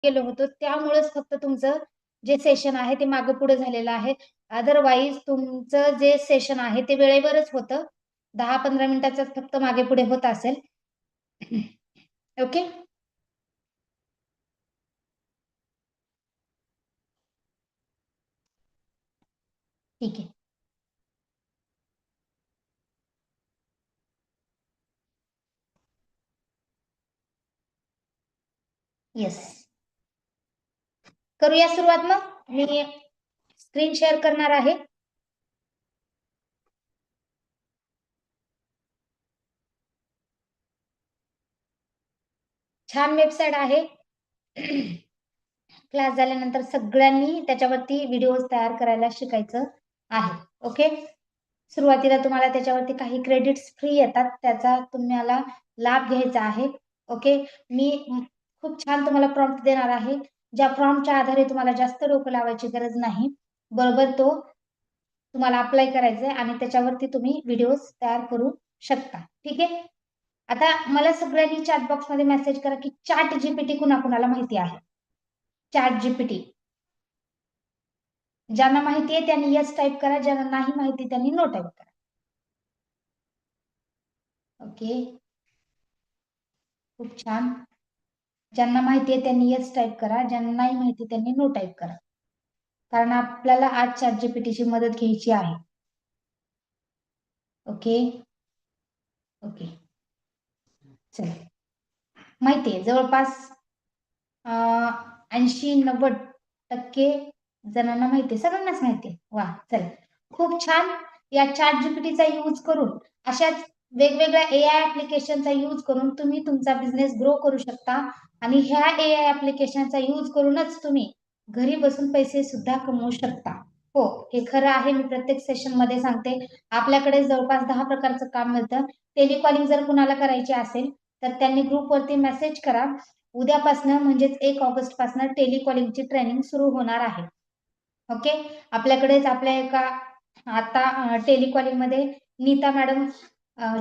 गेलो होतो त्यामुळेच फक्त तुमचं जे सेशन आहे ते मागे पुढे झालेलं आहे. अदरवाईज तुमचं जे सेशन आहे ते वेळेवरच होतं. 10-15 मिनिटाचाच फक्त मागे पुढे होत असेल. ओके. ठीक आहे. येस. करूया सुरुवात मग. मी स्क्रीन शेअर करणार आहे. छान वेबसाईट आहे. क्लास झाल्यानंतर सगळ्यांनी त्याच्यावरती व्हिडिओज तयार करायला शिकायचं आहे. ओके. सुरुवातीला तुम्हाला त्याच्यावरती काही क्रेडिट्स फ्री येतात, त्याचा तुम्हाला लाभ घ्यायचा आहे. ओके. मी खूप छान तुम्हाला प्रॉम्प्ट देणार आहे, ज्या प्रॉम्प्टच्या आधारे तुम्हाला जास्त डोकं लावायची गरज नाही. बरोबर तो तुम्हाला अप्लाय करायचा आहे आणि त्याच्यावरती तुम्ही व्हिडिओज तयार करू शकता. ठीक आहे. आता मला सगळ्यांनी चॅट बॉक्स मध्ये मेसेज करा की चॅट जीपीटी कुणाकुणाला माहिती आहे. चॅट जीपीटी ज्यांना माहिती आहे त्यांनी यस टाईप करा, ज्यांना नाही माहिती त्यांनी नो टाईप करा. ओके. खूप छान. ज्यांना माहिती आहे त्यांनी यस टाईप करा, ज्यांना नाही माहिती त्यांनी नो टाईप करा, कारण आपल्याला आज चॅट जीपीटीची मदत घ्यायची आहे. ओके. ओके. चला. माहितीये जवळपास 80-90% जणांना माहितीये, सगळ्यांनाच माहितीये. वा, चला खूप छान. या चॅट जीपीटीचा यूज करून अशाच वेगवेगळ्या एआय ऍप्लिकेशनचा यूज करून तुम्ही तुमचा बिझनेस ग्रो करू शकता आणि ह्या एआय ऍप्लिकेशनचा यूज करूनच तुम्ही घरी बसून पैसे सुद्धा कमवू शकता. हो, हे खरं आहे. मी प्रत्येक सेशन मध्ये सांगते, आपल्याकडे जवळपास 10 प्रकारचं काम मिळतं. टेलिकॉलिंग जर कुणाला करायची असेल तर त्यांनी ग्रुपवरती मेसेज करा. उद्यापासनं म्हणजेच 1 ऑगस्ट पासून टेलिकॉलिंगची ट्रेनिंग सुरू होणार आहे. ओके. आपल्याकडेच आपल्या एका आता टेलिकॉलिंग मध्ये नीता मॅडम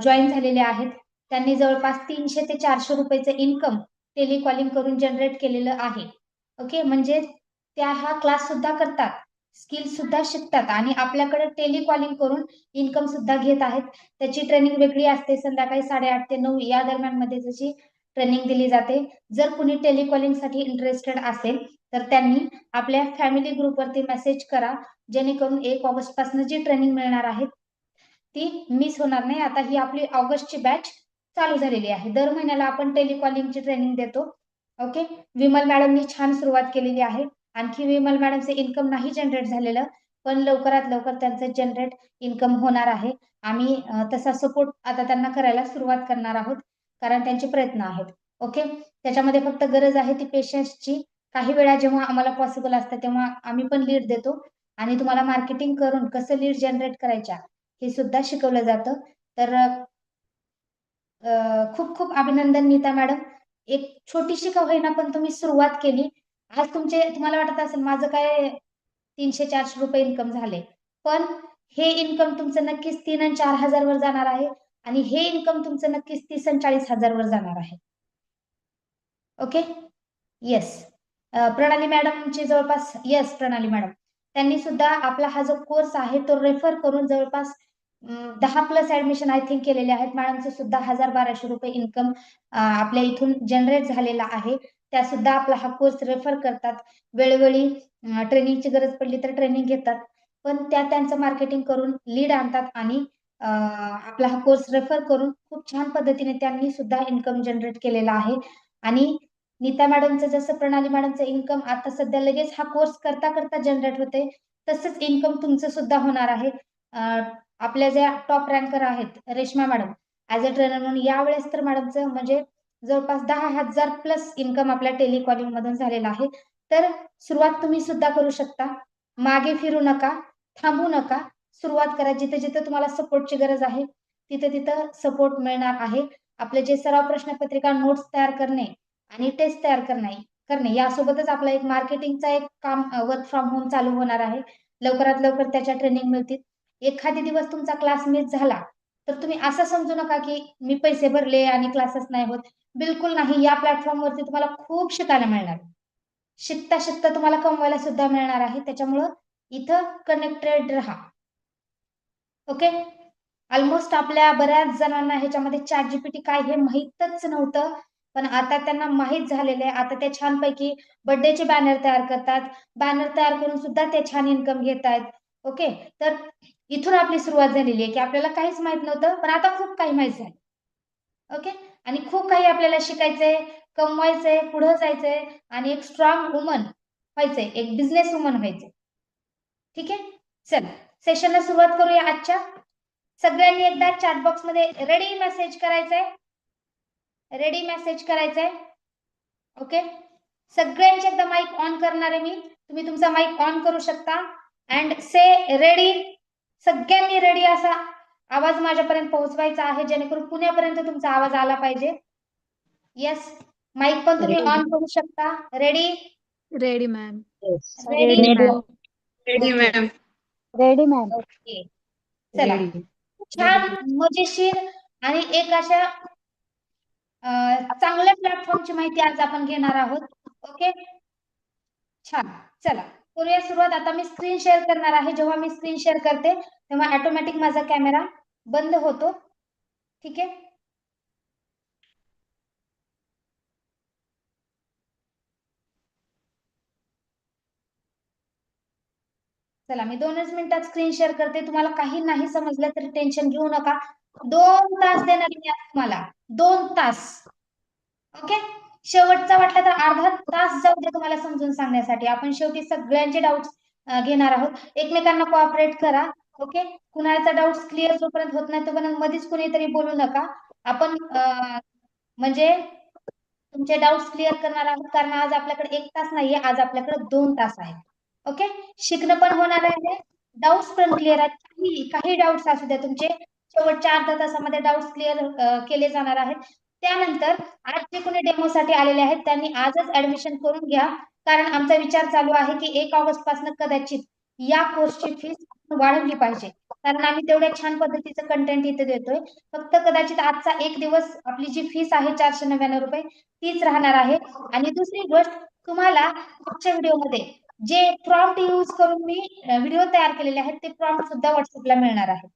जॉईन झालेले आहेत. त्यांनी जवळपास 300 ते 400 रुपयाचं इन्कम टेलिकॉलिंग करून जनरेट केलेलं आहे. ओके. म्हणजे त्या हा क्लास सुद्धा करतात, स्किल सुद्धा शिकतात आणि आपल्याकडे टेलिकॉलिंग करून इन्कम सुद्धा घेत आहेत. त्याची ट्रेनिंग वेगळी असते. संध्याकाळी 8:30 ते 9 या दरम्यान मध्ये त्याची ट्रेनिंग दिली जाते. जर कुणी टेलिकॉलिंग साठी इंटरेस्टेड असेल तर त्यांनी आपल्या फॅमिली ग्रुपवरती मेसेज करा, जेणेकरून 1 ऑगस्ट पासून जी ट्रेनिंग मिळणार आहे ती मिस होणार नाही. आता ही आपली ऑगस्टची बॅच चालू झालेली आहे. दर महिन्याला आपण टेलिकॉलिंगची ट्रेनिंग देतो. ओके. विमल मॅडमनी छान सुरुवात केलेली आहे. आणखी विमल मॅडमचे इन्कम नाही जनरेट झालेलं, पण लवकरात लवकर त्यांचं जनरेट इन्कम होणार आहे. आम्ही तसा सपोर्ट आता त्यांना करायला सुरुवात करणार आहोत, कारण त्यांचे प्रयत्न आहेत. ओके. त्याच्यामध्ये फक्त गरज आहे ती पेशन्सची. काही वेळा जेव्हा आम्हाला पॉसिबल असतं तेव्हा आम्ही पण लीड देतो आणि तुम्हाला मार्केटिंग करून कसं लीड जनरेट करायच्या हे सुद्धा शिकवलं जातं. तर खूप खूप अभिनंदन नीता मॅडम. एक छोटीशी का होईना पण तुम्ही सुरुवात केली. आज तुम्हाला वाटत असेल माझं काय 300-400 रुपये इन्कम झाले, पण हे इन्कम तुमचं नक्कीच 3 आणि 4,000 वर जाणार आहे आणि हे इन्कम तुमचं नक्कीच 30 आणि 40,000 वर जाणार आहे. ओके. येस. प्रणाली मॅडमची जवळपास येस प्रणाली मॅडम त्यांनी सुद्धा आपला हा जो कोर्स आहे तो रेफर करून जवळपास 10+ ऍडमिशन आय थिंक केलेले आहेत. मॅडमचे सुद्धा 1,000-1,200 रुपये इन्कम आपल्या इथून जनरेट झालेला आहे. त्या सुद्धा आपला हा कोर्स रेफर करतात. वेळोवेळी ट्रेनिंगची गरज पडली तर ट्रेनिंग घेतात, पण त्या त्यांचं मार्केटिंग करून लीड आणतात आणि आपला हा कोर्स रेफर करून खूप छान पद्धतीने त्यांनी सुद्धा इन्कम जनरेट केलेला आहे. आणि नीता मॅडमचं जसं प्रणाली मॅडमचं इन्कम आता सध्या लगेच हा कोर्स करता करता जनरेट होते, तसंच इन्कम तुमचं सुद्धा होणार आहे. आपल्या ज्या टॉप रँकर आहेत Reshma madam as a trainer म्हणून यावेळेस तर मॅडमचं म्हणजे जवळपास 10,000+ इन्कम आपल्या टेलिकॉलिंग मधून झालेला आहे. तर सुरुवात तुम्ही सुद्धा करू शकता. मागे फिरू नका, थांबू नका, सुरुवात करा. जिथे जिथे तुम्हाला सपोर्टची गरज आहे तिथे तिथं सपोर्ट मिळणार आहे. आपले जे सराव प्रश्नपत्रिका नोट्स तयार करणे आणि टेस्ट तयार करणे यासोबतच आपला एक मार्केटिंगचा एक काम वर्क फ्रॉम होम चालू होणार आहे. लवकरात लवकर त्याच्या ट्रेनिंग मिळतील. एखादी दिवस तुमचा क्लास मिस झाला तर तुम्ही असं समजू नका की मी पैसे भरले आणि क्लासेस नाही होत. बिलकुल नाही. या प्लॅटफॉर्मवरती तुम्हाला खूप शिकायला मिळणार. शिकता शिकता तुम्हाला कमवायला सुद्धा मिळणार आहे. त्याच्यामुळं इथं कनेक्टेड राहा. ओके. ऑलमोस्ट आपल्या बऱ्याच जणांना ह्याच्यामध्ये ChatGPT काय हे माहीतच नव्हतं, पण आता त्यांना माहीत झालेलं आहे. आता ते छानपैकी बर्थडेचे बॅनर तयार करतात. बॅनर तयार करून सुद्धा ते छान इन्कम घेतायत. ओके. तर इथून आपली सुरुवात झालेली आहे, की आपल्याला काहीच माहित नव्हतं, पण आता खूप काही माहित झालं. ओके. आणि खूप काही आपल्याला शिकायचंय, कमवायचंय, पुढे जायचंय आणि एक स्ट्रॉंग वुमन व्हायचंय, एक बिझनेस वुमन व्हायचंय. ठीक आहे. चला सेशनला सुरुवात करूया आजच्या. सगळ्यांनी एकदा चॅट बॉक्स मध्ये रेडी मेसेज करायचंय. रेडी मेसेज करायचंय. ओके. सगळ्यांचे एकदा माईक ऑन करणार आहे मी. तुम्ही तुमचा माईक ऑन करू शकता. And say ready. सगळ्यांनी रेडी असा आवाज माझ्यापर्यंत पोहोचवायचा आहे, जेणेकरून पुण्यापर्यंत तुमचा आवाज आला पाहिजे. येस. माईक पण तुम्ही ऑन करू शकता. Ready. Ready ma'am. Ready. Ready ma'am. Ready ma'am. Okay. चला छान मजेशीर आणि एक अशा चांगल्या प्लॅटफॉर्मची माहिती आज आपण घेणार आहोत. ओके. छान. चला करूया सुरुवात. आता मी स्क्रीन शेअर करणार आहे. जेव्हा मी स्क्रीन शेअर करते तेव्हा ऑटोमॅटिक माझा कॅमेरा बंद होतो. ठीक आहे. चला मी 2च मिनिटात स्क्रीन शेअर करते. तुम्हाला काही नाही समजलं तरी टेन्शन घेऊ नका. 2 तास देणार मी तुम्हाला. 2 तास. ओके. शेवटचा वाटला तर अर्धा तास जाऊ दे तुम्हाला समजून सांगण्यासाठी. आपण शेवटी सगळ्यांचे डाऊट्स घेणार आहोत. एकमेकांना कोऑपरेट करा. ओके. कुणाचा डाऊट्स क्लिअर जोपर्यंत होत नाही तोपर्यंत मध्येच कुणीतरी बोलू नका. आपण म्हणजे तुमचे डाऊट्स क्लिअर करणार आहोत, कारण आज आपल्याकडे 1 तास नाहीये, आज आपल्याकडे 2 तास आहेत. ओके. शिकणं पण होणार आहे, डाऊट्स पण क्लिअर आहेत. काही डाऊट्स असू द्या तुमचे, शेवटच्या अर्ध्या तासामध्ये डाऊट्स क्लिअर केले जाणार आहेत. त्यानंतर आज जे कोणी डेमोसाठी आलेले आहेत त्यांनी आजच ऍडमिशन करून घ्या, कारण आमचा विचार चालू आहे की 1 ऑगस्ट पासून कदाचित या कोर्सची फीस वाढवली पाहिजे, कारण आम्ही तेवढ्या छान पद्धतीचं कंटेंट इथे देतोय. फक्त कदाचित आजचा 1 दिवस आपली जी फीस आहे 499 रुपये तीच राहणार आहे. आणि दुसरी गोष्ट, तुम्हाला पुढच्या व्हिडिओमध्ये जे प्रॉम्प्ट यूज करून मी व्हिडिओ तयार केलेले आहेत ते प्रॉम्प्ट सुद्धा व्हॉट्सअपला मिळणार आहे.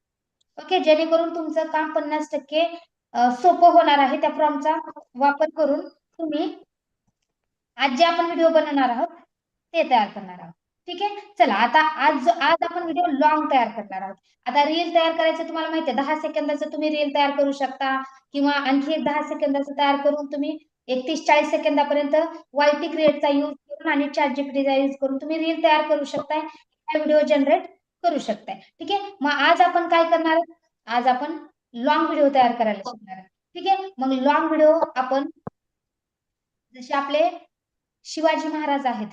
ओके. जेणेकरून तुमचं काम 50% सोपं होणार आहे. त्या प्रॉम्प्टचा वापर करून तुम्ही आज जे आपण व्हिडिओ बनवणार आहोत ते तयार करणार आहोत. ठीक आहे. चला आता आज आपण व्हिडिओ लॉंग तयार करणार आहोत. आता रील तयार करायचं तुम्हाला माहिती आहे, 10 सेकंदाचं तुम्ही रील तयार करू शकता, किंवा आणखी एक 10 सेकंदाचं तयार करून तुम्ही 31-40 सेकंदापर्यंत YT क्रिएटचा यूज करून आणि ChatGPTचा यूज करून तुम्ही रील तयार करू शकताय, व्हिडिओ जनरेट करू शकताय. ठीक आहे. मग आज आपण काय करणार आहोत, आज आपण लॉंग व्हिडिओ तयार करायला शिकणार आहोत. ठीक आहे. मग लॉंग व्हिडिओ आपण जसे आपले शिवाजी महाराज आहेत,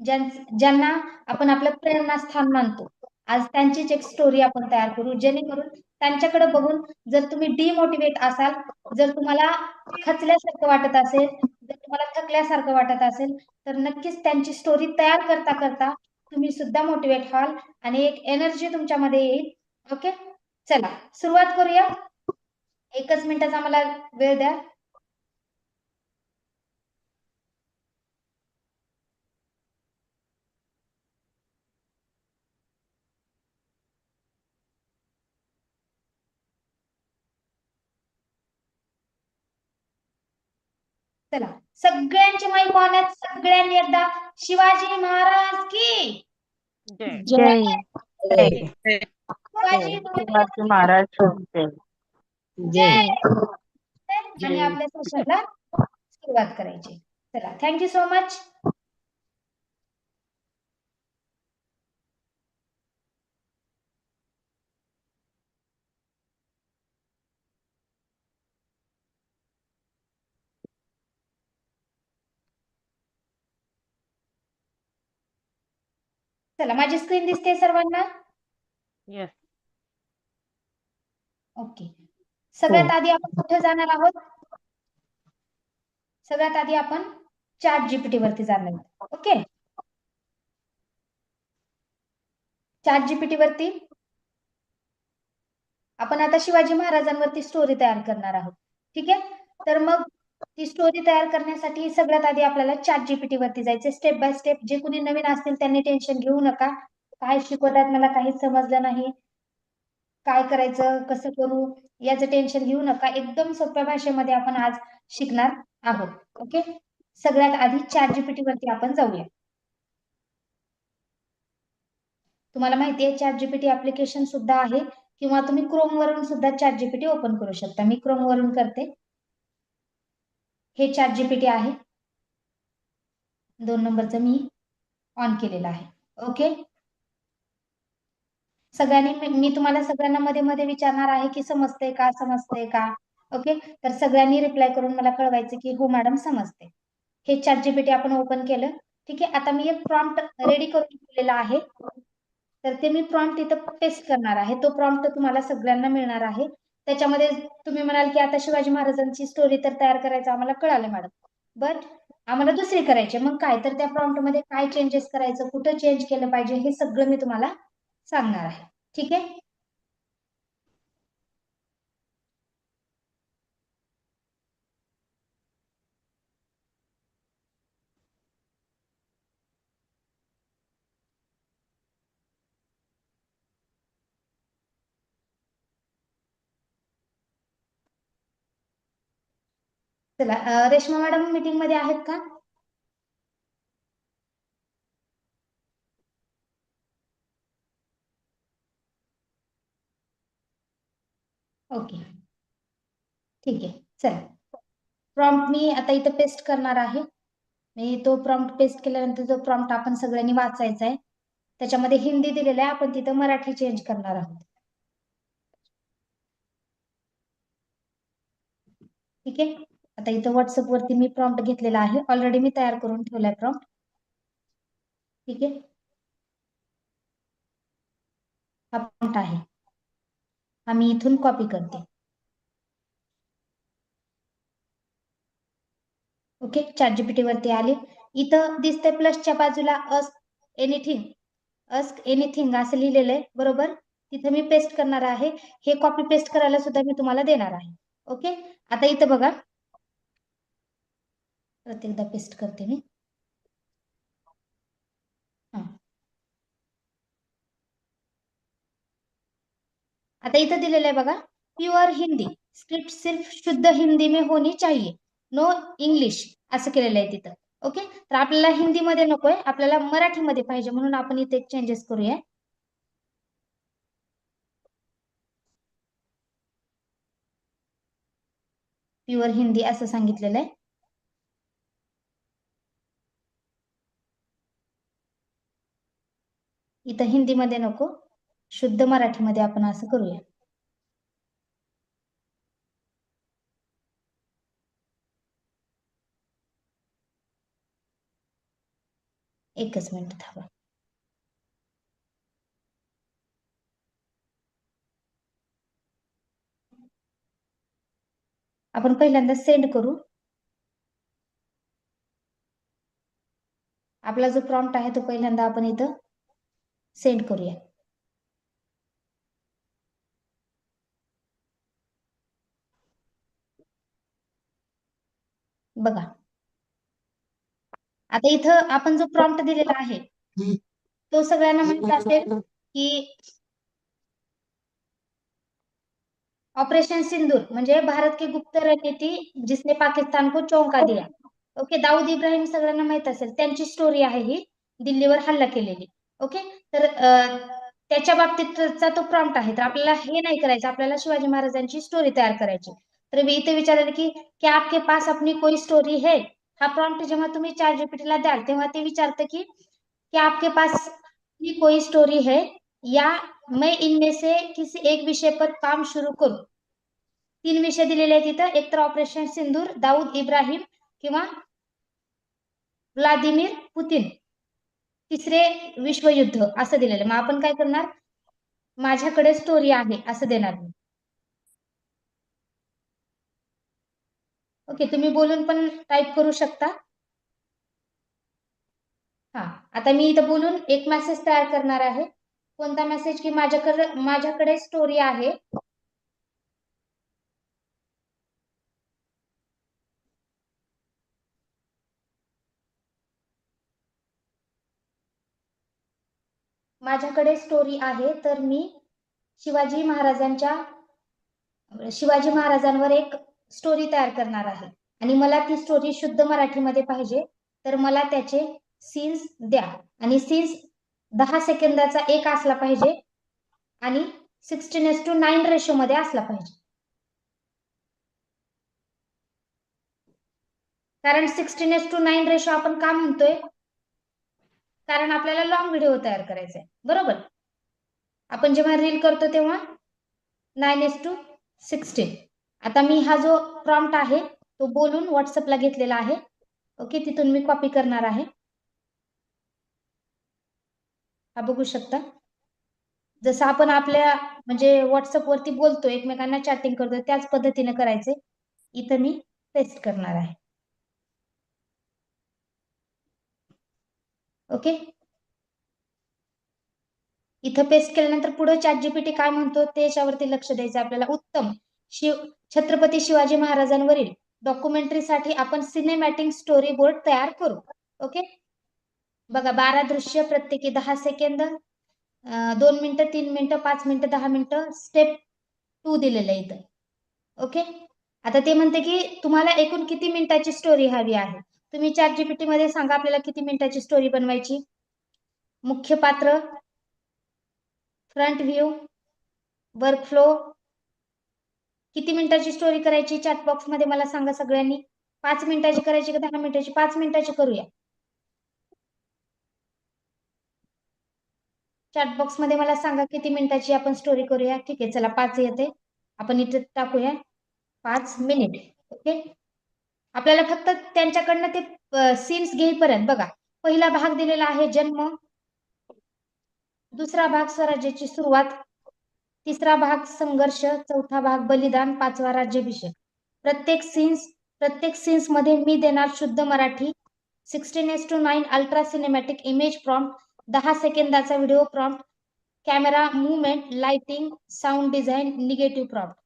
ज्यांना आपण आपलं प्रेरणास्थान मानतो, आज त्यांचीच एक स्टोरी आपण तयार करू, जेणेकरून त्यांच्याकडे बघून जर तुम्ही डिमोटिवेट असाल, जर तुम्हाला खचल्यासारखं वाटत असेल, जर तुम्हाला थकल्यासारखं वाटत असेल, तर नक्कीच त्यांची स्टोरी तयार करता करता तुम्ही सुद्धा मोटिवेट व्हाल आणि एक एनर्जी तुमच्यामध्ये येईल. ओके. चला सुरुवात करूया. 1च मिनिटाचा मला वेळ द्या. चला सगळ्यांची माईक ऑन आहेत. सगळ्यांनी एकदा शिवाजी महाराज की जय. शिवाजी महाराज जय. आणि आपल्या सेशनला सुरुवात करायची. चला थँक्यू सो मच. चला माझी स्क्रीन दिसते सर्वांना. येस. ओके. सगळ्यात आधी आपण कुठे जाणार आहोत, सगळ्यात आधी आपण ChatGPT वरती जाणार आहोत. ओके. ChatGPT वरती आपण आता शिवाजी महाराजांवरती स्टोरी तयार करणार आहोत. ठीक आहे. तर मग ती स्टोरी तयार करण्यासाठी सगळ्यात आधी आपल्याला चॅट जीपीटी वरती जायचे. Step by step. जे कुणी नवीन असतील त्यांनी टेन्शन घेऊ नका. काय शिकवतात मला काहीच समजलं नाही, काय करायचं, कसं करू, याचं टेन्शन घेऊ नका. एकदम सोप्या भाषेमध्ये आपण आज शिकणार आहोत. ओके. सगळ्यात आधी चॅट जीपीटी वरती आपण जाऊया. तुम्हाला माहिती आहे चॅट जीपीटी ऍप्लिकेशन सुद्धा आहे, किंवा तुम्ही क्रोम वरून सुद्धा चॅट जीपीटी ओपन करू शकता. मी क्रोम वरून करते. हे चॅट जीपीटी आहे. 2 नंबरचं मी ऑन केलेलं आहे. ओके. सगळ्यांनी मी तुम्हाला सगळ्यांना मध्ये मध्ये विचारणार आहे की समजते का, समजते का. ओके. तर सगळ्यांनी रिप्लाय करून मला कळवायचं की हो मॅडम समजते. हे चॅट जीपीटी आपण ओपन केलं. ठीक आहे. आता मी एक प्रॉम्प्ट रेडी करून ठेवलेला आहे. तर ते मी प्रॉम्प्ट इथं पेस्ट करणार आहे. तो प्रॉम्प्ट तुम्हाला सगळ्यांना मिळणार आहे. त्याच्यामध्ये तुम्ही म्हणाल की आता शिवाजी महाराजांची स्टोरी तर तयार करायचं आम्हाला कळालं मॅडम, बट आम्हाला दुसरी करायची. मग काय, तर त्या प्रॉम्प्ट मध्ये काय चेंजेस करायचं, कुठं चेंज केलं पाहिजे, हे सगळं मी तुम्हाला सांगणार आहे. ठीक आहे. चला, रेश्मा मॅडम मीटिंग मध्ये आहेत का? ओके, ठीक आहे. चला, प्रॉम्प्ट मी आता इथं पेस्ट करणार आहे. मी तो प्रॉम्प्ट पेस्ट केल्यानंतर जो प्रॉम्प्ट आपण सगळ्यांनी वाचायचा आहे, त्याच्यामध्ये हिंदी दिलेला आहे, आपण तिथं मराठी चेंज करणार आहोत. ठीक आहे. आता इथं व्हॉट्सअप वरती मी प्रॉम्प्ट घेतलेला आहे. ऑलरेडी मी तयार करून ठेवलाय प्रॉम्प्ट. ठीक आहे. हा प्रॉम्प्ट आहे, हा मी इथून कॉपी करते. ओके. चॅट जीपीटी वरती आले. इथं दिसते प्लसच्या बाजूला अस्क एनिथिंग असं लिहिलेलं आहे, बरोबर. तिथे मी पेस्ट करणार आहे. हे कॉपी पेस्ट करायला सुद्धा मी तुम्हाला देणार आहे. ओके. आता इथं बघा, परत एकदा पेस्ट करते मी. आता इथं दिलेलं आहे बघा, प्युअर हिंदी स्क्रिप्ट सिर्फ शुद्ध हिंदी में होनी चाहिए, नो इंग्लिश असं केलेलं आहे तिथं. ओके. तर आपल्याला हिंदीमध्ये नकोय, आपल्याला मराठीमध्ये पाहिजे, म्हणून आपण इथे चेंजेस करूया. प्युअर हिंदी असं सांगितलेलं आहे. इथं हिंदीमध्ये नको, शुद्ध मराठीमध्ये आपण असं करूया. एकच मिनिट थांबा. आपण पहिल्यांदा सेंड करू. आपला जो प्रॉम्प्ट आहे तो पहिल्यांदा आपण इथं सेंड करूया. बघा, आता इथं आपण जो प्रॉम्प्ट दिलेला आहे तो सगळ्यांना माहित असेल की ऑपरेशन सिंदूर म्हणजे भारत की गुप्त रणनीति जिसने पाकिस्तान को चौंका दिया. ओके. दाऊद इब्राहिम सगळ्यांना माहित असेल, त्यांची स्टोरी आहे ही, दिल्लीवर हल्ला केलेली. ओके. तर त्याच्या बाबतीतचा तो प्रॉम्प्ट आहे. तर आपल्याला हे नाही करायचं, आपल्याला शिवाजी महाराजांची स्टोरी तयार करायची. तर मी इथे विचारलं की क्या आपके पास अपनी कोई स्टोरी है. हा प्रॉम्प्ट जेव्हा तुम्ही चॅट जीपीटीला द्याल तेव्हा ते विचारतं की क्या आपके पास कोई स्टोरी है, या मैं इनमें से किसी एक विषय पर काम शुरू करूं. 3 विषय दिलेले आहेत तिथं, एक तर ऑपरेशन सिंदूर, दाऊद इब्राहिम किंवा व्लादिमीर पुतिन, तिसरे विश्वयुद्ध असं दिलेलं. मग आपण काय करणार, माझ्याकडे स्टोरी आहे असं देणार मी. ओके. तुम्ही बोलून पण टाईप करू शकता. हा, आता मी इथं बोलून एक मेसेज तयार करणार आहे. कोणता मेसेज, की माझ्याकडे स्टोरी आहे. माझ्याकडे स्टोरी आहे, तर मी शिवाजी महाराजांवर एक स्टोरी तयार करणार आहे आणि मला ती स्टोरी शुद्ध मराठीमध्ये पाहिजे. तर मला त्याचे सीन्स द्या आणि सीन्स 10 सेकंदाचा एक असला पाहिजे आणि 16:9 रेशो मध्ये असला पाहिजे. कारण 16:9 रेशो आपण का म्हणतोय? कारण आपल्याला लॉंग व्हिडिओ तयार करायचा आहे, बरोबर. आपण जेव्हा रील करतो तेव्हा 9:16. आता मी हा जो प्रॉम्प्ट आहे तो बोलून व्हॉट्सअपला घेतलेला आहे. ओके, तिथून मी कॉपी करणार आहे. हा बघू शकता. जसं आपण आपल्या म्हणजे व्हॉट्सअप वरती बोलतो, एकमेकांना चॅटिंग करतो, त्याच पद्धतीने करायचे. इथं मी पेस्ट करणार आहे. ओके, इथं पेस्ट केल्यानंतर पुढे ChatGPT काय म्हणतो त्याच्यावरती लक्ष द्यायचं आपल्याला. उत्तम छत्रपती शिवाजी महाराजांवरील डॉक्युमेंटरीसाठी आपण सिनेमॅटिक स्टोरी बोर्ड तयार करू. ओके, बघा 12 दृश्य, प्रत्येकी 10 सेकंद, 2 मिनिटं, 3 मिनिटं, 5 मिनिटं, 10 मिनिटं. स्टेप 2 दिलेलं आहे इथं. ओके, आता ते म्हणते की तुम्हाला एकूण किती मिनिटाची स्टोरी हवी आहे. तुम्ही ChatGPT मध्ये सांगा आपल्याला किती मिनिटाची स्टोरी बनवायची. मुख्य पात्र, फ्रंट व्ह्यू, वर्कफ्लो, किती मिनिटाची स्टोरी करायची चॅट बॉक्स मध्ये मला सांगा सगळ्यांनी. 5 मिनिटाची करायची का 10 मिनिटाची? 5 मिनिटाची करूया. चॅट बॉक्स मध्ये मला सांगा किती मिनिटाची आपण स्टोरी करूया. ठीक आहे, चला 5 येते, आपण इथे टाकूया 5 मिनिट. ओके, आपल्याला फक्त त्यांच्याकडनं ते सीन्स घेईपर्यंत बघा. पहिला भाग दिलेला आहे जन्म, दुसरा भाग स्वराज्याची सुरुवात, तिसरा भाग संघर्ष, चौथा भाग बलिदान, पाचवा राज्याभिषेक. प्रत्येक सीन्स मध्ये मी देणार शुद्ध Marathi 16:9 ultra cinematic image prompt, 10 सेकंदाचा video prompt, camera movement, lighting, sound design, negative prompt.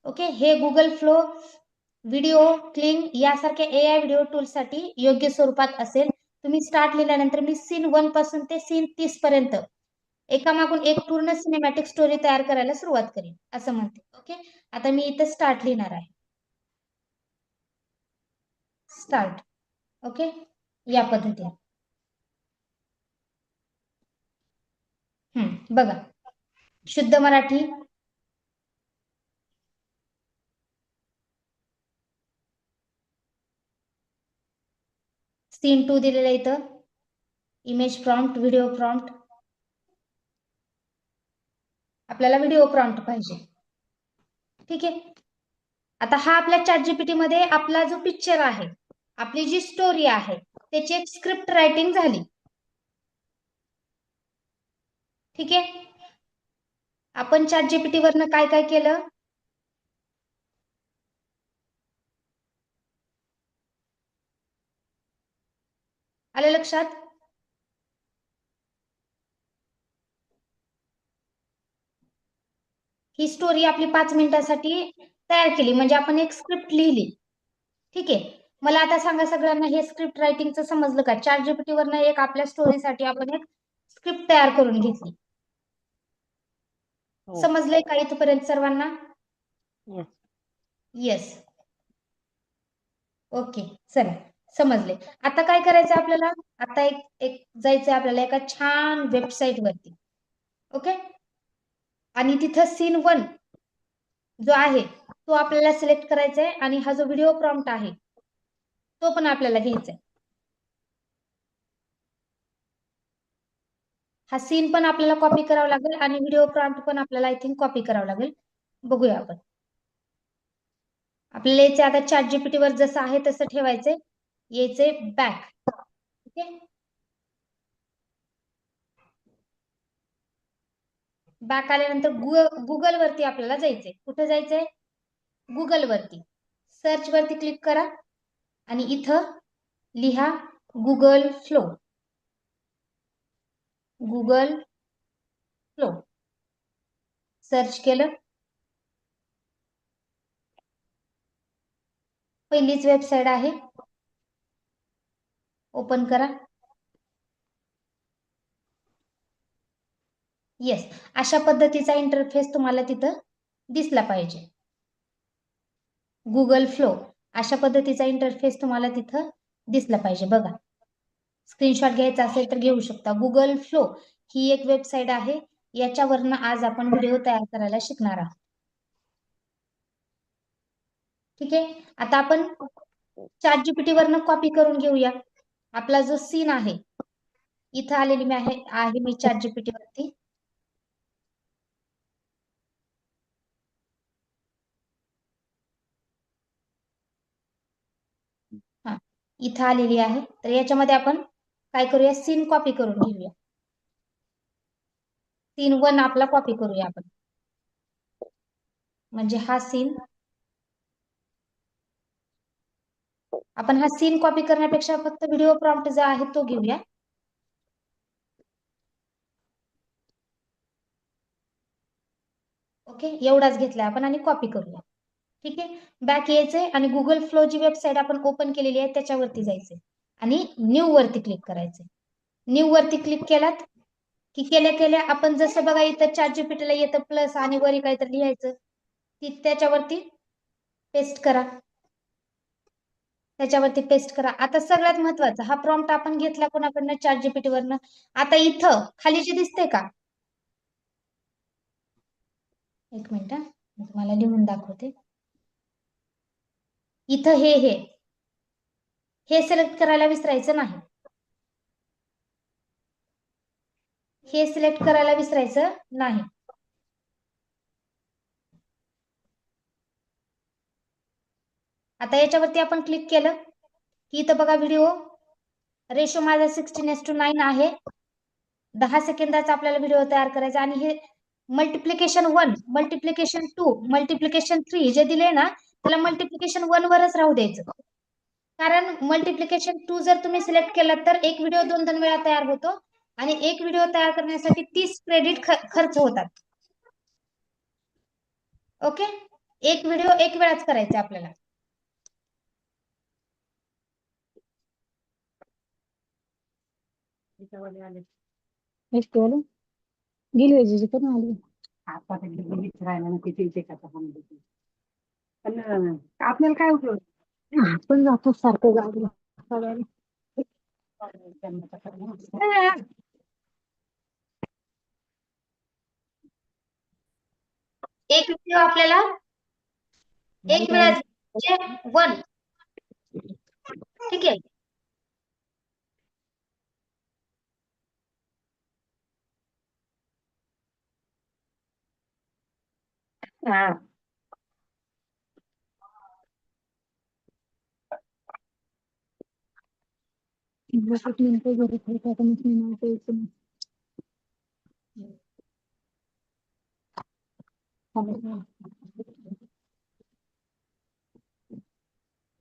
Okay, हे गुगल फ्लो, व्हिडिओ क्लिंग यासारख्या AI व्हिडिओ टूल्स साठी योग्य स्वरूपात असेल. तुम्ही स्टार्ट लिहिल्यानंतर मी सीन 1 पासून ते सीन 30 पर्यंत एकामागून एक पूर्ण सिनेमॅटिक स्टोरी तयार करायला सुरुवात करेन असं म्हणते. ओके, आता मी इथे स्टार्ट लिहिणार आहे. स्टार्ट. ओके, या पद्धतीने. बघा, शुद्ध मराठी, सीन 2 दिलेलं इथं, इमेज प्रॉम्प्ट, व्हिडिओ प्रॉम्प्ट. आपल्याला व्हिडिओ प्रॉम्प्ट पाहिजे. ठीक आहे, आता हा आपल्या ChatGPT मध्ये आपला जो पिक्चर आहे, आपली जी स्टोरी आहे त्याची एक स्क्रिप्ट रायटिंग झाली. ठीक आहे, आपण ChatGPT वरनं काय काय केलं. आलं लक्षात? ही स्टोरी आपली 5 मिनिटासाठी तयार केली, म्हणजे आपण एक स्क्रिप्ट लिहिली. ठीक आहे, मला आता सांगा सगळ्यांना, हे स्क्रिप्ट रायटिंगचं समजलं का? ChatGPT वरनं एक आपल्या स्टोरीसाठी आपण एक स्क्रिप्ट तयार करून घेतली. हो. समजलंय का इथपर्यंत सर्वांना? येस. येस. ओके, चला समजले. आता काय करायचं आपल्याला? आता एक जायचंय आपल्याला एका छान वेबसाईट वरती. ओके, आणि तिथं सीन 1 जो आहे तो आपल्याला सिलेक्ट करायचा आहे आणि हा जो व्हिडिओ प्रॉम्प्ट आहे तो पण आपल्याला घ्यायचा आहे. हा सीन पण आपल्याला कॉपी करावा लागेल आणि व्हिडिओ प्रॉम्प्ट पण आपल्याला आय थिंक कॉपी करावं लागेल. बघूया आपण. आपल्याला यायचे आता ChatGPT वर जसं आहे तसं ठेवायचंय. यायचंय बॅक. ओके, बॅक आल्यानंतर गुगल वरती आपल्याला जायचंय. कुठे जायचंय? गुगल वरती. सर्च वरती क्लिक करा आणि इथं लिहा Google flow. Google flow search केलं. पहिलीच वेबसाईट आहे, ओपन करा. येस, अशा पद्धतीचा इंटरफेस तुम्हाला तिथं दिसला पाहिजे. गुगल फ्लो अशा पद्धतीचा इंटरफेस तुम्हाला तिथं दिसला पाहिजे. बघा, स्क्रीनशॉट घ्यायचा असेल तर घेऊ शकता. गुगल फ्लो ही एक वेबसाईट आहे, याच्यावरनं आज आपण व्हिडिओ तयार करायला शिकणार आहोत. ठीक आहे, आता आपण ChatGPT वरनं कॉपी करून घेऊया. आपला जो सीन आहे, इथं आलेली मी आहे मी ChatGPT वरती. हा, इथं आलेली आहे. तर याच्यामध्ये आपण काय करूया, सीन कॉपी करून घेऊया. सीन 1 आपला कॉपी करूया आपण. म्हणजे हा सीन, आपण हा सीन कॉपी करण्यापेक्षा फक्त व्हिडिओ प्रॉम्प्ट जो आहे तो घेऊया. ओके, एवढाच घेतला आपण आणि कॉपी करूया. ठीक आहे, बॅक यायचंय आणि गुगल फ्लो जी वेबसाईट आपण ओपन केलेली आहे त्याच्यावरती जायचंय आणि न्यू वरती क्लिक करायचंय. न्यू वरती क्लिक केलात की केल्या आपण जसं बघा इथं ChatGPT ला येतं प्लस आणि वरी काहीतरी लिहायचं, ती त्याच्यावरती पेस्ट करा. त्याच्यावरती पेस्ट करा. आता सगळ्यात महत्वाचं, हा प्रॉम्प्ट आपण घेतला कोणाकडनं, ChatGPT वरनं. आता इथं खाली जे दिसतंय का, एक मिनिट मी तुम्हाला लिहून दाखवते. इथं हे सिलेक्ट करायला विसरायचं नाही. हे सिलेक्ट करायला विसरायचं नाही. आता याच्यावरती आपण क्लिक केलं की इथं बघा व्हिडिओ रेशो माझा 16:9 आहे. 10 सेकंदाचा आपल्याला व्हिडिओ तयार करायचा आणि हे मल्टिप्लिकेशन 1, मल्टिप्लिकेशन 2, मल्टिप्लिकेशन 3 जे दिले ना, त्याला मल्टिप्लिकेशन 1 वरच राहू द्यायचं. कारण मल्टिप्लिकेशन 2 जर तुम्ही सिलेक्ट केला तर एक व्हिडिओ 2 वेळा तयार होतो आणि एक व्हिडिओ तयार करण्यासाठी 30 क्रेडिट खर्च होतात. ओके, एक व्हिडिओ एक वेळाच करायचा आपल्याला. गेली वेजी पण आली. पण आपल्याला काय उपयोग? आपण जातो सारखं गाडीला सगळ्यांना. एक व्हिडिओ आपल्याला एक वेळा 1. ठीक आहे, हा. मिनिटं घरी ठेवतात मग मी नाही यायचं.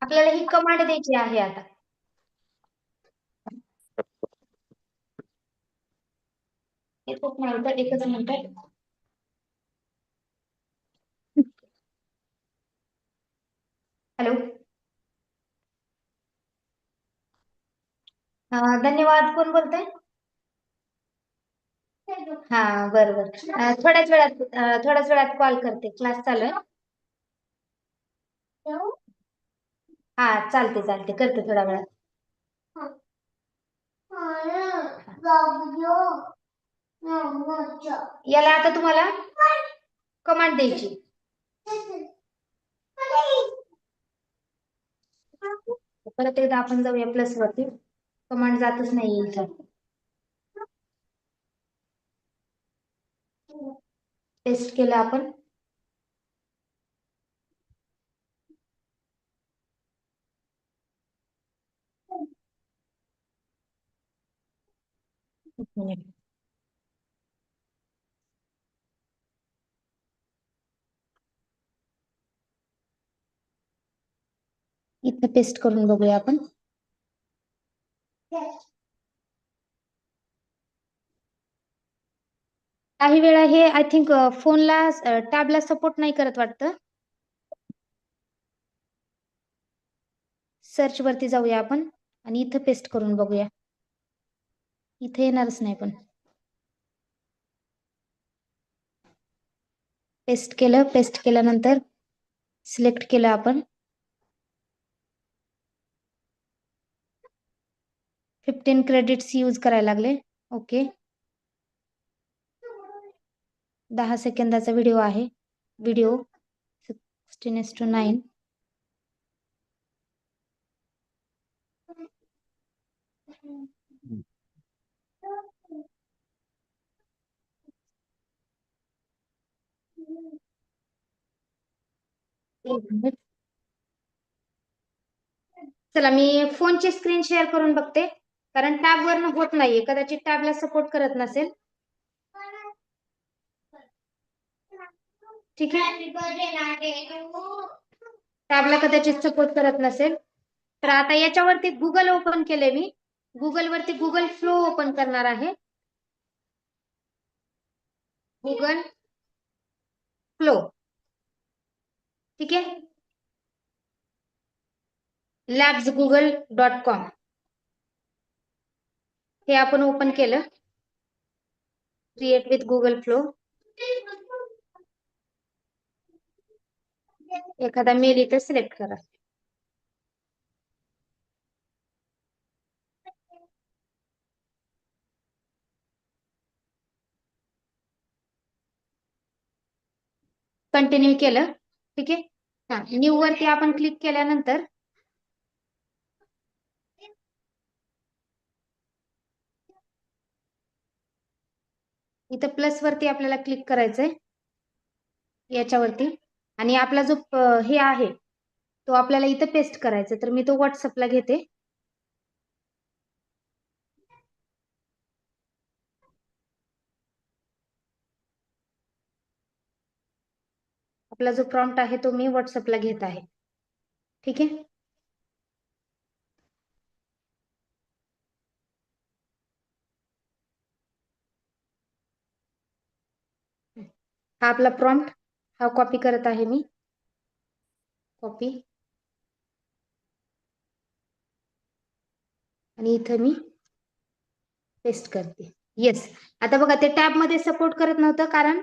आपल्याला ही कमांड द्यायची आहे आता. एकच मिनिट. हॅलो, धन्यवाद. कोण बोलतंय? हा, बरोबर. थोड्याच वेळात कॉल करते, क्लास चालू आहे. हा, चालते करते थोड्या वेळात. याला आता तुम्हाला कमांड द्यायची. परत एकदा आपण जाऊया प्लस वरती. कमांड जातच नाही इथं. पेस्ट केलं आपण. इथं पेस्ट करून बघूया आपण. काही वेळा हे आय थिंक फोनला टॅबला सपोर्ट नाही करत वाटतं. सर्च वरती जाऊया आपण आणि इथं पेस्ट करून बघूया. इथे येणारच नाही पण. पेस्ट केलं. पेस्ट केल्यानंतर सिलेक्ट केलं आपण. 15 क्रेडिट्स यूज करायला लागले. ओके. 10 सेकंदाचा व्हिडिओ आहे. व्हिडिओ 16:9. चला मी फोनची स्क्रीन शेअर करून बघते, कारण टॅब वरनं होत नाहीये. कदाचित टॅबला सपोर्ट करत नसेल. ठीक आहे. टॅबला कदाचित सपोर्ट करत नसेल. तर आता याच्यावरती गुगल ओपन केले मी. गुगल वरती गुगल फ्लो ओपन करणार आहे. Google flow. ठीक आहे. labsgoogle.com हे आपण ओपन केलं. Create with Google flow. एखादा मेल इथे सिलेक्ट करा. कंटिन्यू केलं. ठीक आहे. हा, न्यू वरती आपण क्लिक केल्यानंतर इथं प्लस वरती आपल्याला क्लिक करायचंय याच्यावरती, आणि आपला जो हे आहे तो आपल्याला इथं पेस्ट करायचा. तर मी तो व्हॉट्सअपला घेते. आपला जो प्रॉम्प्ट आहे तो मी व्हॉट्सअपला घेत आहे. ठीक आहे. हा आपला प्रॉम्प्ट हा कॉपी करत आहे मी. कॉपी. आणि इथं मी पेस्ट करते. येस. आता बघा ते टॅब मध्ये सपोर्ट करत नव्हतं, कारण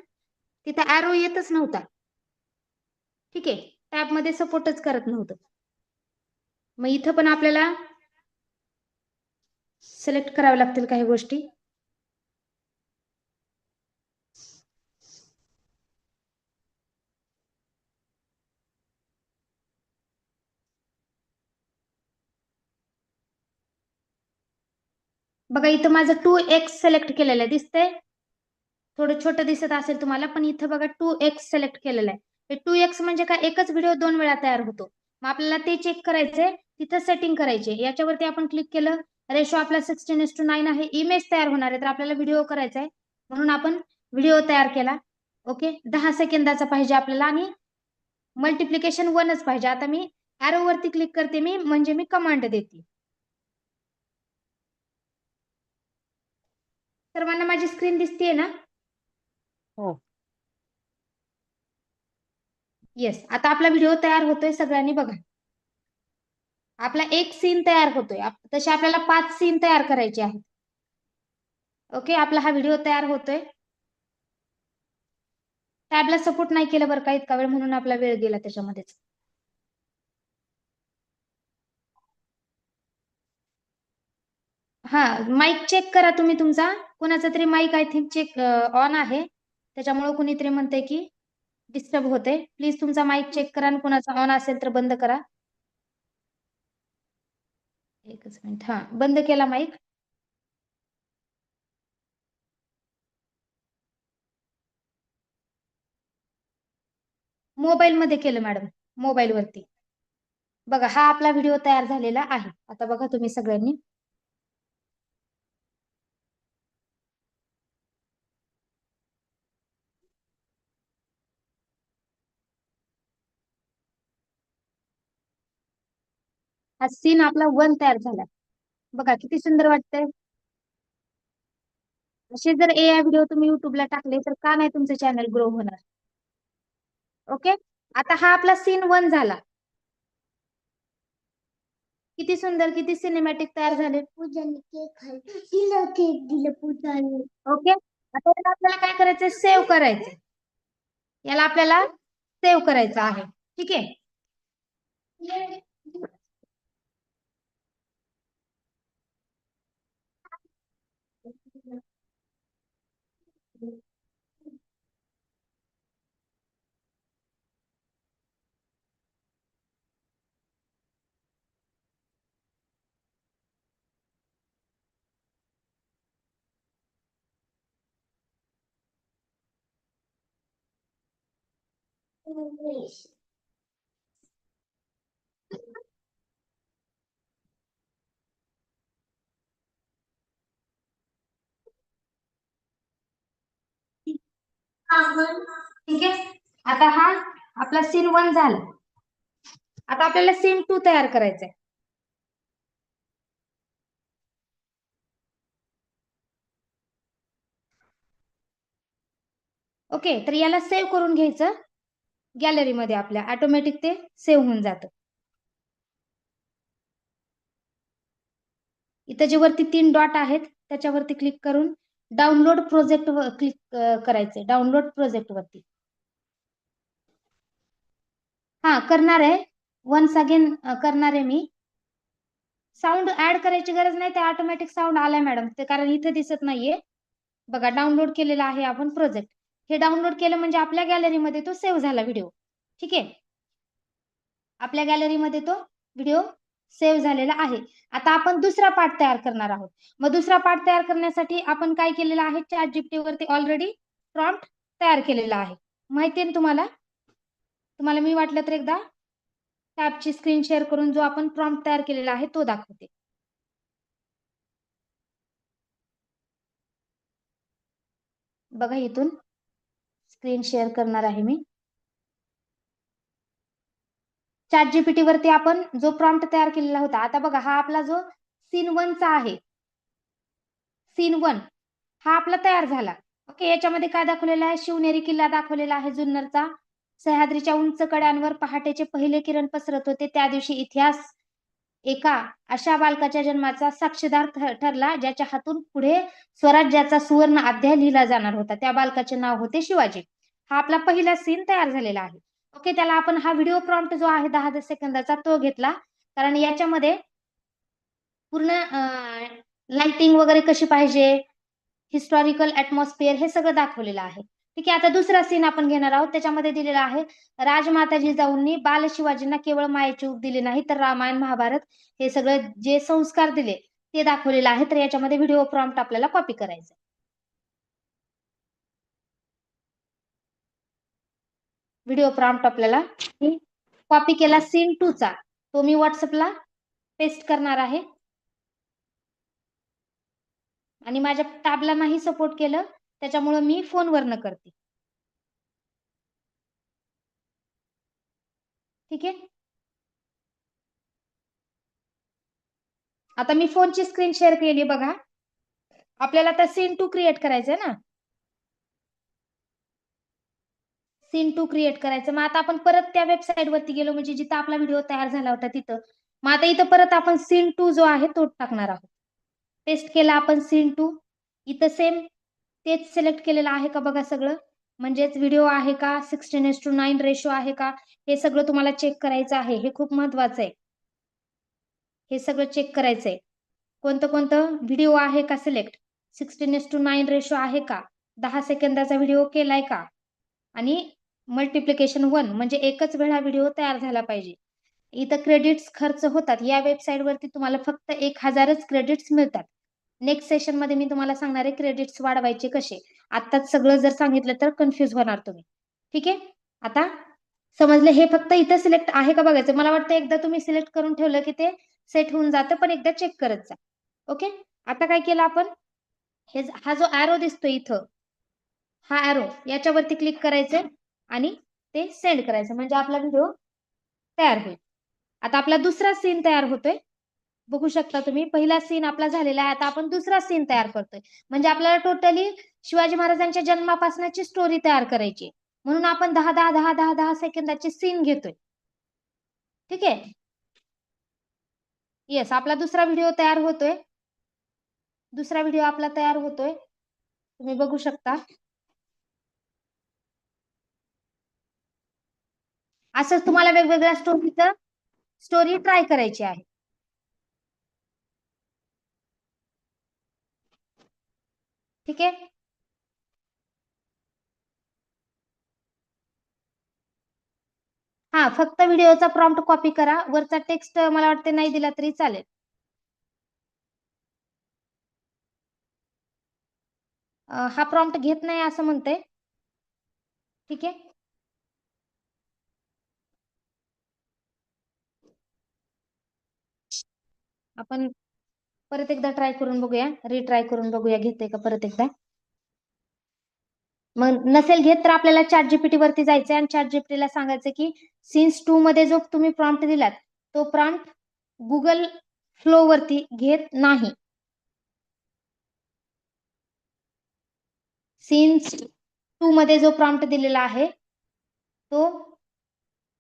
तिथं ॲरो येतच नव्हता. ठीक आहे. टॅब मध्ये सपोर्टच करत नव्हतं. मग इथं पण आपल्याला सिलेक्ट कराव्या लागतील काही गोष्टी. बघा इथं माझं 2x सिलेक्ट केलेलं आहे. दिसतंय? थोडं छोटं दिसत असेल तुम्हाला, पण इथं बघा 2x सिलेक्ट केलेलं आहे. हे 2x म्हणजे काय, एकच व्हिडिओ 2 वेळा तयार होतो. मग आपल्याला ते चेक करायचंय. तिथं सेटिंग करायची. याच्यावरती आपण क्लिक केलं. रेशो आपला 16:9 आहे. इमेज तयार होणार आहे, तर आपल्याला व्हिडिओ करायचा आहे, म्हणून आपण व्हिडिओ तयार केला. ओके. 10 सेकंदाचा पाहिजे आपल्याला, आणि मल्टिप्लिकेशन 1च पाहिजे. आता मी ॲरो वरती क्लिक करते, मी म्हणजे मी कमांड देते. सर्वांना माझी स्क्रीन दिसतेय ना? हो. येस. आता आपला व्हिडिओ तयार होतोय. सगळ्यांनी बघा. आपला एक सीन तयार होतोय. तसे आपल्याला 5 सीन तयार करायचे आहेत. ओके. आपला हा व्हिडिओ तयार होतोय. टॅबला सपोर्ट नाही केलं बरं का इतका वेळ, म्हणून आपला वेळ गेला त्याच्यामध्येच. हा, माईक चेक करा तुम्ही तुमचा. कोणाचा तरी mic I think check on आहे, त्याच्यामुळे कुणीतरी म्हणते की डिस्टर्ब होते. प्लीज तुमचा माईक चेक करा, आणि कोणाचा ऑन असेल तर बंद करा. एकच मिनिट. हा, बंद केला माईक. मोबाईल मध्ये केलं मॅडम, मोबाईल वरती. बघा हा आपला व्हिडिओ तयार झालेला आहे. आता बघा तुम्ही सगळ्यांनी. हा सीन आपला 1 तयार झाला. बघा किती सुंदर वाटतंय. असे जर AI व्हिडिओ तुम्ही युट्यूबला टाकले तर का नाही तुमचं चॅनल ग्रो होणार. ओके. आता हा आपला सीन 1 झाला. किती सुंदर, किती सिनेमॅटिक तयार झाले. ओके. आता आपल्याला काय करायचंय, सेव्ह करायचंय. याला आपल्याला सेव्ह करायचं आहे. ठीक आहे. ठीक आहे. आता हा आपला सीन 1 झाला. आता आपल्याला सीन 2 तयार करायचा आहे. ओके, तर याला सेव्ह करून घ्यायचं गॅलरीमध्ये. आपल्या ऑटोमॅटिक ते सेव्ह होऊन जातं. इथं जे वरती 3 डॉट आहेत त्याच्यावरती क्लिक करून डाउनलोड प्रोजेक्ट वर क्लिक करायचंय. डाउनलोड प्रोजेक्ट वरती करणार आहे. वन्स अगेन करणार आहे मी. साऊंड ऍड करायची गरज नाही, ते ऑटोमॅटिक साऊंड आलाय मॅडम, ते कारण इथे दिसत नाहीये. बघा, डाउनलोड केलेला आहे आपण प्रोजेक्ट. हे डाउनलोड केलं म्हणजे आपल्या गॅलरीमध्ये तो सेव्ह झाला व्हिडिओ. ठीक आहे, आपल्या गॅलरीमध्ये तो व्हिडिओ सेव्ह झालेला आहे. आता आपण दुसरा पार्ट तयार करणार आहोत. मग दुसरा पार्ट तयार करण्यासाठी आपण काय केलेलं आहे, ChatGPT वरती ऑलरेडी प्रॉम्प्ट तयार केलेला आहे. माहितीये ना तुम्हाला? तुम्हाला मी वाटलं तर एकदा टॅबची स्क्रीन शेअर करून जो आपण प्रॉम्प्ट तयार केलेला आहे तो दाखवते. बघा, इथून स्क्रीन शेअर करणार आहे मी. ChatGPT वरती आपण जो प्रॉम्प्ट तयार केलेला होता, आता बघा हा आपला जो सीन 1 चा आहे, सीन 1 हा आपला तयार झाला. ओके, याच्यामध्ये काय दाखवलेलं आहे, शिवनेरी किल्ला दाखवलेला आहे जुन्नरचा. सह्याद्रीच्या उंच कड्यांवर पहाटेचे पहिले किरण पसरत होते. त्या दिवशी इतिहास एका अशा बालकाच्या जन्माचा साक्षीदार ठरला ज्याच्या हातून पुढे स्वराज्याचा सुवर्ण अध्याय लिहिला जाणार होता. त्या बालकाचे नाव होते शिवाजी. हा आपला पहिला सीन तयार झालेला आहे. ओके, त्याला आपण हा व्हिडिओ प्रॉम्प्ट जो आहे 10 सेकंदाचा तो घेतला, कारण याच्यामध्ये पूर्ण लाइटिंग वगैरे कशी पाहिजे, हिस्टॉरिकल ऍटमॉस्फिअर हे सगळं दाखवलेलं आहे. ठीक आहे, आता दुसरा सीन आपण घेणार आहोत. त्याच्यामध्ये दिलेला आहे, राजमाता जिजाऊंनी बाल शिवाजींना केवळ मायेची ऊब दिली नाही, तर रामायण महाभारत हे सगळं जे संस्कार दिले ते दाखवलेलं आहे. तर याच्यामध्ये व्हिडिओ प्रॉम्प्ट आपल्याला कॉपी करायचा. व्हिडिओ प्रॉम्प्ट आपल्याला कॉपी केला सीन 2 चा, तो मी व्हॉट्सअपला पेस्ट करणार आहे. आणि माझ्या टॅबला नाही सपोर्ट केलं, त्याच्यामुळे मी फोनवरनं करते. ठीक आहे, आता मी फोनची स्क्रीन शेअर केली. बघा, आपल्याला आता सीन 2 क्रिएट करायचंय ना, सीन 2 क्रिएट करायचं. मग आता आपण परत त्या वेबसाईट वरती गेलो, म्हणजे जिथं आपला व्हिडिओ तयार झाला होता तिथं. मग आता इथं परत आपण सीन 2 जो आहे तो टाकणार आहोत. पेस्ट केला आपण सीन 2. इथं सेम तेच सिलेक्ट केलेलं आहे का बघा सगळं, म्हणजेच व्हिडिओ आहे का, 16:9 रेशो आहे का, हे सगळं तुम्हाला चेक करायचं आहे. हे खूप महत्वाचं आहे, हे सगळं चेक करायचंय. कोणतं कोणतं व्हिडिओ आहे का सिलेक्ट, 16:9 रेशो आहे का, 10 सेकंदाचा व्हिडिओ केलाय का, आणि मल्टिप्लिकेशन 1 म्हणजे एकच वेळा व्हिडिओ तयार झाला पाहिजे. इथं क्रेडिट्स खर्च होतात. या वेबसाईट वरती तुम्हाला फक्त 1000च क्रेडिट्स मिळतात. नेक्स्ट सेशन मध्ये मी तुम्हाला सांगणार आहे क्रेडिट्स वाढवायचे कसे. आताच सगळं जर सांगितलं तर कन्फ्युज होणार तुम्ही. ठीक आहे, आता समजलं. हे फक्त इथं सिलेक्ट आहे का बघायचं. मला वाटतं एकदा तुम्ही सिलेक्ट करून ठेवलं की ते सेट होऊन जातं, पण एकदा चेक करत जा. ओके, आता काय केलं आपण, हा जो ॲरो दिसतोय इथं, हा ॲरो याच्यावरती क्लिक करायचंय आणि ते सेंड करायचं, म्हणजे आपला व्हिडिओ तयार होईल. आता आपला दुसरा सीन तयार होतोय. बघू शकता तुम्ही, पहिला सीन आपला झालेला आहे. आता आपण दुसरा सीन तयार करतोय, म्हणजे आपल्याला टोटली शिवाजी महाराजांच्या जन्मापासूनची स्टोरी तयार करायची. म्हणून आपण 10 सेकंदाचे सीन घेतोय. ठीक आहे, येस, आपला दुसरा व्हिडिओ तयार होतोय. दुसरा व्हिडिओ आपला तयार होतोय, तुम्ही बघू शकता. असंच तुम्हाला वेगवेगळ्या स्टोरी ट्राय करायची आहे. ठीक आहे. हा, फक्त व्हिडिओचा प्रॉम्प्ट कॉपी करा, वरचा टेक्स्ट मला वाटते नाही दिला तरी चालेल. हा प्रॉम्प्ट घेत नाही असं म्हणतंय. ठीक आहे. आपण परत एकदा ट्राय करून बघूया, रिट्राय करून बघूया घेते का परत एकदा. मग नसेल घेत तर आपल्याला चॅट जीपीटी वरती जायचंय आणि चॅट जीपीटीला सांगायचं की सीन्स 2 मध्ये जो तुम्ही प्रॉम्प्ट दिलात तो प्रॉम्प्ट गुगल फ्लो वरती घेत नाही. सीन्स 2 मध्ये जो प्रॉम्प्ट दिलेला आहे तो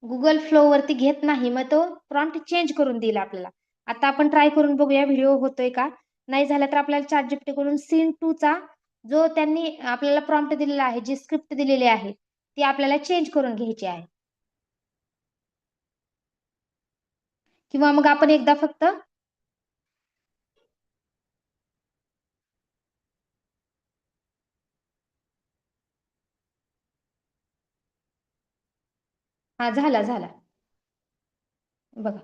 गुगल फ्लो वरती घेत नाही, मग तो प्रॉम्प्ट चेंज करून देईल आपल्याला. आता आपण ट्राय करून बघूया व्हिडिओ होतोय का. नाही झाला तर आपल्याला चॅट जीपीटी कडून सीन 2 चा जो त्यांनी आपल्याला प्रॉम्प्ट दिलेला आहे, जी स्क्रिप्ट दिलेली आहे ती आपल्याला चेंज करून घ्यायची आहे. किंवा मग आपण एकदा फक्त हा झाला बघा,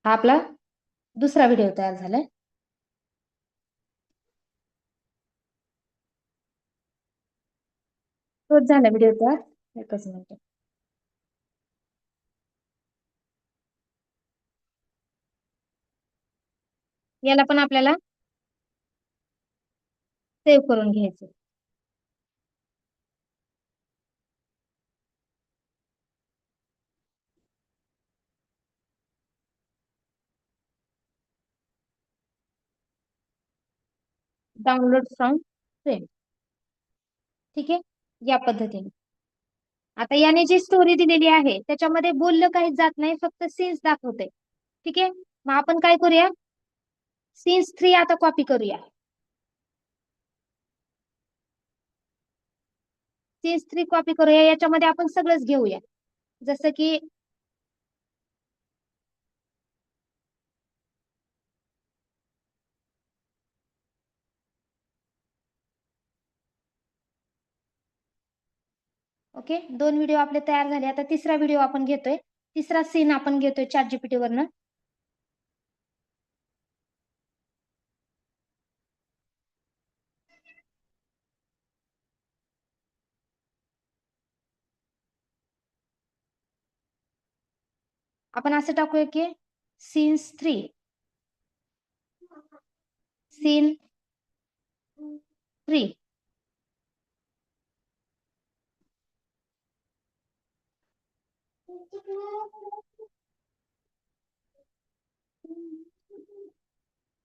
हा आपला दुसरा व्हिडिओ तयार झालाय. तोच झाला व्हिडिओ तयार. एकच मिनिट. याला पण आपल्याला सेव्ह करून घ्यायचं. Download from frame. ठीक आहे, या पद्धतीने. आता याने जी स्टोरी दिलेली आहे त्याच्यामध्ये बोललं काहीच जात नाही, फक्त सीन्स दाखवते. ठीक आहे, मग आपण काय करूया, सीन्स 3 आता कॉपी करूया. सीन्स 3 कॉपी करूया, याच्यामध्ये आपण सगळंच घेऊया. जसं की ओके, 2 व्हिडिओ आपले तयार झाले. आता तिसरा व्हिडिओ आपण घेतोय, तिसरा सीन आपण घेतोय चॅट जीपीटी वरनं. आपण असं टाकूया की सीन्स 3 सीन 3.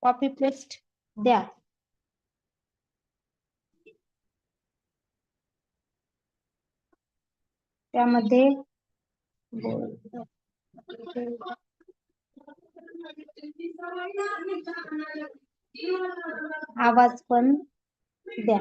कॉपी पेस्ट द्या. त्यामध्ये आवाज पण द्या.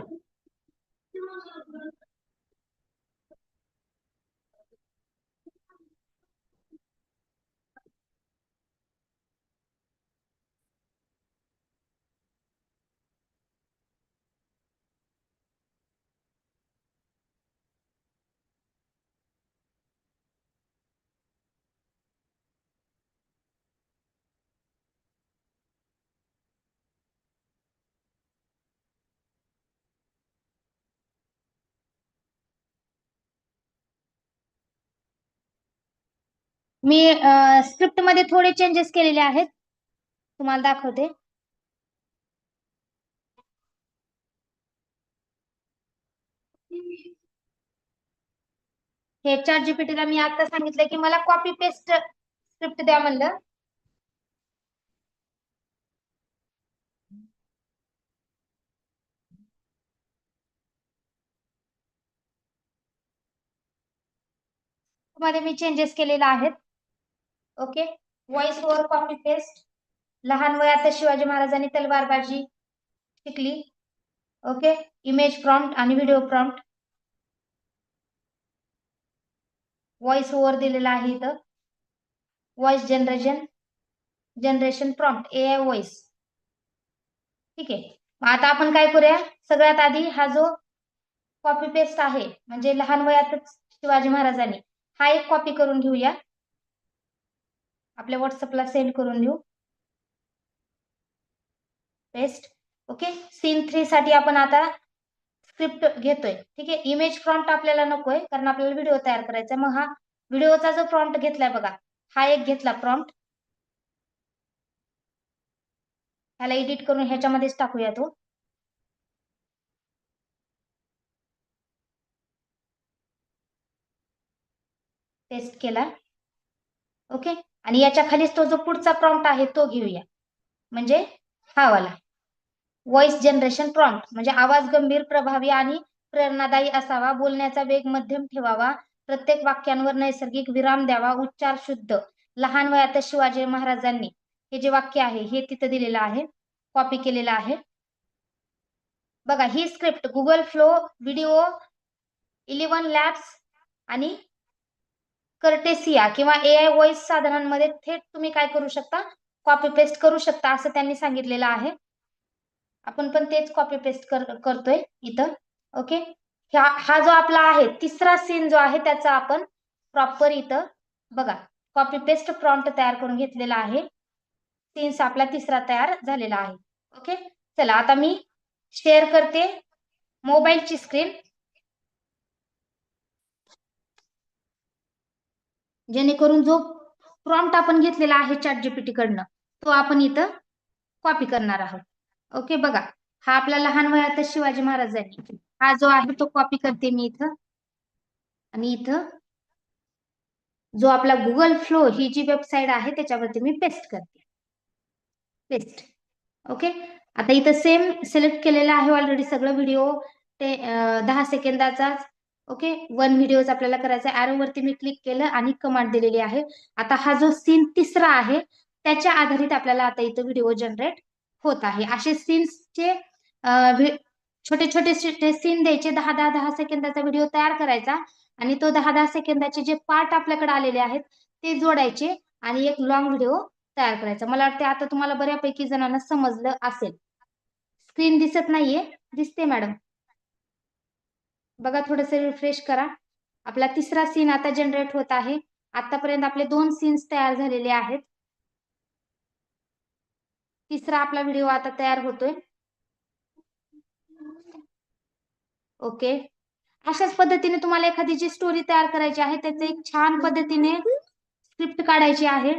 मी स्क्रिप्ट मध्ये थोडे चेंजेस केलेले आहेत, तुम्हाला दाखवते. हे चॅट जीपीटीला मी आता सांगितलं की मला कॉपी पेस्ट स्क्रिप्ट द्या म्हणलं. मध्ये मी चेंजेस केलेले आहेत. Okay, voice over copy paste. लहान वयात शिवाजी महाराजांनी तलवारबाजी शिकली. ओके, इमेज प्रॉम्प्ट आणि व्हिडिओ प्रॉम्प्ट. व्हॉइस ओव्हर दिलेला आहे इथं, voice generation prompt AI voice. ठीक आहे. मग आता आपण काय करूया, सगळ्यात आधी हा जो कॉपी पेस्ट आहे म्हणजे लहान वयातच शिवाजी महाराजांनी, हा एक कॉपी करून घेऊया, आपल्या व्हॉट्सअपला सेंड करून देऊ. पेस्ट. ओके. सीन 3 साठी आपण आता स्क्रिप्ट घेतोय. ठीक आहे. इमेज प्रॉम्प्ट आपल्याला नकोय कारण आपल्याला व्हिडिओ तयार करायचा. मग हा व्हिडिओचा जो प्रॉम्प्ट घेतलाय बघा, हा एक घेतला प्रॉम्प्ट, ह्याला एडिट करून ह्याच्यामध्येच टाकूया तो. पेस्ट केला. ओके. आणि याच्या खालीच तो जो पुढचा प्रॉम्प्ट आहे तो घेऊया, म्हणजे हा वाला व्हॉइस जनरेशन प्रॉम्प्ट. म्हणजे आवाज गंभीर, प्रभावी आणि प्रेरणादायी असावा, बोलण्याचा वेग मध्यम ठेवावा, प्रत्येक वाक्यांवर नैसर्गिक विराम द्यावा, उच्चार शुद्ध. लहान वयात शिवाजी महाराजांनी, हे जे वाक्य आहे हे तिथं दिलेलं आहे, कॉपी केलेलं आहे बघा. ही script Google Flow, video 11 labs आणि कर्टेसिया किंवा AI व्हॉइस साधनांमध्ये थेट तुम्ही काय करू शकता, कॉपी पेस्ट करू शकता असं त्यांनी सांगितलेलं आहे. आपण पण तेच कॉपी पेस्ट करतोय इथं. ओके. हा जो आपला आहे तिसरा सीन जो आहे त्याचा आपण प्रॉपर इथं बघा कॉपी पेस्ट प्रॉम्प्ट तयार करून घेतलेला आहे. सीन्स आपला तिसरा तयार झालेला आहे. ओके. चला आता मी शेअर करते मोबाईलची स्क्रीन, जेणेकरून जो प्रॉम्प्ट आपण घेतलेला आहे ChatGPT कडनं तो आपण इथं कॉपी करणार आहोत. ओके. बघा, हा आपला लहान वयात शिवाजी महाराजांनी, हा जो आहे तो कॉपी करते मी इथं, आणि इथं जो आपला गुगल फ्लो ही जी वेबसाईट आहे त्याच्यावरती मी पेस्ट करते. पेस्ट. ओके. आता इथं सेम सिलेक्ट केलेलं आहे ऑलरेडी सगळं, व्हिडिओ ते 10 सेकंदाचाच. ओके. 1 व्हिडिओज आपल्याला करायचा. ॲरो वरती मी क्लिक केलं आणि कमांड दिलेली आहे. आता हा जो सीन तिसरा आहे त्याच्या आधारित आपल्याला आता इथं व्हिडिओ जनरेट होत आहे. असे सीन्सचे छोटे छोटे सीन द्यायचे, 10 सेकंदाचा व्हिडिओ तयार करायचा आणि तो 10 सेकंदाचे जे पार्ट आपल्याकडे आलेले आहेत ते जोडायचे आणि एक लॉंग व्हिडिओ तयार करायचा. मला वाटते आता तुम्हाला बऱ्यापैकी जणांना समजलं असेल. स्क्रीन दिसत नाहीये, दिसते मॅडम? बघा, थोडस रिफ्रेश करा. आपला तिसरा सीन आता जनरेट होत आहे. आतापर्यंत आपले 2 सीन्स तयार झालेले आहेत. तिसरा आपला व्हिडिओ आता तयार होतोय. ओके. अशाच पद्धतीने तुम्हाला एखादी जी स्टोरी तयार करायची आहे त्याचे एक छान पद्धतीने स्क्रिप्ट काढायची आहे.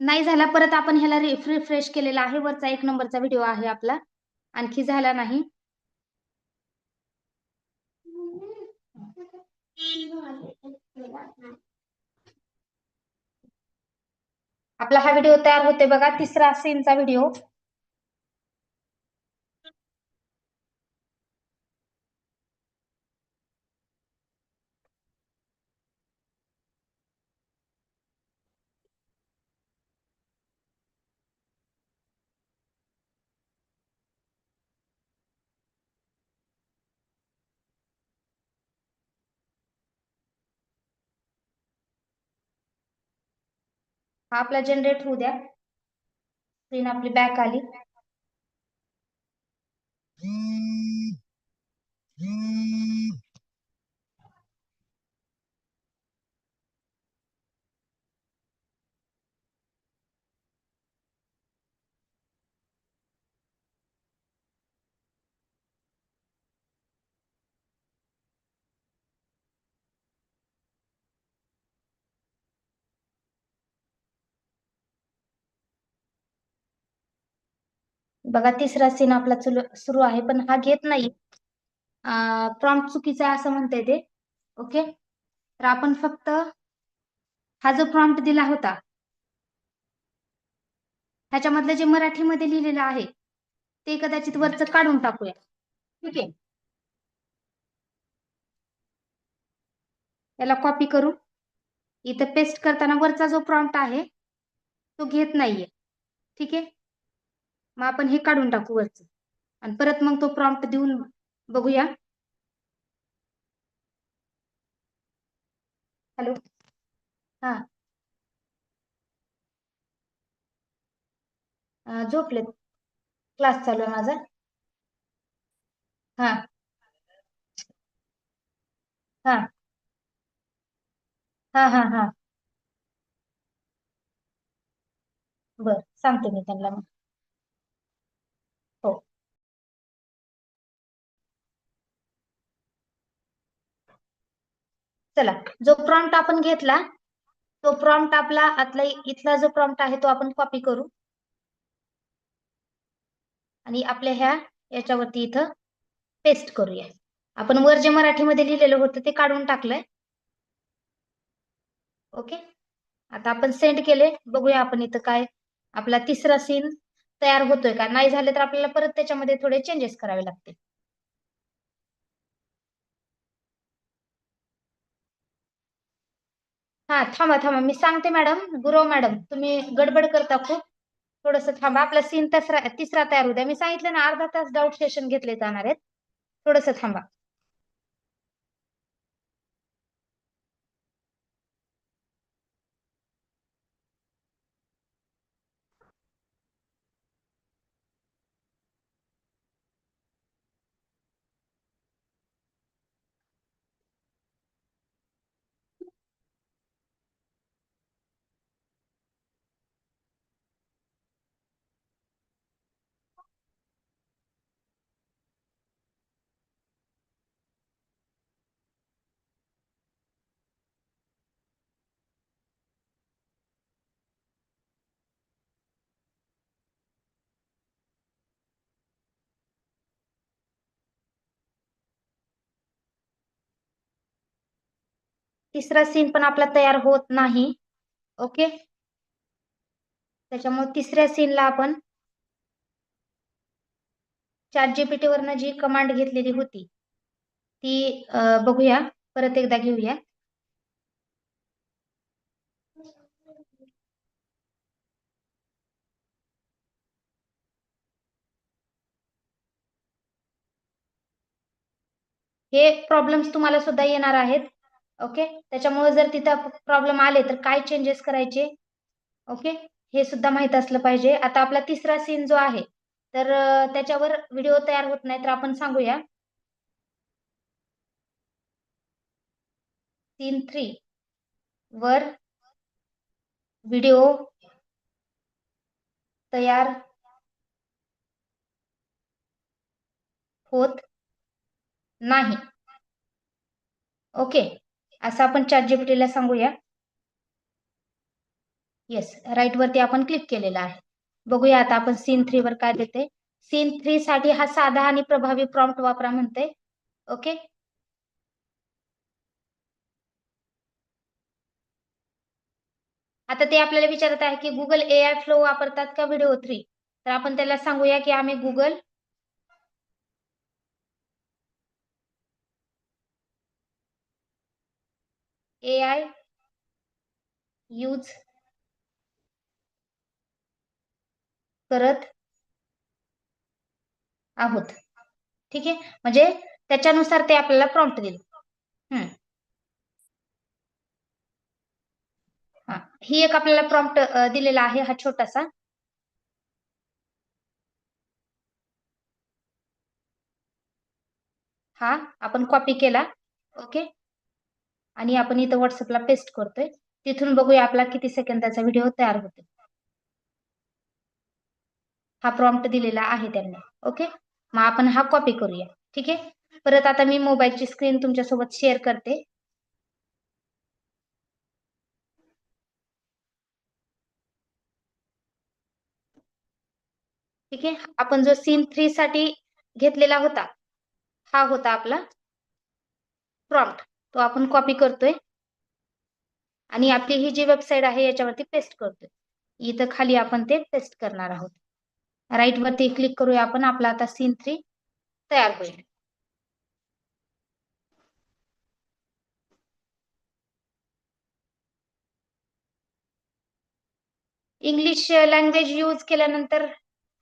नाही झाला, परत आपण ह्याला रिफ्रेश केलेला आहे. वरचा 1 नंबरचा व्हिडिओ आहे आपला, आणखी झाला नाही. आपला हा व्हिडिओ तयार होते बघा, तिसरा सीनचा व्हिडिओ. हा आपला जनरेट होऊ द्या. स्क्रीन आपली बॅक आली. बघा, तिसरा सीन आपला सुरू आहे, पण हा घेत नाही. प्रॉम्प्ट चुकीचा आहे असं म्हणते ते. ओके. तर आपण फक्त हा जो प्रॉम्प्ट दिला होता ह्याच्यामधलं जे मराठीमध्ये लिहिलेलं आहे ते कदाचित वरचं काढून टाकूया. ठीक आहे. याला कॉपी करू, इथं पेस्ट करताना वरचा जो प्रॉम्प्ट आहे तो घेत नाहीये. ठीक आहे. मग आपण हे काढून टाकू वरचं आणि परत मग तो प्रॉम्प्ट देऊन बघूया. हॅलो. हा. झोपलेत. क्लास चालू आहे माझा. हा. हा. हा. हा. हा. बर, सांगते मी त्यांना मग. हो. चला, जो प्रॉम्प्ट आपण घेतला तो प्रॉम्प्ट आपला आतला इथला जो प्रॉम्प्ट आहे तो आपण कॉपी करू आणि आपल्या ह्या याच्यावरती इथं पेस्ट करूया. आपण वर जे मराठीमध्ये लिहिलेलं होतं ते काढून टाकलंय. ओके. आता आपण सेंड केले. बघूया आपण इथं काय आपला तिसरा सीन तयार होतोय का. नाही झाले तर आपल्याला परत त्याच्यामध्ये थोडे चेंजेस करावे लागतील. हा, थांबा थांबा, मी सांगते मॅडम. गुरव मॅडम, तुम्ही गडबड करता खूप. थोडस थांबा. आपला सीन तिसरा तयार होऊ द्या. मी सांगितलं ना, अर्धा तास डाऊट सेशन घेतले जाणार आहेत. थोडस थांबा. तिसरा सीन पण आपला तयार होत नाही. ओके. त्याच्यामुळे तिसऱ्या सीनला आपण ChatGPT वरनं जी कमांड घेतलेली होती ती बघूया. परत एकदा घेऊया. हे प्रॉब्लेम्स तुम्हाला सुद्धा येणार आहेत. ओके. त्याच्यामुळे जर तिथं प्रॉब्लेम आले तर काय चेंजेस करायचे, ओके, हे सुद्धा माहित असलं पाहिजे. आता आपला तिसरा सीन जो आहे तर त्याच्यावर व्हिडिओ तयार होत नाही तर आपण सांगूया सीन 3 वर व्हिडिओ तयार होत नाही. ओके, असं आपण ChatGPT ला सांगूया. येस, राईट वरती आपण क्लिक केलेलं आहे. बघूया आता आपण सीन 3 वर काय देते. सीन 3 साठी हा साधा आणि प्रभावी प्रॉम्प्ट वापरा म्हणते. ओके. आता ते आपल्याला विचारत आहे की गुगल AI फ्लो वापरतात का व्हिडिओ 3. तर आपण त्याला सांगूया की आम्ही गुगल AI यूज करत आहोत. ठीक आहे, म्हणजे त्याच्यानुसार ते आपल्याला प्रॉम्प्ट देईल. ही एक आपल्याला प्रॉम्प्ट दिलेला आहे हा छोटासा. हा आपण कॉपी केला. ओके. आणि आपण इथं व्हॉट्सअपला पेस्ट करतोय. तिथून बघूया आपला किती सेकंदाचा व्हिडिओ तयार होतो. हा प्रॉम्प्ट दिलेला आहे त्यांनी. ओके. मग आपण हा कॉपी करूया. ठीक आहे. परत आता मी मोबाईलची स्क्रीन तुमच्यासोबत शेअर करते. ठीक आहे. आपण जो सीन 3 साठी घेतलेला होता हा होता आपला प्रॉम्प्ट. तो आपण कॉपी करतोय आणि आपली ही जी वेबसाईट आहे याच्यावरती पेस्ट करतोय. इथं खाली आपण ते पेस्ट करणार आहोत. राईट वरती क्लिक करूया आपण. आपला आता सीन 3 तयार होईल. इंग्लिश लँग्वेज यूज केल्यानंतर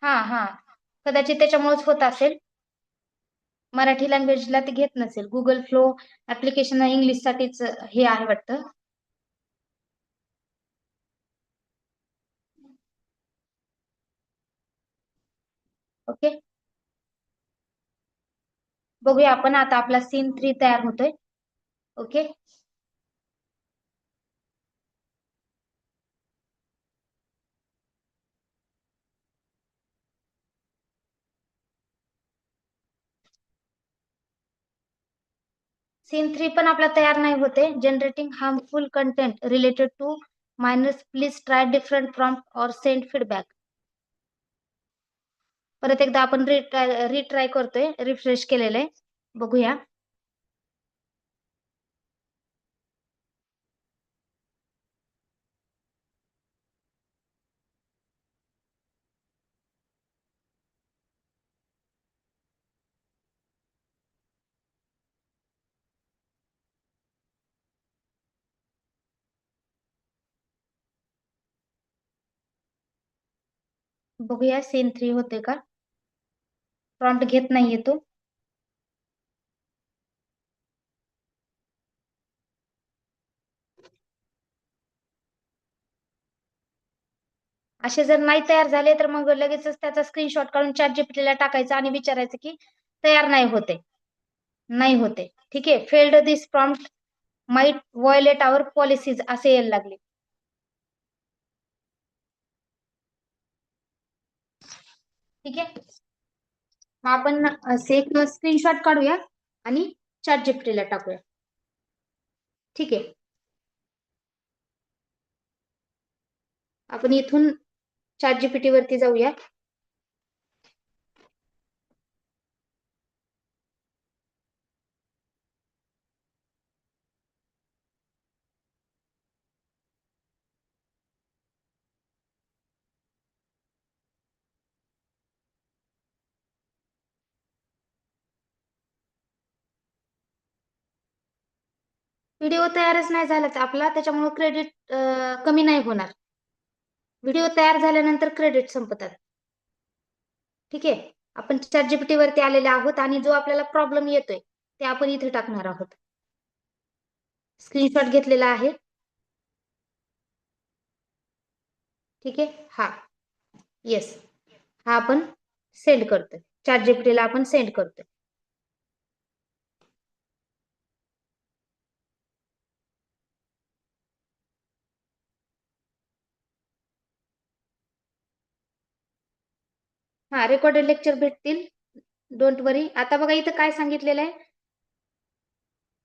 हा हा कदाचित त्याच्यामुळेच होत असेल. मराठी लँग्वेजला ते घेत नसेल. गुगल फ्लो ऍप्लिकेशन इंग्लिश साठीच हे आहे वाटतं. ओके, बघूया आपण आता आपला सीन 3 तयार होतोय. ओके, सीन 3 पण आपला तयार नाही होते. Generating harmful content related to minors, please try different prompt और सेंड फीडबॅक. परत एकदा आपण रिट्राय करतोय, रिफ्रेश केलेलं आहे. बघूया. बघूया सीन 3 होते का. प्रॉम्प्ट घेत नाहीये तो. असे जर नाही तयार झाले तर मग लगेचच त्याचा स्क्रीनशॉट काढून ChatGPT ला टाकायचा आणि विचारायचं की तयार नाही होते, नाही होते. ठीक आहे, फेल्ड दिस प्रॉम्प्ट माइट व्हायोलेट आवर पॉलिसीज असे यायला लागले. ठीक आहे, मग आपण असे एक स्क्रीनशॉट काढूया आणि ChatGPT ला टाकूया. ठीक आहे, आपण इथून ChatGPT वरती जाऊया. व्हिडिओ तयारच नाही झालाच आपला, त्याच्यामुळे क्रेडिट कमी नाही होणार. व्हिडिओ तयार झाल्यानंतर क्रेडिट संपतात. ठीक आहे, आपण ChatGPT वरती आलेले आहोत आणि जो आपल्याला प्रॉब्लेम येतोय ते आपण इथे टाकणार आहोत. स्क्रीनशॉट घेतलेला आहे. ठीक आहे, हा येस, हा आपण सेंड करतोय. ChatGPT ला आपण सेंड करतोय. हा, रेकॉर्डेड लेक्चर भेटतील, डोंट वरी. आता बघा इथं काय सांगितलेलं आहे.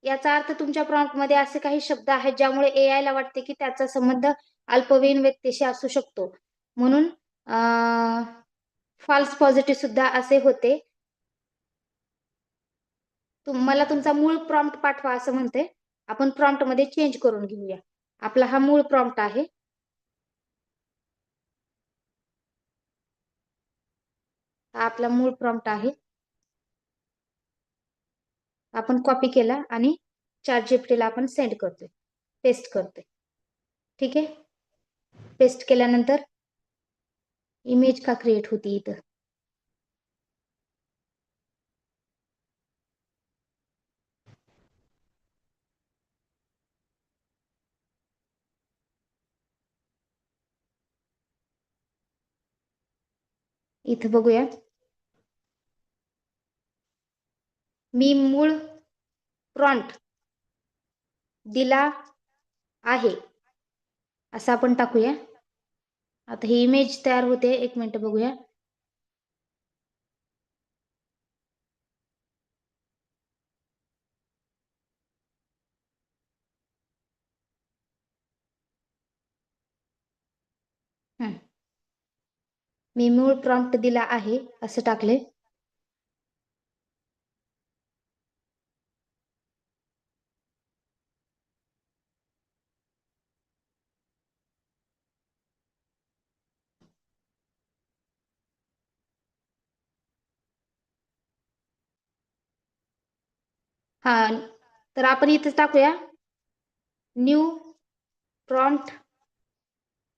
याचा अर्थ तुमच्या प्रॉम्प्ट मध्ये असे काही शब्द आहेत ज्यामुळे AI ला वाटते की त्याचा संबंध अल्पवयीन व्यक्तीशी असू शकतो, म्हणून फॉल्स पॉझिटिव्ह सुद्धा असे होते. मला तुमचा मूळ प्रॉम्प्ट पाठवा असं म्हणते. आपण प्रॉम्प्ट मध्ये चेंज करून घेऊया. आपला हा मूळ प्रॉम्प्ट आहे. हा आपला मूळ प्रॉम्प्ट आहे. आपण कॉपी केला आणि ChatGPT ला आपण सेंड करतोय, पेस्ट करतोय. ठीक आहे, पेस्ट केल्यानंतर इमेज का क्रिएट होती इथं. इथं बघूया. मी मूळ प्रॉम्प्ट दिला आहे असं आपण टाकूया. आता ही इमेज तयार होते. एक मिनिट बघूया. मी मूळ प्रॉम्प्ट दिला आहे असं टाकले. हा, तर आपण इथे टाकूया न्यू प्रॉम्प्ट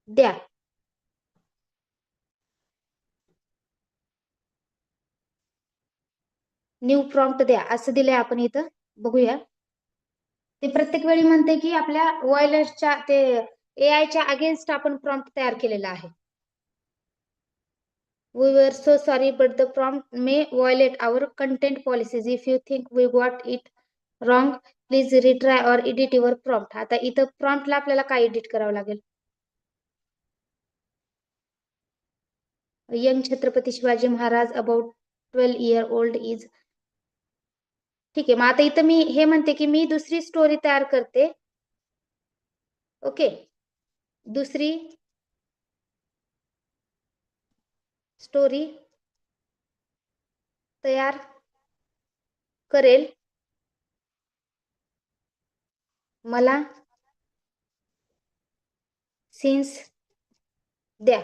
द्या. न्यू प्रॉम्प्ट द्या असं दिलंय आपण इथं बघूया. ते प्रत्येक वेळी म्हणते की आपल्या व्हायलेटच्या ते एआयच्या अगेन्स्ट आपण प्रॉम्प्ट तयार केलेला आहे. We were so sorry, but the prompt may violate our content policies. If you think we got it wrong, please retry or edit your prompt. आता इथं प्रॉम्प्टला आपल्याला काय एडिट करावं लागेल? Young Chhatrapati Shivaji Maharaj about 12 year old is. ठीक आहे, मग आता इथं मी हे म्हणते की मी दुसरी स्टोरी तयार करते. ओके, दुसरी स्टोरी तयार करेल. मला सीन्स द्या.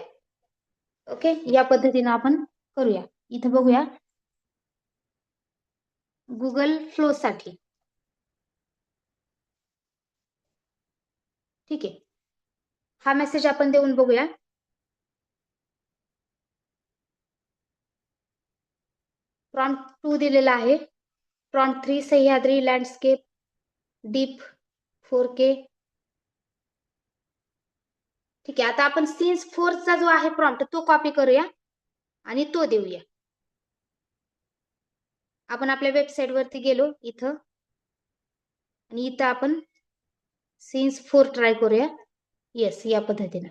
ओके, या पद्धतीने आपण करूया. इथं बघूया गुगल फ्लो साठी. ठीक आहे, हा मेसेज आपण देऊन बघूया. प्रॉम्प्ट 2 दिलेला आहे. Prompt 3 Sahyadri landscape deep 4K. ठीक आहे, आता आपण सीन्स 4 चा जो आहे प्रॉम्प्ट तो कॉपी करूया आणि तो देऊया. आपण आपल्या वेबसाईट वरती गेलो इथं आणि इथं आपण सीन्स 4 ट्राय करूया. येस, या पद्धतीने.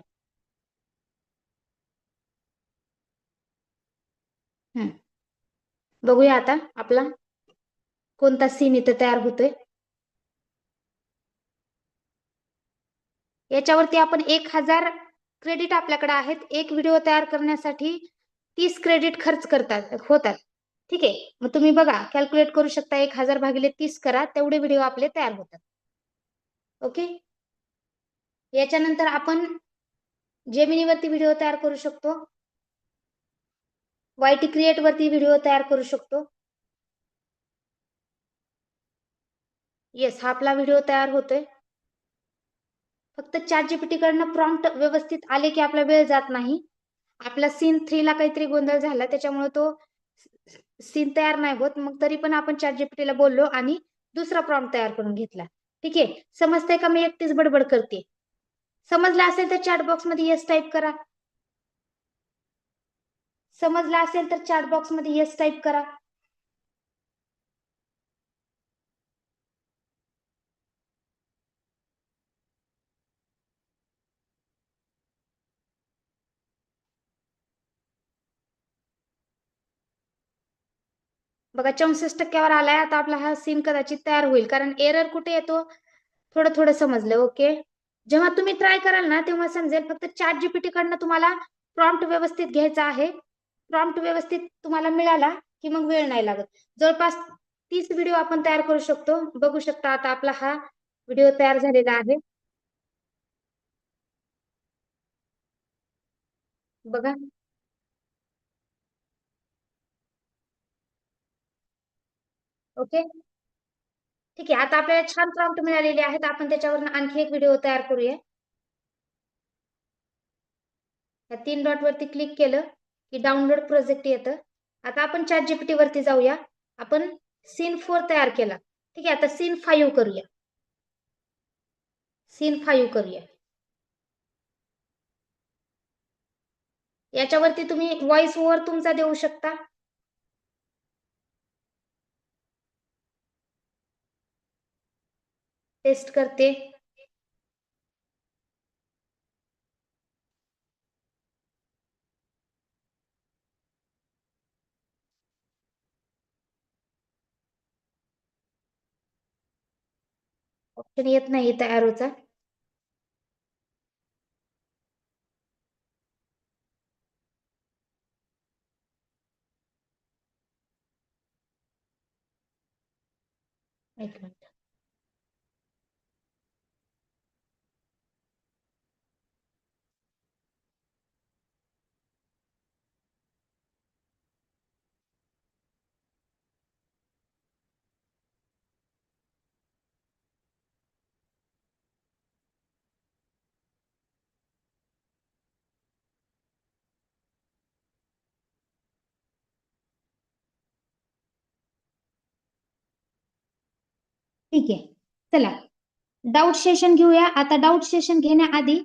बघूया आता आपला कोणता सीन इथं तयार होतोय. याच्यावरती आपण 1000 क्रेडिट आपल्याकडे आहेत. एक व्हिडिओ तयार करण्यासाठी 30 क्रेडिट खर्च होतात. ठीक आहे, मग तुम्ही बघा कॅल्क्युलेट करू शकता. 1000 भागिले 30 करा, तेवढे व्हिडिओ आपले तयार होतात. ओके, याच्यानंतर आपण जेमिनीवरती व्हिडिओ तयार करू शकतो. YT क्रिएट वरती व्हिडिओ तयार करू शकतो. येस, हा आपला व्हिडिओ तयार होतोय. फक्त ChatGPT कडनं प्रॉम्प्ट व्यवस्थित आले की आपला वेळ जात नाही. आपला सीन 3 ला काहीतरी गोंधळ झाला त्याच्यामुळे तो सीन तयार नाही होत. मग तरी पण आपण ChatGPT ला बोललो आणि दुसरा प्रॉम्प्ट तयार करून घेतला. ठीक आहे, समजतंय का मी एकटीच बडबड करते? समजलं असेल तर चॅट बॉक्स मध्ये येस टाईप करा. समजलं असेल तर चॅट बॉक्स मध्ये येस टाईप करा. बघा 64% आलाय. आता आपला हा सीन कदाचित तयार होईल, कारण एरर कुठे येतो थोडं थोडं समजलं. ओके, जेव्हा तुम्ही ट्राय कराल ना तेव्हा समजेल. फक्त ChatGPT कडनं तुम्हाला प्रॉम्प्ट व्यवस्थित घ्यायचा आहे. प्रॉम्प्ट व्यवस्थित तुम्हाला मिळाला की मग वेळ नाही लागत. जवळपास 30 व्हिडिओ आपण तयार करू शकतो. बघू शकता आता आपला हा व्हिडिओ तयार झालेला आहे. बघा, ओके, ठीक आहे. आता आपल्याला छान प्रॉम्प्ट मिळालेले आहेत. आपण त्याच्यावरून आणखी एक व्हिडिओ तयार करूया. या 3 डॉट वरती क्लिक केलं की डाउनलोड प्रोजेक्ट येतं. आता आपण ChatGPT वरती जाऊया. आपण सीन 4 तयार केला. ठीक आहे, आता सीन 5 करूया. सीन 5 करूया. याच्यावरती तुम्ही व्हॉइस ओव्हर तुमचा देऊ शकता. टेस्ट करते. ऑप्शन येत नाही इथं ॲरोचा. एक मिनिट. ठीक आहे, चला डाऊट सेशन घेऊया. आता डाऊट सेशन घेण्याआधी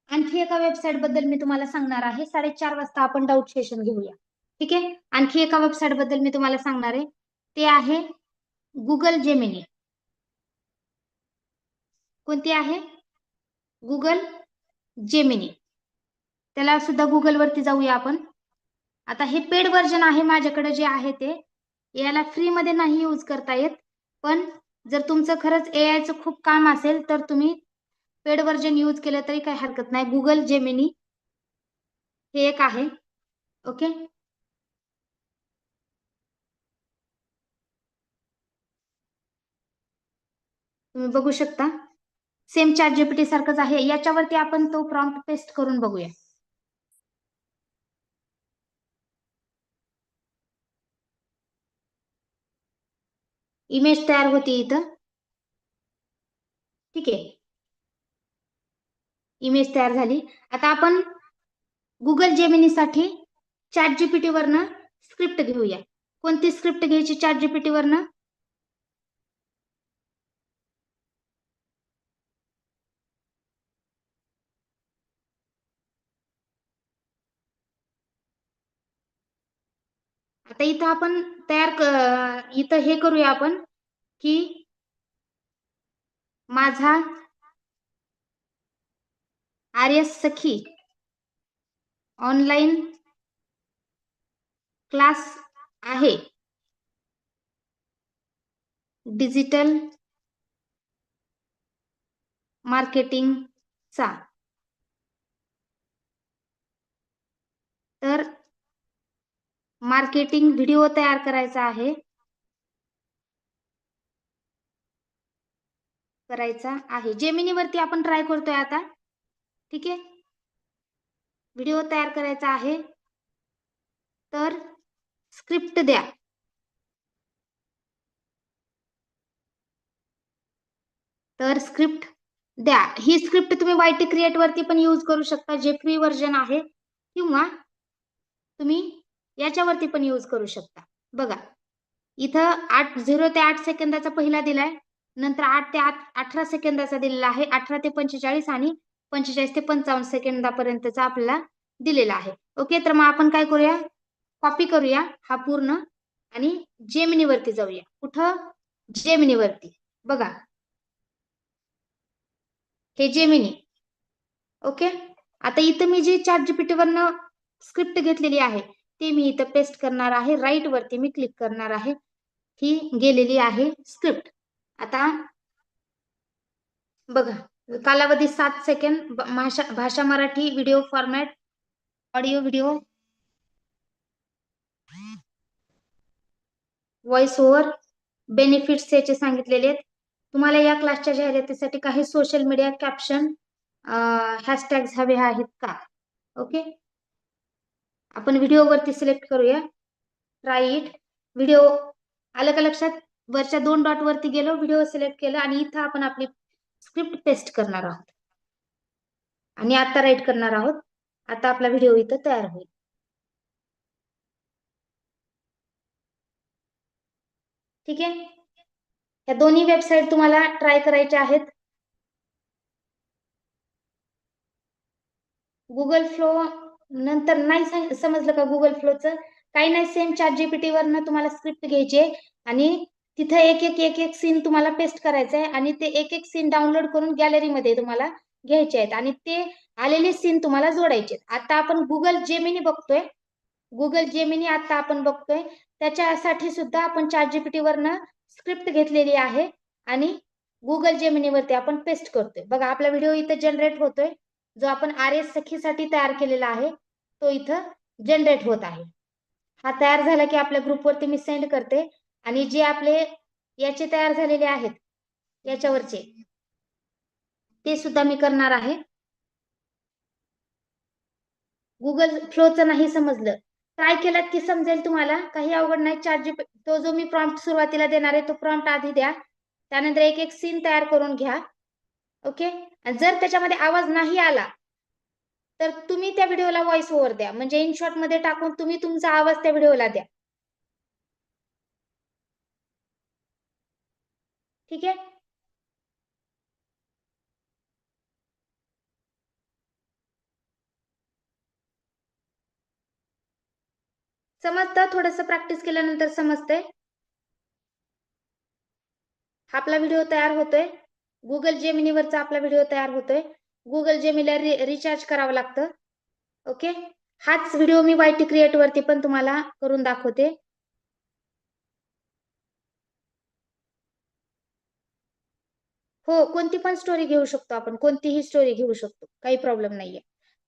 आणखी एका वेबसाईट बद्दल मी तुम्हाला सांगणार आहे. 4:30 वाजता आपण डाऊट सेशन घेऊया. ठीक आहे, आणखी एका वेबसाईट बद्दल मी तुम्हाला सांगणार आहे, ते आहे गुगल जेमिनी. कोणती आहे? Google Gemini. त्याला सुद्धा गुगल वरती जाऊया आपण. आता हे पेड व्हर्जन आहे माझ्याकडे जे आहे ते. याला फ्री मध्ये नाही यूज करता येत, पण जर तुमचं खरंच एआयचं खूप काम असेल तर तुम्ही पेड व्हर्जन यूज केलं तरी काही हरकत नाही. गुगल जेमिनी हे एक आहे. ओके, तुम्ही बघू शकता सेम चॅट जीपीटी सारखंच आहे. याच्यावरती आपण तो प्रॉम्प्ट पेस्ट करून बघूया. इमेज तयार होती इथं. ठीक आहे, इमेज तयार झाली. आता आपण गुगल जेमिनीसाठी चॅट जीपीटी वरनं स्क्रिप्ट घेऊया. कोणती स्क्रिप्ट घ्यायची चॅट जीपीटी वरनं? आता इथं आपण इथं हे करूया आपण की माझा आर्यस सखी ऑनलाईन क्लास आहे डिजिटल मार्केटिंगचा. तर मार्केटिंग व्हिडिओ तयार करायचा आहे. जेमिनी वरती आपण ट्राय करतोय आता. ठीक आहे, व्हिडिओ तयार करायचा आहे. तर स्क्रिप्ट द्या. ही स्क्रिप्ट तुम्ही वायटी क्रिएट वरती पण यूज करू शकता, जे फ्री व्हर्जन आहे, किंवा तुम्ही याच्यावरती पण यूज करू शकता. बघा इथं 0 ते 8 सेकंदाचा पहिला दिलाय, नंतर 8 ते 18 सेकंदाचा दिलेला आहे, 18 ते 45 आणि 45 ते 55 सेकंदापर्यंतचा आपल्याला दिलेला आहे. ओके, तर मग आपण काय करूया, कॉपी करूया हा पूर्ण आणि जेमिनी वरती जाऊया. कुठं? जेमिनी वरती. बघा हे जेमिनी. ओके, आता इथं मी जी चॅट जीपीटी वरनं स्क्रिप्ट घेतलेली आहे ती मी इथं पेस्ट करणार आहे. राईट वरती मी क्लिक करणार आहे. ही गेलेली आहे स्क्रिप्ट. आता बघा कालावधी 7 सेकंड, भाषा Marathi, video format, audio video, voice over, benefits याचे सांगितलेले आहेत. तुम्हाला या क्लासच्या जाहिरातीसाठी काही सोशल मीडिया कॅप्शन हॅशटॅग्स हवे आहेत का? ओके, आपण व्हिडिओ वरती सिलेक्ट करूया. Try it video. आलं का लक्षात? वरच्या 2 डॉट वरती गेलो, व्हिडिओ सिलेक्ट केलं आणि इथं आपण आपली स्क्रिप्ट पेस्ट करणार आहोत आणि आता राईट करणार आहोत. आता आपला व्हिडिओ इथं तयार होईल. ठीक आहे, या दोन्ही वेबसाईट तुम्हाला ट्राय करायच्या आहेत. गुगल फ्लो नंतर नाही समजलं का? गुगल फ्लोचं काही नाही, सेम चॅट जीपीटी वरनं तुम्हाला स्क्रिप्ट घ्यायची आहे आणि तिथं एक सीन तुम्हाला पेस्ट करायचं आहे आणि ते एक सीन डाउनलोड करून गॅलरीमध्ये तुम्हाला घ्यायचे आहेत आणि ते आलेले सीन तुम्हाला जोडायचे आहेत. आता आपण गुगल जेमिनी बघतोय. गुगल जेमिनी आता आपण बघतोय, त्याच्यासाठी सुद्धा आपण चॅट जीपीटी वरनं स्क्रिप्ट घेतलेली आहे आणि गुगल जेमिनी वरती आपण पेस्ट करतोय. बघा आपला व्हिडिओ इथं जनरेट होतोय, जो आपण आर्यस सखीसाठी तयार केलेला आहे तो इथं जनरेट होत आहे. हा तयार झाला की आपल्या ग्रुपवरती मी सेंड करते आणि जे आपले याचे तयार झालेले आहेत याच्यावरचे ते सुद्धा मी करणार आहे. गुगल फ्लोचं नाही समजलं, ट्राय केलात की समजेल तुम्हाला, काही अवघड नाही. चॅट जीपीटी तो जो मी प्रॉम्प्ट सुरुवातीला देणार आहे तो प्रॉम्प्ट आधी द्या, त्यानंतर एक सीन तयार करून घ्या. ओके, जर त्याच्यामध्ये आवाज नाही आला तर तुम्ही त्या व्हिडिओला व्हॉइस ओव्हर द्या, म्हणजे इन शॉर्ट मध्ये टाकून तुम्ही तुमचा आवाज त्या व्हिडिओला द्या. ठीक आहे. समजतं, थोडंसं प्रॅक्टिस केल्यानंतर समजतंय. आपला व्हिडिओ तयार होतोय. गुगल जेमिनीवरचा आपला व्हिडिओ तयार होतोय. गुगल जेमिनीला रिचार्ज करावं लागतं. ओके. हाच व्हिडिओ मी YT क्रिएट वरती पण तुम्हाला करून दाखवते. हो, कोणती पण स्टोरी घेऊ शकतो आपण, कोणतीही स्टोरी घेऊ शकतो, काही प्रॉब्लेम नाहीये.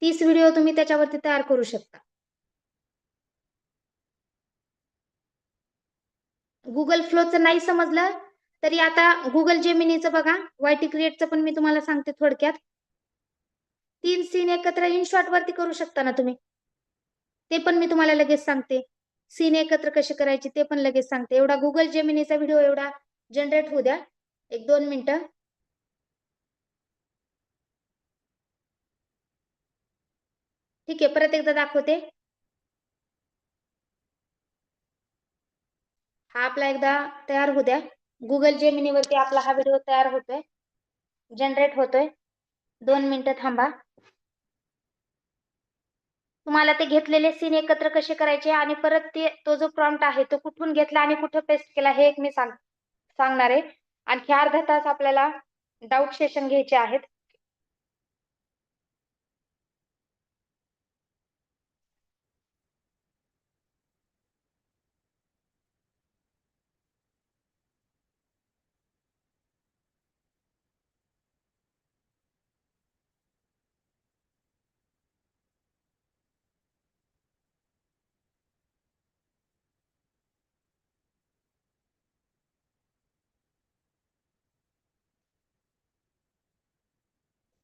30 व्हिडिओ तुम्ही त्याच्यावरती तयार करू शकता. गुगल फ्लोचं नाही समजलं तरी आता गुगल जेमिनीचं बघा, YT क्रिएटचं पण मी तुम्हाला सांगते थोडक्यात. 3 सीन एकत्र इन शॉर्ट वरती करू शकता ना तुम्ही, ते पण मी तुम्हाला लगेच सांगते. सीन एकत्र कशी करायची ते पण लगेच सांगते. एवढा गुगल जेमिनीचा व्हिडिओ एवढा जनरेट होऊ द्या, 1-2 मिनिटं. ठीक आहे, परत एकदा दाखवते. हा आपला एकदा तयार होऊ द्या. गुगल जेमिनीवरती आपला हा व्हिडिओ तयार होतोय, जनरेट होतोय. 2 मिनिटं थांबा. तुम्हाला ते घेतलेले सीन एकत्र कसे करायचे आणि परत तो जो प्रॉम्प्ट आहे तो कुठून घेतला आणि कुठं पेस्ट केला हे एक मी सांगणार आहे. आणखी अर्धा तास आपल्याला डाऊट सेशन घ्यायचे आहेत.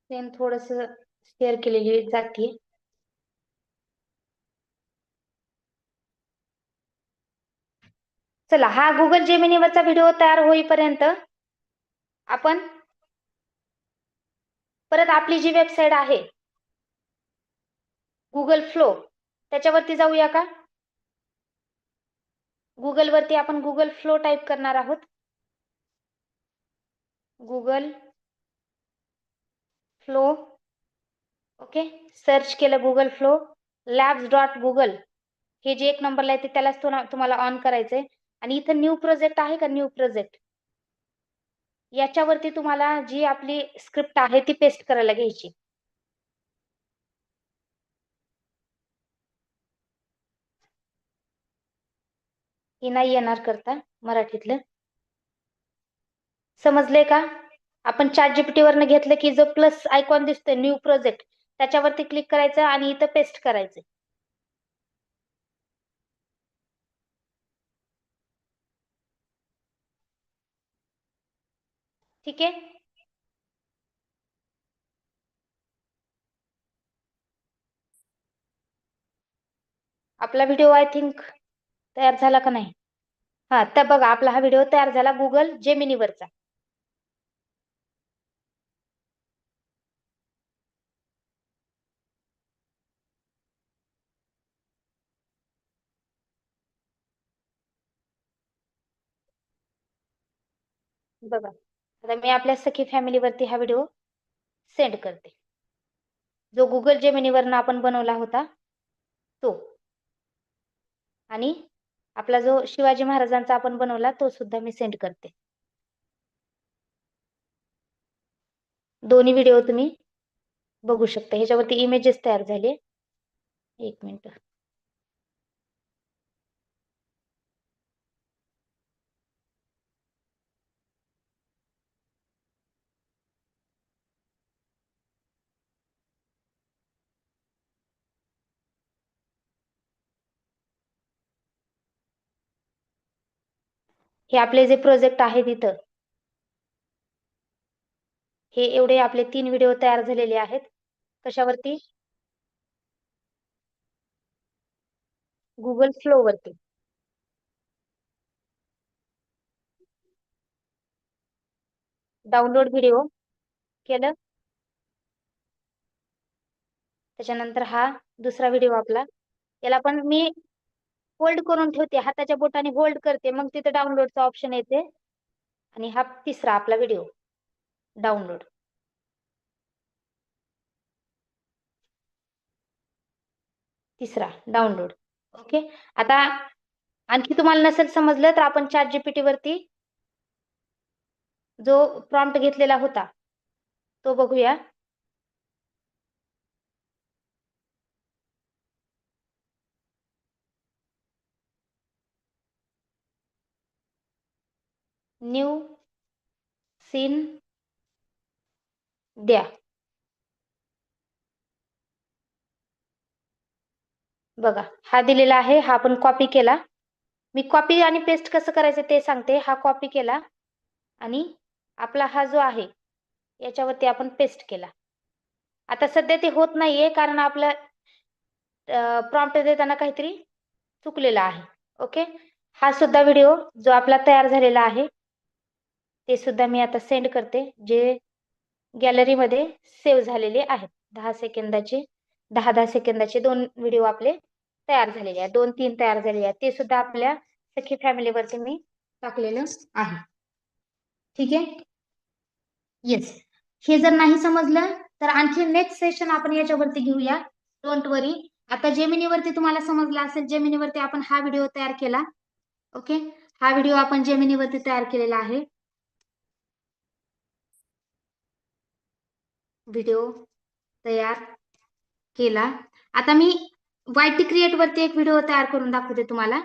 सेम थोडस शेअर केलेली जाते. चला, हा गुगल जेमिनीवरचा व्हिडिओ तयार होईपर्यंत आपण परत आपली जी वेबसाईट आहे गुगल फ्लो त्याच्यावरती जाऊया का. गुगल वरती आपण गुगल फ्लो टाईप करणार आहोत. Google flow. ओके, सर्च केलं गुगल फ्लो. labs.google हे जे 1 नंबरला आहे त्यालाच तुम्हाला ऑन करायचंय. आणि इथं न्यू प्रोजेक्ट आहे का, न्यू प्रोजेक्ट, याच्यावरती तुम्हाला जी आपली स्क्रिप्ट आहे ती पेस्ट करायला घ्यायची. ही नाही येणार करता मराठीतलं. समजले का. आपण ChatGPT वरनं घेतलं की जो प्लस आयकॉन दिसतोय न्यू प्रोजेक्ट त्याच्यावरती क्लिक करायचं आणि इथं पेस्ट करायचं. ठीक आहे. आपला व्हिडिओ आय थिंक तयार झाला का नाही. हा, तर बघा आपला हा व्हिडिओ तयार झाला गुगल जेमिनीवरचा. बघा, आता मी आपल्या सखी फॅमिलीवरती हा व्हिडिओ सेंड करते. जो गुगल जेमिनीवरनं आपण बनवला होता तो, आणि आपला जो शिवाजी महाराजांचा आपण बनवला तो सुद्धा मी सेंड करते. दोन्ही व्हिडिओ तुम्ही बघू शकता. ह्याच्यावरती इमेजेस तयार झाले. 1 मिनिट. हे आपले जे प्रोजेक्ट आहे तिथं हे एवढे आपले 3 व्हिडिओ तयार झालेले आहेत. कशावरती, गुगल फ्लो वरती. डाउनलोड व्हिडिओ केलं. त्याच्यानंतर हा दुसरा व्हिडिओ आपला, याला पण मी होल्ड करून ठेवते, हाताच्या बोटाने होल्ड करते, मग तिथे डाउनलोडचा ऑप्शन येते. आणि हा तिसरा आपला व्हिडिओ डाउनलोड. तिसरा डाउनलोड. ओके. आता आणखी तुम्हाला नसेल समजलं तर आपण ChatGPT वरती जो प्रॉम्प्ट घेतलेला होता तो बघूया. न्यू सीन द्या. बघा हा दिलेला आहे, हा आपण कॉपी केला. मी कॉपी आणि पेस्ट कसं करायचं ते सांगते. हा कॉपी केला आणि आपला हा जो आहे याच्यावरती आपण पेस्ट केला. आता सध्या ते होत नाहीये कारण आपलं प्रॉम्प्ट देताना काहीतरी चुकलेलं आहे. ओके. हा सुद्धा व्हिडिओ जो आपला तयार झालेला आहे ते सुद्धा मी आता सेंड करते, जे गॅलरीमध्ये सेव्ह झालेले आहेत. 10 सेकंदाचे 10 सेकंदाचे 2 व्हिडिओ आपले तयार झालेले आहेत. 2-3 तयार झालेले आहेत. ते सुद्धा आपल्या सखी फॅमिलीवरती मी टाकलेलं आहे. ठीक आहे. येस. हे जर नाही समजलं तर आणखी नेक्स्ट सेशन आपण याच्यावरती घेऊया. डोंट वरी. आता जेमिनीवरती तुम्हाला समजलं असेल, जेमिनीवरती आपण हा व्हिडिओ तयार केला. ओके. हा व्हिडिओ आपण जेमिनीवरती तयार केलेला आहे. व्हिडिओ तयार केला. आता मी YT क्रिएट वरती एक व्हिडिओ तयार करून दाखवते तुम्हाला.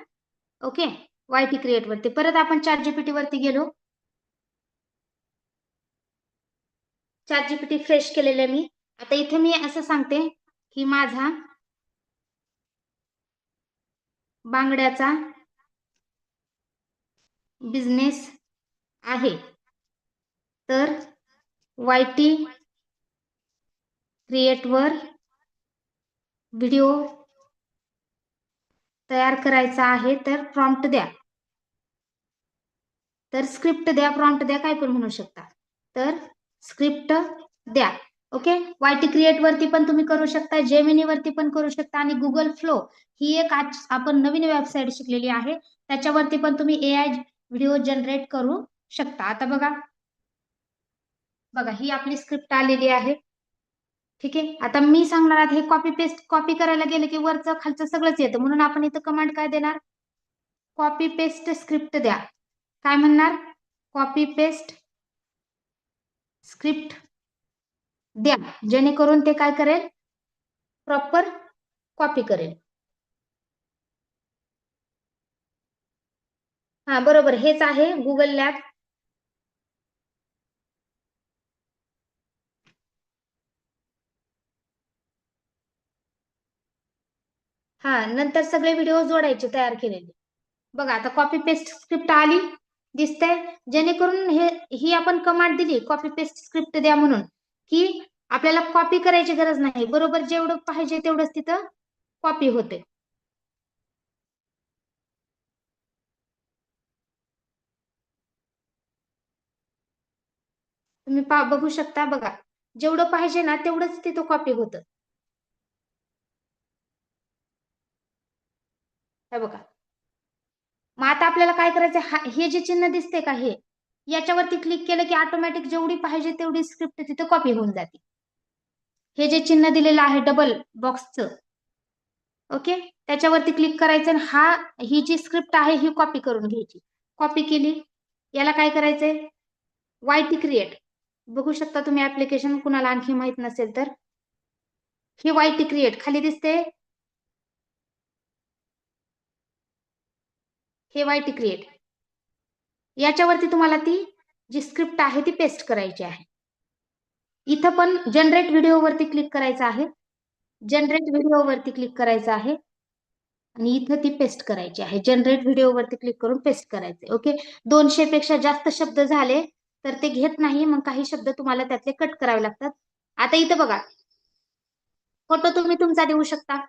ओके. YT क्रिएट वरती परत आपण ChatGPT वरती गेलो. ChatGPT फ्रेश केलेलं मी. आता इथे मी असं सांगते की माझा बांगड्याचा बिझनेस आहे, तर YT क्रिएट वर व्हिडिओ तयार करायचा आहे, तर प्रॉम्प्ट द्या. तर स्क्रिप्ट द्या, प्रॉम्प्ट द्या, काय पण म्हणू शकता. तर स्क्रिप्ट द्या. ओके. YT क्रिएट वरती पण तुम्ही करू शकता, जेमिनी वरती पण करू शकता आणि गुगल फ्लो ही एक आपण नवीन वेबसाईट शिकलेली आहे, त्याच्यावरती पण तुम्ही AI व्हिडिओ जनरेट करू शकता. आता बघा ही आपली स्क्रिप्ट आलेली आहे. ठीक आहे. आता मी सांगणार आहे, हे कॉपी पेस्ट कॉपी करायला गेलं की वरचं खालचं सगळंच येतं, म्हणून आपण इथं कमांड काय देणार, कॉपी पेस्ट स्क्रिप्ट द्या. काय म्हणणार, कॉपी पेस्ट स्क्रिप्ट द्या, जेणेकरून ते काय करेल, प्रॉपर कॉपी करेल. हा बरोबर, हेच आहे गुगल लॅब. हा नंतर सगळे व्हिडिओ जोडायचे तयार केलेले. बघा आता कॉपी पेस्ट स्क्रिप्ट आली, दिसतंय. जेणेकरून ही आपण कमांड दिली कॉपी पेस्ट स्क्रिप्ट द्या म्हणून, की आपल्याला कॉपी करायची गरज नाही, बरोबर जेवढं पाहिजे तेवढंच तिथं कॉपी होते. तुम्ही बघू शकता. बघा जेवढं पाहिजे ना तेवढंच तिथं कॉपी होतं. हे बघा. मग आता आपल्याला काय करायचं, हे जे चिन्ह दिसते का, हे याच्यावरती क्लिक केलं की ऑटोमॅटिक जेवढी पाहिजे तेवढी स्क्रिप्ट तिथं कॉपी होऊन जाते. हे जे चिन्ह दिलेलं आहे डबल बॉक्सचं, ओके, त्याच्यावरती क्लिक करायचं आणि ही जी स्क्रिप्ट आहे ही कॉपी करून घ्यायची. कॉपी केली. याला काय करायचंय, YT क्रिएट. बघू शकता तुम्ही ऍप्लिकेशन, कुणाला आणखी माहित नसेल तर हे YT क्रिएट खाली दिसते, हे YT क्रिएट. याच्यावरती तुम्हाला ती जी स्क्रिप्ट आहे ती पेस्ट करायची आहे. इथं पण जनरेट व्हिडिओ वरती क्लिक करायचं आहे. जनरेट व्हिडिओ वरती क्लिक करायचं आहे आणि इथं ती पेस्ट करायची आहे. जनरेट व्हिडिओ वरती क्लिक करून पेस्ट करायचे. ओके. 200 पेक्षा जास्त शब्द झाले तर ते घेत नाही, मग काही शब्द तुम्हाला त्यातले कट करावे लागतात. आता इथं बघा, फोटो तुम्ही तुमचा देऊ शकता.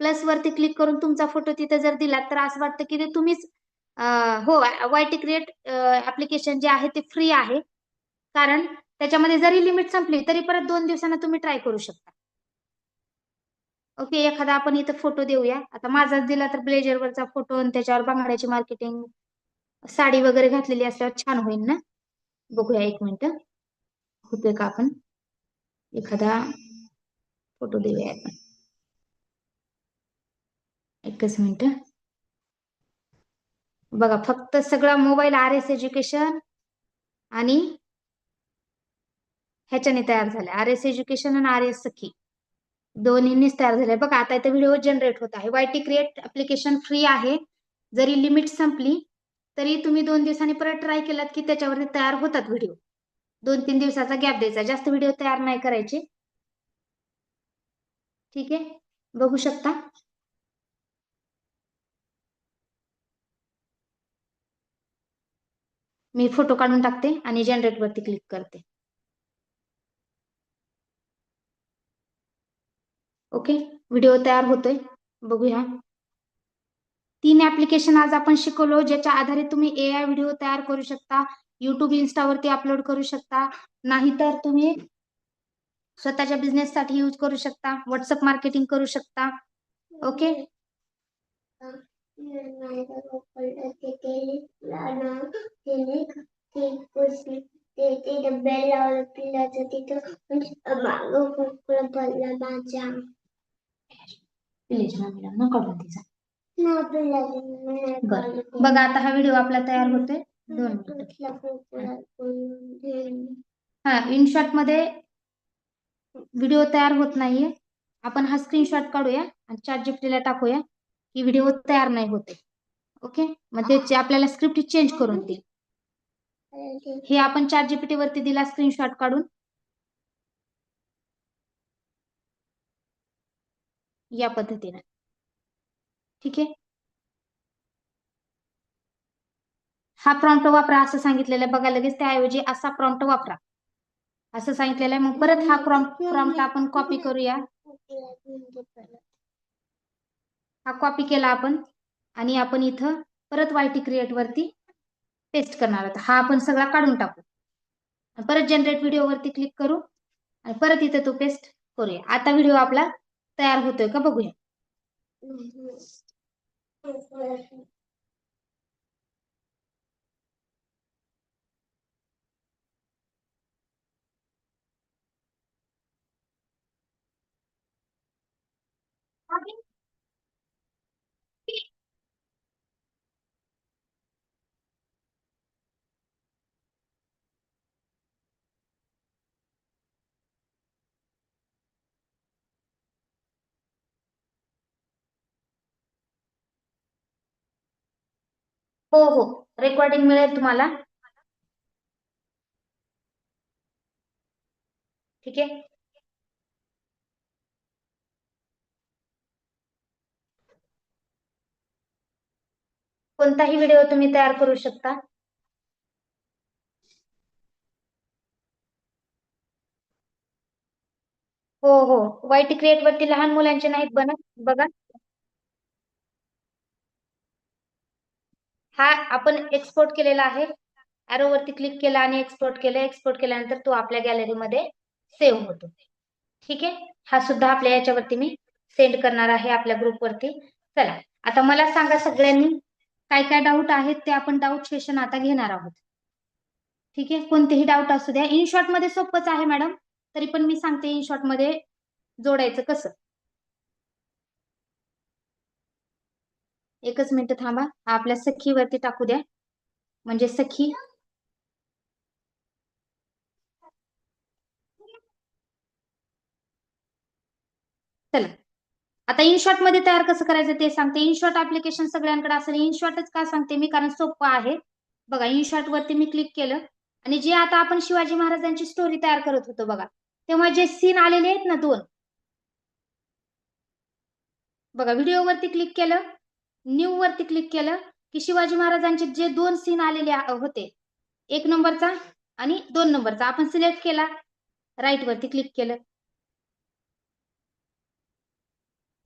प्लस वरती क्लिक करून तुमचा फोटो तिथे जर दिला तर असं वाटतं की ते तुम्हीच. हो, YT क्रिएट ऍप्लिकेशन जे आहे ते फ्री आहे, कारण त्याच्यामध्ये जरी लिमिट संपली तरी परत 2 दिवसांना तुम्ही ट्राय करू शकता. ओके. एखादा आपण इथं फोटो देऊया. आता माझाच दिला तर ब्लेजरवरचा फोटो आणि त्याच्यावर बांगड्याची मार्केटिंग साडी वगैरे घातलेली असल्यावर छान होईल ना. बघूया एक मिनिट होतोय का. आपण एखादा फोटो देऊया आपण. एकच मिनिट. बघा फक्त सगळा मोबाईल RS एज्युकेशन आणि ह्याच्याने तयार झालाय. RS एज्युकेशन आणि RS सखी दोन्हींनीच तयार झाले. बघा आता इथे व्हिडिओ जनरेट होत आहे. YT क्रिएट ऍप्लिकेशन फ्री आहे. जरी लिमिट संपली तरी तुम्ही 2 दिवसांनी परत ट्राय केलात की त्याच्यावरती तयार होतात व्हिडिओ. 2-3 दिवसाचा गॅप द्यायचा. जास्त व्हिडिओ तयार नाही करायचे. ठीक आहे, बघू शकता. मी फोटो काढून टाकते आणि जनरेट वरती क्लिक करते. ओके, व्हिडिओ तयार होतोय. बघूया. 3 ऍप्लिकेशन आज आपण शिकवलो ज्याच्या आधारे तुम्ही AI व्हिडिओ तयार करू शकता. YouTube, इन्स्टावरती अपलोड करू शकता. नाहीतर तुम्ही स्वतःच्या बिझनेस साठी यूज करू शकता. व्हॉट्सअप मार्केटिंग करू शकता. ओके. बघा आता हा व्हिडिओ आपला तयार होतोय. 2 मिनिट. हा इनशॉट मध्ये व्हिडिओ तयार होत नाहीये. आपण हा स्क्रीनशॉट काढूया आणि ChatGPT ला टाकूया की व्हिडिओ तयार नाही होते. ओके, मग त्याची आपल्याला स्क्रिप्ट चेंज करून देईल. हे आपण ChatGPT वरती दिला स्क्रीनशॉट काढून. या पद्धतीने. ठीक आहे, हा प्रॉम्प्ट वापरा असं सांगितलेलं आहे. बघा लगेच त्याऐवजी असा प्रॉम्प्ट वापरा असं सांगितलेलं आहे. मग परत हा प्रॉम्प्ट आपण कॉपी करूया. हा कॉपी केला आपण आणि आपण इथं परत YT क्रिएट वरती पेस्ट करणार आहोत. हा आपण सगळा काढून टाकू. परत जनरेट व्हिडिओ वरती क्लिक करू आणि परत इथं तो पेस्ट करूया. आता व्हिडिओ आपला तयार होतोय का बघूया. हो हो, रेकॉर्डिंग मिळेल तुम्हाला. ठीक आहे, कोणताही व्हिडिओ तुम्ही तयार करू शकता. हो हो, YT क्रिएट वरती लहान मुलांचे नाहीत बनत. बघा हा आपण एक्सपोर्ट केलेला आहे. एरो वरती क्लिक केला आणि एक्सपोर्ट केलं. एक्सपोर्ट केल्यानंतर तो आपल्या गॅलरीमध्ये सेव्ह होतो. ठीक आहे, हा सुद्धा आपल्या याच्यावरती मी सेंड करणार आहे आपल्या ग्रुपवरती. चला आता मला सांगा सगळ्यांनी काय काय डाऊट आहेत ते आपण डाऊट सेशन आता घेणार आहोत. ठीक आहे, कोणतेही डाऊट असू द्या. इनशॉट मध्ये सोपंच आहे मॅडम, तरी पण मी सांगते इनशॉट मध्ये जोडायचं कसं. एकच मिनिट थांबा. आपल्या सखीवरती टाकू द्या म्हणजे सखी. चला आता इनशॉट मध्ये तयार कसं करायचं ते सांगते. इनशॉट ऍप्लिकेशन सगळ्यांकडे असेल. इनशॉटच का सांगते मी, कारण सोपं आहे. बघा इनशॉट वरती मी क्लिक केलं आणि जे आता आपण शिवाजी महाराजांची स्टोरी तयार करत होतो बघा, तेव्हा जे सीन आलेले आहेत ना 2, बघा व्हिडिओ वरती क्लिक केलं, न्यू वरती क्लिक केलं की शिवाजी महाराजांचे जे 2 सीन आलेले होते, 1 नंबरचा आणि 2 नंबरचा, आपण सिलेक्ट केला. राईट वरती क्लिक केलं,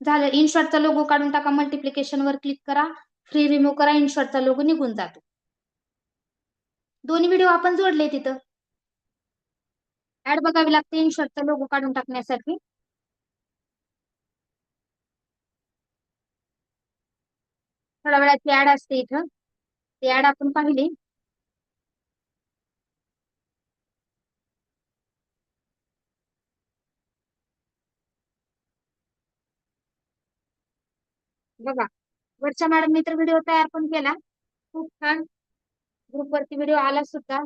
झालं. इनशॉटचा लोगो काढून टाका. मल्टिप्लिकेशन वर क्लिक करा, फ्री रिमूव्ह करा. इनशॉटचा लोगो निघून जातो. दोन्ही व्हिडिओ आपण जोडले. तिथं ऍड बघावी लागते इनशॉटचा लोगो काढून टाकण्यासाठी. थोड्या वेळाची ऍड असते इथं. ती ऍड आपण पाहिली. बघा, वरच्या मॅडमनी तर व्हिडिओ तयार पण केला. खूप छान. ग्रुपवरती व्हिडिओ आला सुद्धा.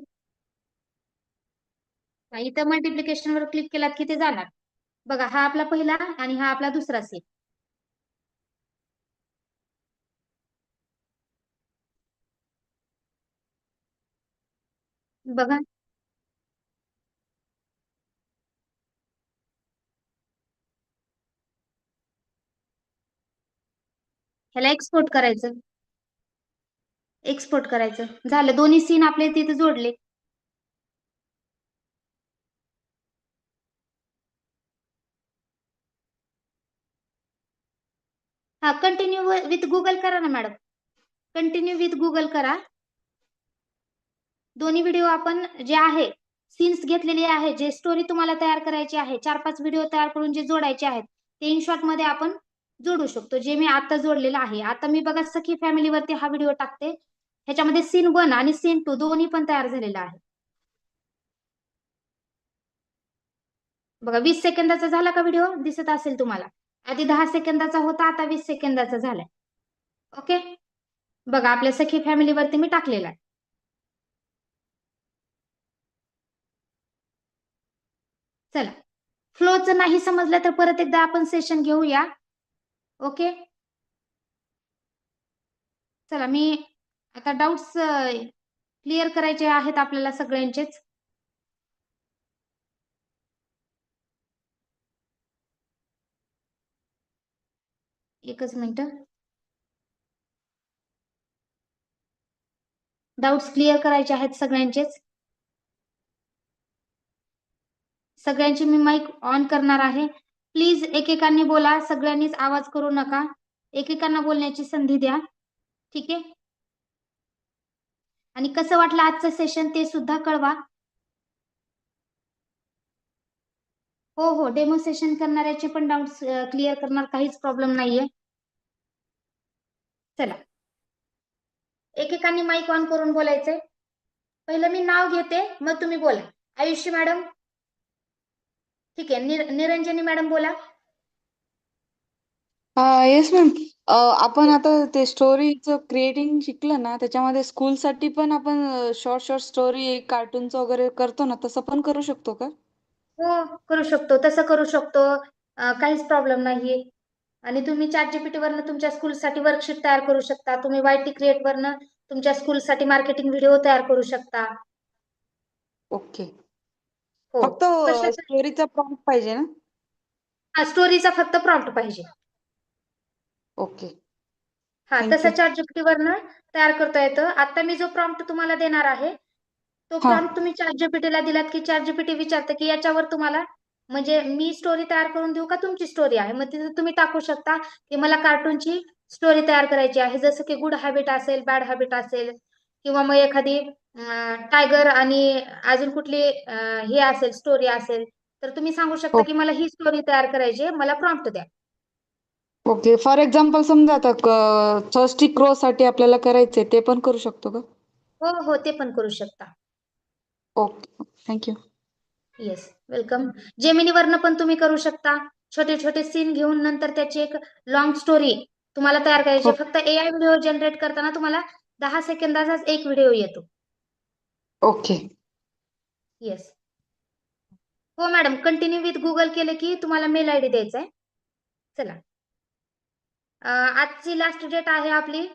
इथं मल्टिप्लिकेशन वर क्लिक केलात की ते जाणार. बघा, हा आपला पहिला आणि हा आपला दुसरा सेट. बघा, ह्याला एक्सपोर्ट करायचं. एक्सपोर्ट करायचं झालं. दोन्ही सीन आपले तिथे जोडले. हा, कंटिन्यू विथ गुगल करा ना मॅडम. कंटिन्यू विथ गुगल करा. दोन्ही व्हिडिओ आपण जे आहे सीन्स घेतलेली आहे, जे स्टोरी तुम्हाला तयार करायची आहे, 4-5 व्हिडिओ तयार करून जे जोडायचे आहेत ते इन शॉर्ट मध्ये आपण जोडू शकतो. जे मी आता जोडलेलं आहे. आता मी बघा सखी फॅमिलीवरती हा व्हिडिओ टाकते. ह्याच्यामध्ये सीन 1 आणि सीन 2 दोन्ही पण तयार झालेला आहे. बघा, 20 सेकंदाचा झाला का व्हिडिओ? दिसत असेल तुम्हाला. आधी 10 सेकंदाचा होता, आता 20 सेकंदाचा झालाय. ओके, बघा आपल्या सखी फॅमिलीवरती मी टाकलेला आहे. चला, फ्लोचं नाही समजलं तर परत एकदा आपण सेशन घेऊया. ओके, चला मी आता डाऊट्स क्लिअर करायचे आहेत आपल्याला सगळ्यांचेच. एकच मिनिट. डाऊट्स क्लिअर करायचे आहेत सगळ्यांचेच. सगळ्यांची मी माईक ऑन करणार आहे. प्लीज एकेकांनी बोला, सगळ्यांनीच आवाज करू नका. एकेकांना बोलण्याची संधी द्या. ठीक आहे. आणि कसं वाटलं आजचं सेशन ते सुद्धा कळवा. हो हो, डेमो सेशन करणाऱ्याचे पण डाऊट्स क्लिअर करणार, काहीच प्रॉब्लेम नाहीये. चला, एकेकांनी माईक ऑन करून बोलायचंय. पहिलं मी नाव घेते, मग तुम्ही बोला. आयुष्य मॅडम. ठीक आहे. निरंजनी मॅडम बोला. Yes ma'am. आपण आता ते स्टोरीचं क्रिएटिंग शिकलं ना, त्याच्यामध्ये स्कूलसाठी पण आपण शॉर्ट शॉर्ट स्टोरी कार्टूनचं वगैरे करतो ना, तसं पण करू शकतो का? हो, करू शकतो. तसं करू शकतो. काहीच प्रॉब्लेम नाहीये. आणि तुम्ही ChatGPT वरनं तुमच्या स्कूलसाठी वर्कशीट तयार करू शकता. तुम्ही YT क्रिएट वरनं तुमच्या स्कूलसाठी मार्केटिंग व्हिडिओ तयार करू शकता. ओके. हो, फक्त कशा स्टोरीचा प्रॉम्प्ट पाहिजे ना? स्टोरीचा फक्त प्रॉम्प्ट पाहिजे. ओके. हा, तसं थँक्यू. ChatGPT वरनं तयार करता येतं. आता मी जो प्रॉम्प्ट तुम्हाला देणार आहे तो हा. प्रॉम्प्ट तुम्ही ChatGPT ला दिलात की ChatGPT विचारते की याच्यावर तुम्हाला म्हणजे मी स्टोरी तयार करून देऊ का तुमची स्टोरी आहे. मग तिथे तुम्ही टाकू शकता की मला कार्टूनची स्टोरी तयार करायची आहे. जसं की गुड हॅबिट असेल, बॅड हॅबिट असेल, किंवा मग एखादी टायगर आणि अजून कुठली हे असेल, स्टोरी असेल, तर तुम्ही सांगू शकता की मला ही स्टोरी तयार करायची आहे, मला प्रॉम्प्ट द्या. ओके. फॉर एक्झाम्पल समजा आता थर्स्टी क्रो साठी आपल्याला करायचंय, ते पण करू शकतो का? हो हो, ते पण करू शकता. ओके. थँक्यू. Yes, welcome. जेमिनीवरनं पण तुम्ही करू शकता. छोटे छोटे सीन घेऊन नंतर त्याची एक लॉंग स्टोरी तुम्हाला तयार करायची आहे. फक्त AI व्हिडिओ जनरेट करताना तुम्हाला 10 सेकंदाचाच एक व्हिडिओ येतो. ओके. येस. हो मॅडम, कंटिन्यू विथ गुगल केले की तुम्हाला मेल ID द्यायचा आहे. चला, आजची लास्ट डेट आहे आपली,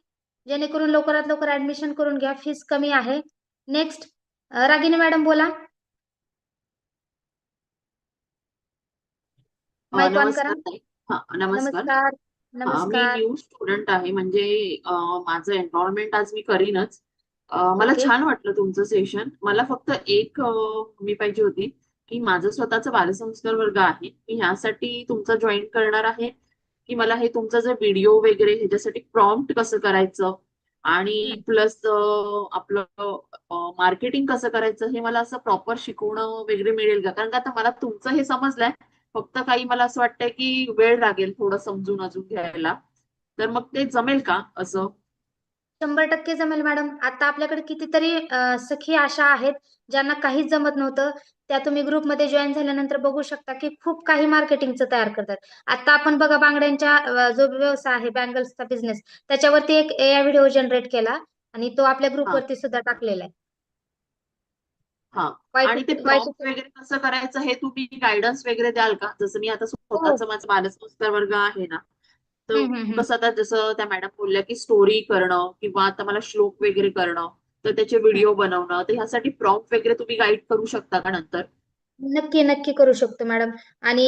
जेणेकरून लवकरात लवकर ऍडमिशन करून घ्या. फीस कमी आहे. नेक्स्ट, रागिनी मॅडम बोला. माईक ऑन करा. नमस्कार ताई. नमस्कार. नमस्कार. मी नमस्कार. न्यू स्टुडंट आहे, म्हणजे माझं एनरोलमेंट आज मी करीनच. मला ओके. छान वाटलं तुमचं सेशन. मला फक्त एक मी पाहिजे होती की माझं स्वतःचं बालसंस्कार वर्ग आहे. मी ह्यासाठी तुमचा जॉईन करणार आहे की मला हे तुमचं जे व्हिडिओ वगैरे ह्याच्यासाठी प्रॉम्प्ट कसं करायचं आणि प्लस आपलं मार्केटिंग कसं करायचं हे मला असं प्रॉपर शिकवणं वगैरे मिळेल का? कारण का आता मला तुमचं हे समजलंय, फक्त काही मला असं वाटतंय की वेळ लागेल थोडं समजून अजून घ्यायला. तर मग ते जमेल का असं? 100% जमेल मॅडम. आता आपल्याकडे कितीतरी सखी अशा आहेत ज्यांना काहीच जमत नव्हतं. त्या तुम्ही ग्रुपमध्ये जॉईन झाल्यानंतर बघू शकता की खूप काही मार्केटिंगचं तयार करतात. आता आपण बघा बांगड्यांच्या जो व्यवसाय आहे बँगल्सचा बिझनेस, त्याच्यावरती एक एआय व्हिडिओ जनरेट केला आणि तो आपल्या हा ग्रुपवरती सुद्धा टाकलेला आहे. हा वाईट आणि ते वाईट प्रॉम्प्ट वगैरे कसं करायचं हे तुम्ही गायडन्स वगैरे द्याल का? जसं मी आता हो. स्वतःच माझा बालसंस्कार वर्ग आहे ना, तर हम्म. कसं आता जसं त्या मॅडम बोलल्या की स्टोरी करणं किंवा आता मला श्लोक वगैरे करणं, तर त्याचे व्हिडिओ बनवणं, तर ह्यासाठी प्रॉम्प्ट वगैरे तुम्ही गाईड करू शकता का नंतर? नक्की नक्की करू शकतो मॅडम. आणि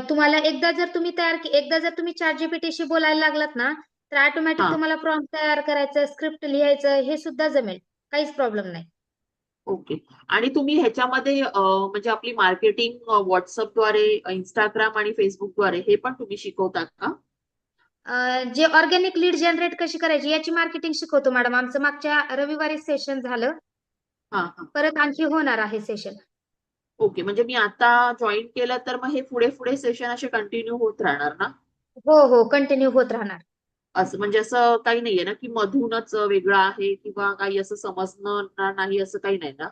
तुम्हाला एकदा जर तुम्ही चॅट जीपीटीशी बोलायला लागलात ना, तर ऑटोमॅटिक हा तुम्हाला प्रॉम्प्ट तयार करायचं, स्क्रिप्ट लिहायचं हे सुद्धा जमेल. काहीच प्रॉब्लेम नाही. ओके. आणि तुम्ही ह्याच्यामध्ये म्हणजे आपली मार्केटिंग व्हॉट्सअपद्वारे, इंस्टाग्राम आणि फेसबुकद्वारे हे पण तुम्ही शिकवतात का? जे ऑर्गॅनिक लीड जनरेट कशी करायची याची मार्केटिंग शिकवतो मॅडम. आमचं मागच्या रविवारी सेशन झालं. हा हा परत आणखी होणार आहे सेशन. ओके. म्हणजे मी आता जॉईन केलं तर मग हे पुढे पुढे सेशन असे कंटिन्यू होत राहणार ना? हो हो, कंटिन्यू होत राहणार. असं म्हणजे असं काही नाहीये ना की मधूनच वेगळं आहे किंवा काही असं समजणार नाही असं काही नाही ना?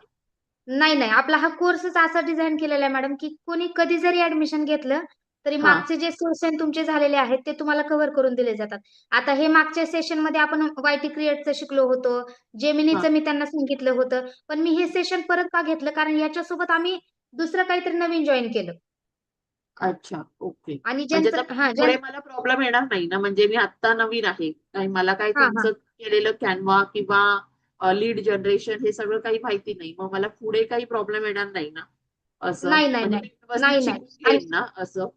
नाही नाही, आपला हा कोर्सच असा डिझाईन केलेला आहे मॅडम की कोणी कधी जरी ऍडमिशन घेतलं तरी हा मागचे जे सेशन तुमचे झालेले आहेत ते तुम्हाला कव्हर करून दिले जातात. आता हे मागच्या सेशन मध्ये आपण वायटी क्रिएटचं शिकलो होतो, हा जेमिनीचं मी त्यांना सांगितलं होतं. पण मी हे सेशन परत का घेतलं, कारण याच्यासोबत आम्ही दुसरं काहीतरी नवीन जॉईन केलं. अच्छा ओके. आणि म्हणजे आता ज्यांचं हा पुढे मला प्रॉब्लेम येणार नाही ना, म्हणजे मी आत्ता नवीन आहे आणि मला काय हा हा तुमचं केलेलं कॅनव्हा किंवा लीड जनरेशन हे सगळं काही माहिती नाही, मग मला पुढे काही प्रॉब्लेम येणार नाही ना असं, नाही नाही म्हणजे नाही मी व्यवस्थित नाही शिकून नाही. घेईन ना असं?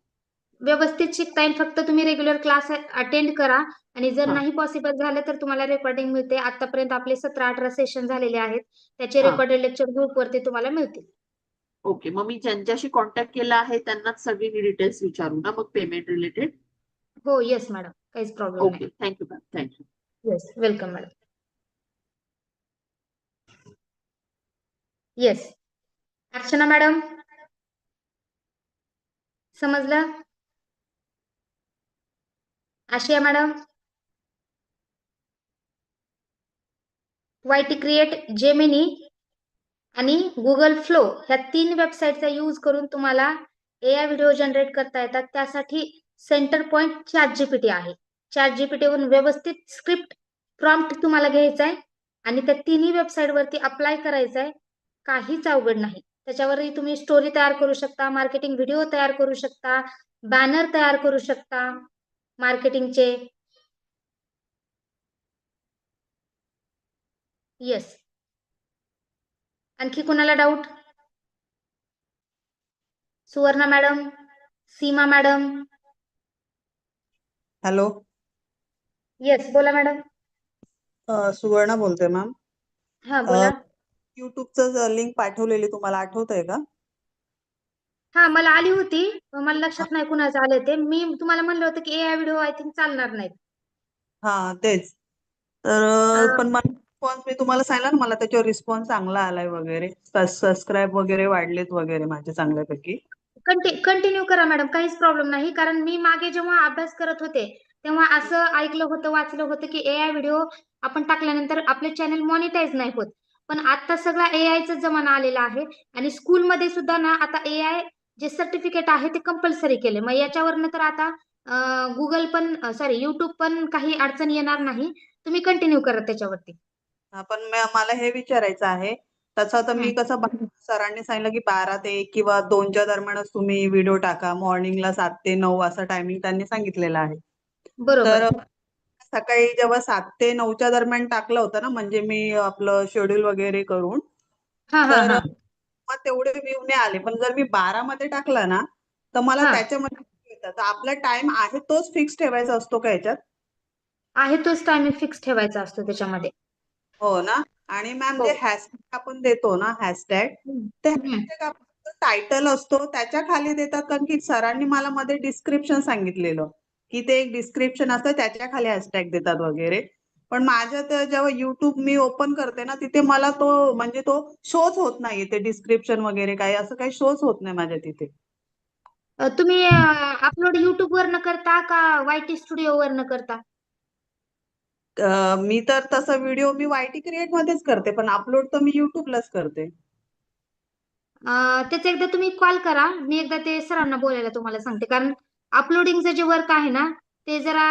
व्यवस्थित शिकता येईल, फक्त तुम्ही रेग्युलर क्लास अटेंड करा. आणि जर हा नाही पॉसिबल झालं तर तुम्हाला रेकॉर्डिंग मिळते. आतापर्यंत आपले 17-18 सेशन झालेले आहेत, त्याचे हा रेकॉर्डेड लेक्चर ग्रुपवरती तुम्हाला मिळतील. ओके. मग मी ज्यांच्याशी कॉन्टॅक्ट केला आहे त्यांनाच सगळी डिटेल्स विचारू ना मग पेमेंट रिलेटेड? हो येस मॅडम, काहीच प्रॉब्लेम नाही. Okay. Thank you ma'am. Thank you. Yes, welcome madam. Yes, Archana madam समजलं? आशिया मॅडम, वायटी क्रिएट, जेमिनी आणि गुगल फ्लो ह्या 3 वेबसाईटचा यूज करून तुम्हाला एआय व्हिडिओ जनरेट करता येतात. त्यासाठी सेंटर पॉइंट चॅट जीपीटी आहे. चॅट जीपीटीवरून व्यवस्थित स्क्रिप्ट प्रॉम्प्ट तुम्हाला घ्यायचा आहे आणि त्या तिन्ही वेबसाईट वरती अप्लाय करायचा आहे. काहीच अवघड नाही. त्याच्यावरही तुम्ही स्टोरी तयार करू शकता, मार्केटिंग व्हिडिओ तयार करू शकता, बॅनर तयार करू शकता मार्केटिंगचे. येस, आणखी कुणाला डाऊट? सुवर्णा मॅडम, सीमा मॅडम. हॅलो. येस बोला मॅडम. सुवर्णा बोलते मॅम. हा बोला. युट्यूबचं लिंक पाठवलेली तुम्हाला आठवतंय का? हा मला आली होती, मला लक्षात नाही कुणाचं आले ते. मी तुम्हाला म्हणलं होतं की एआय व्हिडिओ आय थिंक चालणार नाहीत. हा तेच तर अं, पण मला रिस्पॉन्स मी तुम्हाला सांगितलं ना, मला त्याच्यावर रिस्पॉन्स चांगला आलाय वगैरे, सबस्क्राईब वगैरे वाढलेत वगैरे माझे चांगल्यापैकी. कंटिन्यू करा मॅडम, काहीच प्रॉब्लेम नाही. कारण मी मागे जेव्हा अभ्यास करत होते तेव्हा असं ऐकलं होतं, वाचलं होतं की एआय व्हिडिओ आपण टाकल्यानंतर आपले चॅनल मॉनिटाईज नाही होत. पण आता सगळा एआयचा जमाना आलेला आहे आणि स्कूलमध्ये सुद्धा ना आता एआय जे सर्टिफिकेट आहे ते कंपल्सरी केले. मग याच्यावरनं तर आता गुगल पण सॉरी युट्यूब पण काही अडचण येणार नाही. तुम्ही कंटिन्यू करा त्याच्यावरती. पण मला हे विचारायचं आहे, तसं तर मी हम्म, कसं सरांनी सांगितलं की 12 ते 1 किंवा 2च्या दरम्यानच तुम्ही व्हिडिओ टाका, मॉर्निंगला 7 ते 9 असं टायमिंग त्यांनी सांगितलेलं आहे. बरोबर. तर सकाळी जेव्हा 7 ते 9च्या दरम्यान टाकलं होतं ना, म्हणजे मी आपलं शेड्यूल वगैरे करून, हा हा तर हा मग तेवढे व्ह्यू नाही आले. पण जर मी 12 मध्ये टाकला ना, तर मला हा त्याच्यामध्ये येतात. तर आपला टाइम आहे तोच फिक्स ठेवायचा असतो का याच्यात? आहे, तोच टायमिंग फिक्स ठेवायचा असतो त्याच्यामध्ये. हो ना. आणि मॅम हो. जे हॅशटॅग आपण देतो ना, हॅशटॅग, हम्म, ते हम्म. हॅशटॅग आपण टायटल असतो त्याच्या खाली देतात, कारण की सरांनी मला मध्ये डिस्क्रिप्शन सांगितलेलं की ते एक डिस्क्रिप्शन असतं त्याच्या खाली हॅशटॅग देतात वगैरे. पण माझ्यात जेव्हा युट्यूब मी ओपन करते ना, तिथे मला तो म्हणजे तो शोच होत नाही, ते डिस्क्रिप्शन वगैरे काही असं काही शोच होत नाही माझ्या तिथे. तुम्ही अपलोड युट्यूब वरनं करता का वायटी स्टुडिओ वरनं करता? मी तर तसं व्हिडिओ मी YT क्रिएट मध्येच करते, पण अपलोड तर मी युट्यूबलाच करते. त्याचं एकदा तुम्ही कॉल करा. मी एकदा ते सरांना बोलायला तुम्हाला सांगते. कारण अपलोडिंगचं जे वर्क आहे ना, ते जरा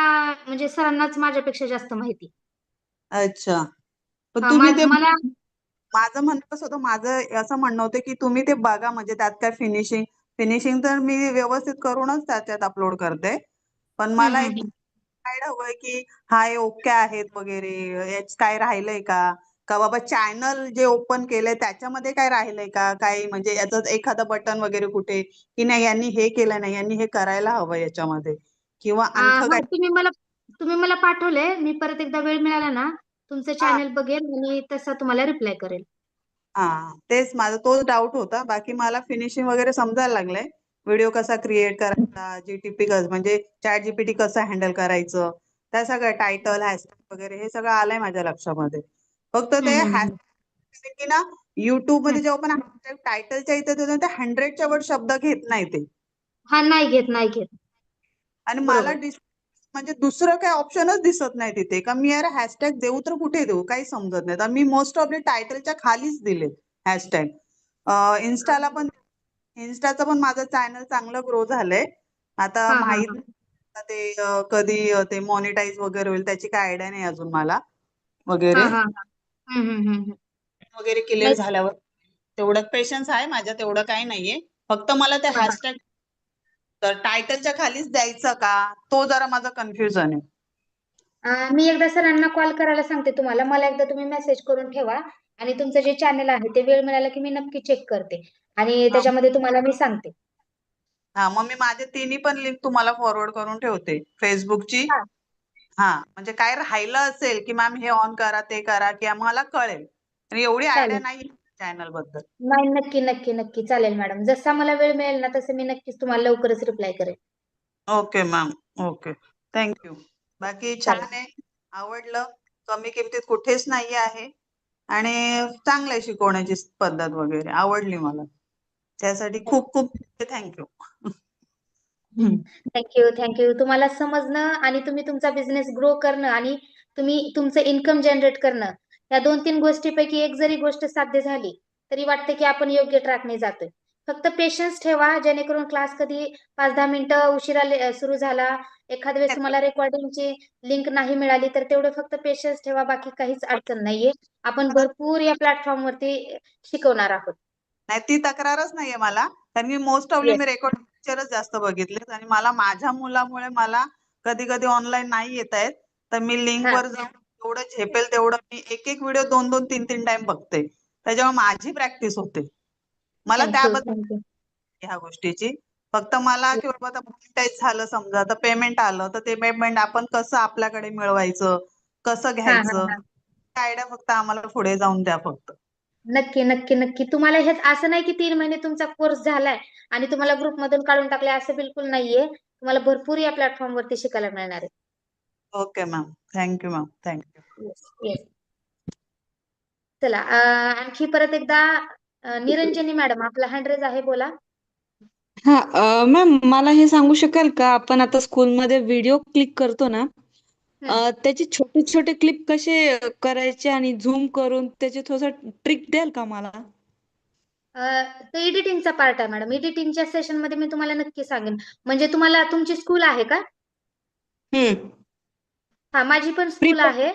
म्हणजे सरांनाच माझ्यापेक्षा जास्त माहिती. अच्छा. पण हा, तुम्ही ते मला माझं म्हणणं कसं होतं, माझं असं म्हणणं होतं की तुम्ही ते बघा, म्हणजे त्यात काय फिनिशिंग तर मी व्यवस्थित करूनच त्याच्यात अपलोड करते. पण मला एक हम्म. गाईड हवंय की हा हे ओके आहेत वगैरे, याच काय राहिलंय का, का बाबा चॅनल जे ओपन केलंय त्याच्यामध्ये काय राहिलंय का, काही म्हणजे याचं एखादं बटन वगैरे कुठे, की नाही यांनी हे केलं नाही, यांनी हे करायला हवं याच्यामध्ये, किंवा आणखं हा, काय. तुम्ही मला पाठवलंय. मी परत एकदा वेळ मिळाला ना तुमचं हा चॅनल बघेल आणि तसा तुम्हाला रिप्लाय करेल. हा, तेच माझा तोच डाऊट होता. बाकी मला फिनिशिंग वगैरे समजायला लागलंय. व्हिडिओ कसा क्रिएट करायचा, जीटीपी म्हणजे चॅट जीपीटी कसं हँडल करायचं, त्या सगळं टायटल हॅशटॅग वगैरे हे सगळं आलंय माझ्या लक्षामध्ये. फक्त ते हम्म. हॅशटॅग की ना, युट्यूब मध्ये जेव्हा आपण हॅशटॅग टायटलच्या इथे देतो ते 100च्या वर शब्द घेत नाही ते. हा, नाही घेत. आणि मला बरोबर. म्हणजे दुसरं काही ऑप्शनच दिसत नाही तिथे, का मी यार हॅशटॅग देऊ तर कुठे देऊ, काही समजत नाही. तर मी मोस्ट ऑफ टायटलच्या खालीच दिले हॅशटॅग. इन्स्टाचं पण माझं चॅनल चांगलं ग्रो झालंय. आता हा हा माहित हा नाही ते कधी ते मॉनिटाईज वगैरे होईल त्याची काय आयडिया नाही अजून मला हा वगैरे. हा हा. हम्म. वगैरे क्लिअर नाही. झाल्यावर तेवढं पेशन्स आहे माझ्या, तेवढं काही नाहीये. फक्त मला ते हा, हा. हॅशटॅग तर टायटलच्या खालीच द्यायचं का, तो जरा माझा कन्फ्युजन आहे. मी एकदा सरांना कॉल करायला सांगते तुम्हाला. मला एकदा तुम्ही मेसेज करून ठेवा आणि तुमचं जे चॅनल आहे ते वेळ मिळाला की मी नक्की चेक करते आणि हा त्याच्यामध्ये तुम्हाला मी सांगते. हा, मग मी माझे तिन्ही पण लिंक तुम्हाला फॉरवर्ड करून ठेवते फेसबुकची. हा, हा, म्हणजे काय राहिलं असेल की मॅम हे ऑन करा ते करा, की आम्हाला कळेल. आणि एवढी आयडिया चालेल. नाही चॅनल बद्दल. नाही, नक्की चालेल मॅडम. जसा मला वेळ मिळेल ना तसं मी नक्कीच तुम्हाला लवकरच रिप्लाय करेल. Okay ma'am, okay, thank you. बाकी छान चालेल. आहे, आवडलं. कमी किमतीत कुठेच नाही आहे आणि चांगलं आहे शिकवण्याची पद्धत वगैरे, आवडली मला. त्यासाठी खूप खूप थँक्यू. थँक्यू. तुम्हाला समजणं आणि तुम्ही तुमचा बिझनेस ग्रो करणं आणि तुम्ही तुमचं इन्कम जनरेट करणं, या 2-3 गोष्टीपैकी एक जरी गोष्ट साध्य झाली तरी वाटतं की आपण योग्य ट्रॅकने जातोय. फक्त पेशन्स ठेवा, जेणेकरून क्लास कधी 5-10 मिनिटं उशिरा सुरू झाला, एखाद्या वेळेस तुम्हाला रेकॉर्डिंगची लिंक नाही मिळाली तर तेवढे फक्त पेशन्स ठेवा. बाकी काहीच अडचण नाहीये. आपण भरपूर या प्लॅटफॉर्मवरती शिकवणार आहोत. नाही, ती तक्रारच नाहीये मला, कारण मी मोस्ट ऑफली येस. मी रेकॉर्ड लेक्चरच जास्त बघितलेत आणि मला माझ्या मुलामुळे मला कधी कधी ऑनलाईन नाही येता येत, तर मी लिंक हा. वर जाऊन जेवढं झेपेल तेवढं मी एक एक व्हिडिओ 2-2, 3-3 टाइम बघते. त्याच्यामुळे माझी प्रॅक्टिस होते. मला त्याबद्दल थँक्यू. ह्या गोष्टीची फक्त मला की बाबा आता मोनिटाईज झालं समजा, आता पेमेंट आलं तर ते पेमेंट आपण कसं आपल्याकडे मिळवायचं, कसं हा घ्यायचं, हा. आयडिया फक्त आम्हाला पुढे जाऊन द्या फक्त. नक्की. तुम्हाला हेच असं नाही की 3 महिने तुमचा कोर्स झालाय आणि तुम्हाला ग्रुपमधून काढून टाकले, असं बिलकुल नाहीये. तुम्हाला भरपूर या प्लॅटफॉर्मवरती शिकायला मिळणार आहे. Okay ma'am, thank you ma'am, thank you. Yes. चला, आणखी परत एकदा निरंजनी मॅडम आपला हँड रेज आहे, बोला. हा, मॅम मला हे सांगू शकाल का, आपण आता स्कूलमध्ये व्हिडिओ क्लिक करतो ना, त्याचे छोटे छोटे क्लिप कसे करायचे आणि झूम करून त्याचे थोडं ट्रिक द्याल का मला? तो एडिटिंगचा पार्ट आहे मॅडम. एडिटिंगच्या सेशन मध्ये मी तुम्हाला नक्की सांगेन. म्हणजे तुम्हाला तुमची स्कूल आहे का? हा, माझी पण प्री स्कूल आहे.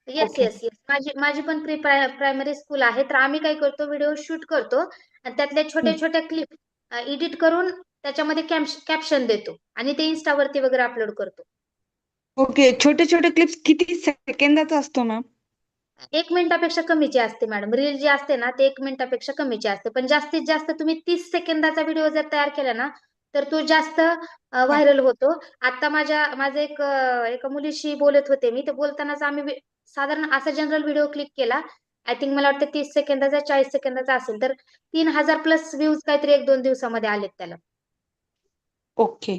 Yes okay. येस येस माझी पण प्री प्रायमरी स्कूल आहे. तर आम्ही काय करतो, व्हिडिओ शूट करतो आणि त्यातल्या छोट्या छोट्या क्लिप एडिट करून त्याच्यामध्ये कॅप्शन देतो आणि ते इन्स्टावरती वगैरे अपलोड करतो. ओके, छोटे छोटे क्लिप्स किती सेकंदाचा असतो मॅम? 1 मिनिटापेक्षा कमीची असते मॅडम. रील जी असते ना ते 1 मिनिटापेक्षा कमीची असते. पण जास्तीत जास्त तुम्ही 30 सेकंदाचा व्हिडिओ जर तयार केला ना तर तो जास्त व्हायरल होतो. आता माझं एका मुलीशी बोलत होते मी. ते बोलतानाच आम्ही साधारण असा जनरल व्हिडिओ क्लिक केला. आय थिंक मला वाटतं 30 सेकंदाचा 40 सेकंदाचा असेल, तर 3,000 प्लस व्ह्यूज काहीतरी 1-2 दिवसामध्ये आलेत त्याला. ओके.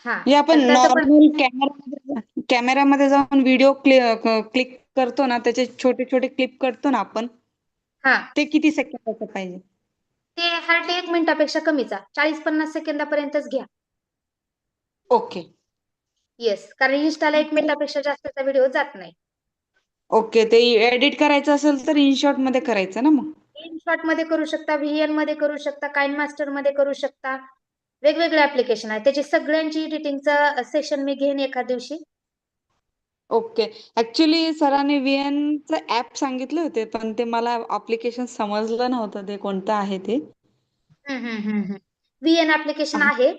हा, म्हणजे आपण तर तसं पण नॉर्मल कॅमेरामध्ये जाऊन व्हिडिओ क्लिक करतो ना, त्याचे छोटे छोटे क्लिप करतो ना आपण, हा, ते किती सेकंदाचं पाहिजे? ते हार्डली 1 मिनिटापेक्षा कमीचा 40-50 सेकंदापर्यंतच घ्या. ओके. येस, कारण इन्स्टाला 1 मिनिटापेक्षा जास्तचा व्हिडिओ जात नाही. ओके, ते एडिट करायचं असेल तर इनशॉट मध्ये करायचं ना मग? InShot मध्ये करू शकता, VN मध्ये करू शकता, KineMaster मध्ये करू शकता. वेगवेगळे ऍप्लिकेशन आहे. त्याची सगळ्यांची एडिटिंगचं सेशन मी घेईन एका दिवशी. ओके. ऍक्च्युली सरांनी VN ऍप सांगितले होते, पण ते मला ऍप्लिकेशन समजलं नव्हतं ते कोणतं आहे ते. VN ऍप्लिकेशन आहे.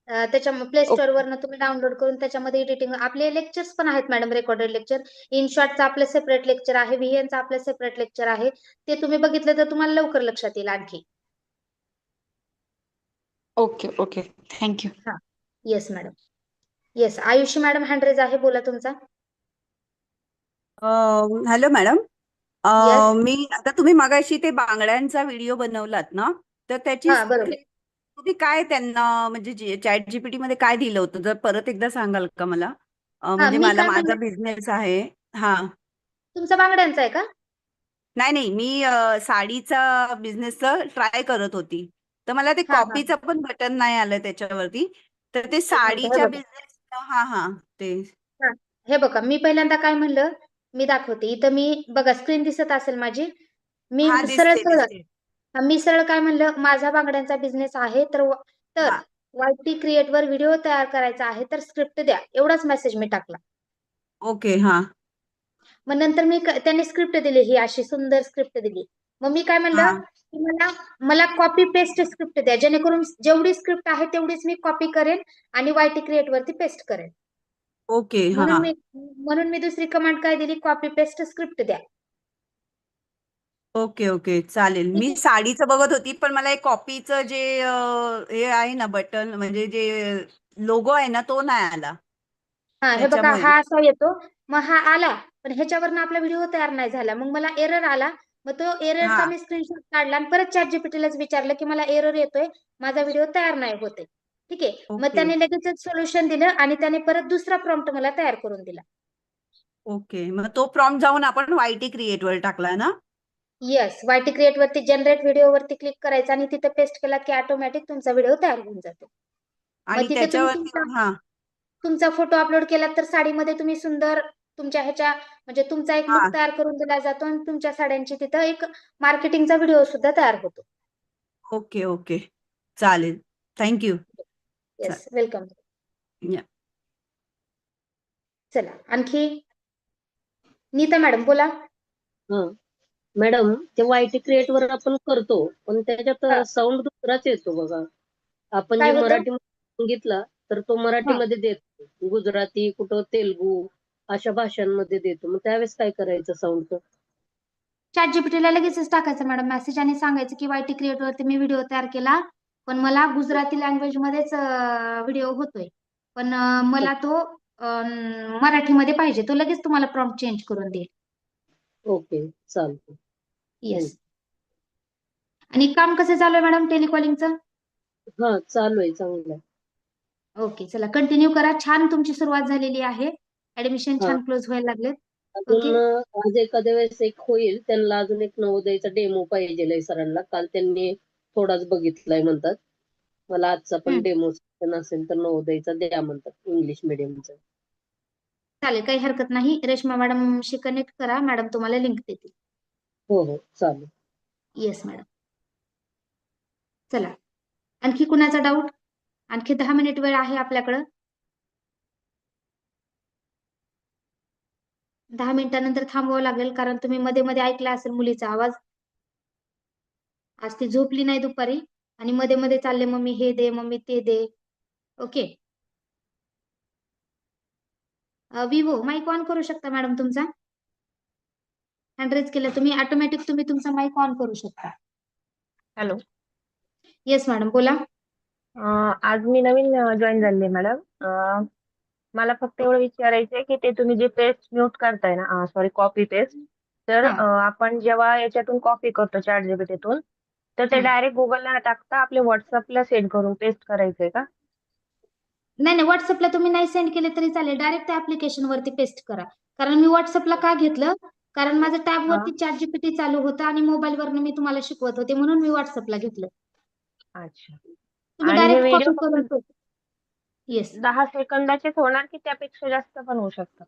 त्याच्या प्ले स्टोर ओके. वरनं तुम्ही डाउनलोड करून त्याच्यामध्ये एडिटिंग आपले लेक्चर्स पण आहेत मॅडम, रेकॉर्डेड लेक्चर. InShotचं आपलं सेपरेट लेक्चर आहे, VNचं आपलं सेपरेट लेक्चर आहे. ते तुम्ही बघितलं तर तुम्हाला लवकर लक्षात येईल आणखी. Okay okay, thank you. हा, yes madam. Yes, Ayushi madam hand raise आहे, बोला तुमचा. Hello madam. येस. मी आता तुम्ही मगाशी ते बांगड्यांचा व्हिडिओ बनवलात ना, तर त्याची हा, बरोबर. तुम्ही काय त्यांना म्हणजे चॅट जीपीटी मध्ये काय दिलं होतं, जर परत एकदा सांगाल का मला? म्हणजे मी मला काय माझा म्हणलं, बिझनेस आहे. हा, तुमचा बांगड्यांचा आहे का? नाही नाही, मी साडीचा बिझनेस ट्राय करत होती, तर मला ते हा हा कॉपीचं पण बटन नाही आलं त्याच्यावरती. तर ते एक मिनिट, हे साडीच्या बघा. बिझनेस. हा हा, ते हा, हे बघा, मी पहिल्यांदा काय म्हणलं, मी दाखवते इथं. मी बघा, स्क्रीन दिसत असेल माझी. मी हा, सरळ दिसते सरळ दिसते. मी सरळ काय म्हणलं, माझा बांगड्यांचा बिझनेस आहे, तर हा, वायटी क्रिएट वर व्हिडिओ तयार करायचा आहे, तर स्क्रिप्ट द्या, एवढाच मेसेज मी टाकला. ओके. हा मग नंतर त्यांनी स्क्रिप्ट दिली, ही अशी सुंदर स्क्रिप्ट दिली. मग मी काय हा, म्हणलं की मला मला कॉपी पेस्ट स्क्रिप्ट द्या, जेणेकरून जेवढी स्क्रिप्ट आहे तेवढीच मी कॉपी करेन आणि वायटी क्रिएट वरती पेस्ट करेन. ओके. हा, म्हणून मी दुसरी कमांड काय दिली, कॉपी पेस्ट स्क्रिप्ट द्या. ओके ओके, चालेल. ठीक मी आहे. साडीचं बघत होती, पण मला एक कॉपीचं जे हे आहे ना बटन, म्हणजे जे लोगो आहे ना, तो नाही आला हा, हे बघा, त्याच्यामुळे. हा असा येतो. मग हा आला, पण ह्याच्यावरनं आपला व्हिडिओ तयार नाही झाला. मग मला एरर आला. मग तो हा, एररचा मी स्क्रीनशॉट काढला आणि परत चॅट जीपीटीलाच विचारलं की मला एरर येतोय, माझा व्हिडिओ तयार नाही होते. ठीक आहे. मग ओके त्याने लगेचच सोल्युशन दिलं आणि त्याने परत दुसरा प्रॉम्प्ट मला तयार करून दिला. ओके. मग तो प्रॉम्प्ट जाऊन आपण वायटी क्रिएट वर टाकला ना? येस, वायटी क्रिएट वरती जनरेट व्हिडिओ वरती क्लिक करायचं आणि तिथे पेस्ट केला की ऑटोमॅटिक तुमचा व्हिडिओ तयार होऊन जातो. आणि मग तिथे तुम्ही त्याच्यावरती हा, तुमचा फोटो अपलोड केला तर साडीमध्ये तुम्ही सुंदर तुमच्या ह्याच्या म्हणजे तुमचा एक हा, लुक तयार करून दिला जातो आणि तुमच्या साड्यांची तिथं एक मार्केटिंगचा व्हिडिओ सुद्धा तयार होतो. ओके ओके, चालेल. थँक्यू. Yes, welcome. या. चला, आणखी नीता मॅडम बोला. हा मॅडम, ते वायटी क्रिएट वर आपण करतो, पण त्याच्यात हा, साऊंड दुसराच येतो बघा. आपण काय जे होतं? मराठी सांगितलं तर तो हा, मराठीमध्ये देतो, गुजराती, कुठं तेलगू, अशा भाषांमध्ये देतो. मग त्यावेळेस काय करायचं साऊंडचं? चॅट जीपीटीला लगेचच टाकायचं मॅडम मेसेज आणि सांगायचं की वायटी क्रिएट वरती मी व्हिडिओ तयार केला, पण मला गुजराती लँग्वेज मध्येच व्हिडिओ होतोय, पण मला तो मराठीमध्ये पाहिजे. तो लगेच तुम्हाला प्रॉम्प्ट चेंज करून देईल. ओके, चालतं. येस. आणि काम कसं चालू आहे मॅडम टेलिकॉलिंगचं? हा, चालू आहे, चांगलं आहे. ओके, चला कंटिन्यू करा. छान तुमची सुरुवात झालेली आहे. ऍडमिशन हा, छान क्लोज व्हायला लागलेत. अजून ओके. आज एखाद्या वेळेस एक होईल. त्यांना अजून एक नवोदयचा डेमो पाहिजे सरांना. काल त्यांनी थोडाच बघितलाय म्हणतात. मला आजचा पण डेमो असेल तर नवोदयचा द्या म्हणतात, इंग्लिश मिडियमचा. चालेल, काही हरकत नाही. रेश्मा मॅडमशी कनेक्ट करा, मॅडम तुम्हाला लिंक देतील. हो हो, चालेल. Yes madam. चला, आणखी कुणाचा डाऊट? आणखी 10 मिनिट वेळ आहे आपल्याकडं. 10 मिनिटानंतर थांबवावं लागेल, कारण तुम्ही मध्ये मध्ये ऐकला असेल मुलीचा आवाज. आज ती झोपली नाही दुपारी आणि मध्ये मध्ये चालले, मम्मी हे दे, मम्मी ते दे. ओके. विवो माईक ऑन करू शकता मॅडम तुमचा. हँड रेज केलं तुम्ही, ऑटोमॅटिक तुम्ही तुमचा माईक ऑन करू शकता. हॅलो. येस मॅडम, बोला. आज मी नवीन जॉईन झाले मॅडम. मला फक्त एवढं विचारायचं आहे की ते तुम्ही जे पेस्ट म्यूट करताय ना, सॉरी कॉपी पेस्ट, तर हा, आपण जेव्हा याच्यातून कॉपी करतो चॅट जीपीटीतून, तर ते हम्म. डायरेक्ट गुगलला टाकता आपल्या व्हॉट्सअपला सेंड करून पेस्ट करायचंय का? नाही नाही, व्हॉट्सअपला तुम्ही नाही सेंड केले तरी चालेल, डायरेक्ट त्या ऍप्लिकेशन वरती पेस्ट करा. कारण मी व्हॉट्सअपला का घेतलं, कारण माझं टॅब हा, वरती चॅट जीपीटी चालू होतं आणि मोबाईल वरनं मी तुम्हाला शिकवत होते, म्हणून मी व्हॉट्सअपला घेतलं. अच्छा. तुम्ही आणि हे डायरेक्ट व्हिडिओ कॉपी फक्त करून येस 10 सेकंदाचेच होणार की त्यापेक्षा जास्त पण होऊ शकतात?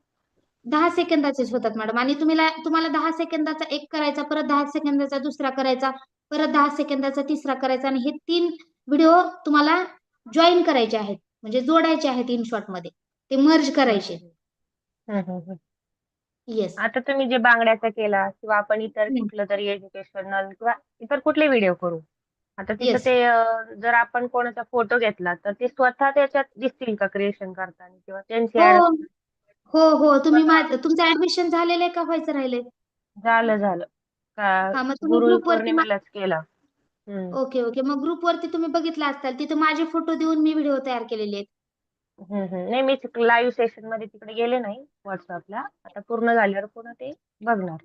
10 सेकंदाचेच होतात मॅडम. आणि तुम्हाला 10 सेकंदाचा एक करायचा, परत 10 सेकंदाचा दुसरा करायचा, परत 10 सेकंदाचा तिसरा करायचा, आणि हे 3 व्हिडिओ तुम्हाला जॉईन करायचे आहेत, म्हणजे जोडायचे आहेत इन शॉर्ट मध्ये, ते मर्ज करायचे. हम्म, हम्म, हम्म. येस. आता तुम्ही जे बांगड्याचा केला किंवा आपण इतर कुठलं तरी एज्युकेशनल किंवा इतर कुठले व्हिडिओ करू, आता तिथं येस. ते जर आपण कोणाचा फोटो घेतला तर ते स्वतः त्याच्यात दिसतील का क्रिएशन करताना किंवा त्यांची हो ऍड हो तुमचं ऍडमिशन झालेलं आहे का व्हायचं राहिलंय? झालं हा, मग का तुम्ही गुरु ग्रुपवरती पौर्णिमेलाच केला? ओके, मग ग्रुपवरती तुम्ही बघितला असताल, तिथे माझे फोटो देऊन मी व्हिडिओ तयार केलेले आहेत. नाही, मी लाईव्ह सेशन मध्ये तिकडे गेले नाही व्हॉट्सअपला. आता पूर्ण झाल्यावर पुन्हा ते बघणार.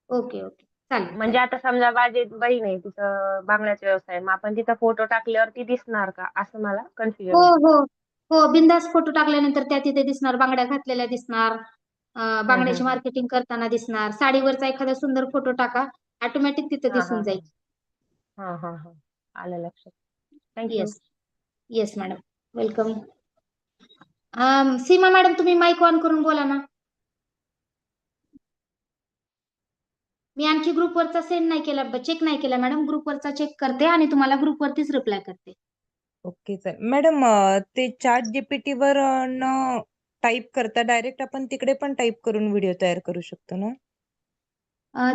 ओके, चालेल. म्हणजे आता समजा माझी बहीण आहे, तिचं बांगड्याचा व्यवसाय, मग आपण तिथं फोटो टाकल्यावर ती दिसणार का, असं मला हो कन्फ्युजन होतं. हो हो बिंदास फोटो टाकल्यानंतर त्या तिथे दिसणार, बांगड्या घातलेल्या दिसणार, बांगड्याची मार्केटिंग करताना दिसणार. साडीवरचा एखादा सुंदर फोटो टाका, ऑटोमॅटिक तिथे हा हा दिसून जाईल. हा आलं लक्षात. Thank you. Yes yes madam, welcome. Seema madam, तुम्ही माईक ऑन करून बोला ना. मी आणखी ग्रुपवरचा सेंड नाही केला, चेक नाही केला मॅडम. ग्रुपवरचा चेक करते आणि तुम्हाला ग्रुपवरतीच रिप्लाय करते. Okay sir. मॅडम ते चॅट जीपीटी वर न टाईप करता डायरेक्ट आपण तिकडे पण टाईप करून व्हिडिओ तयार करू शकतो ना?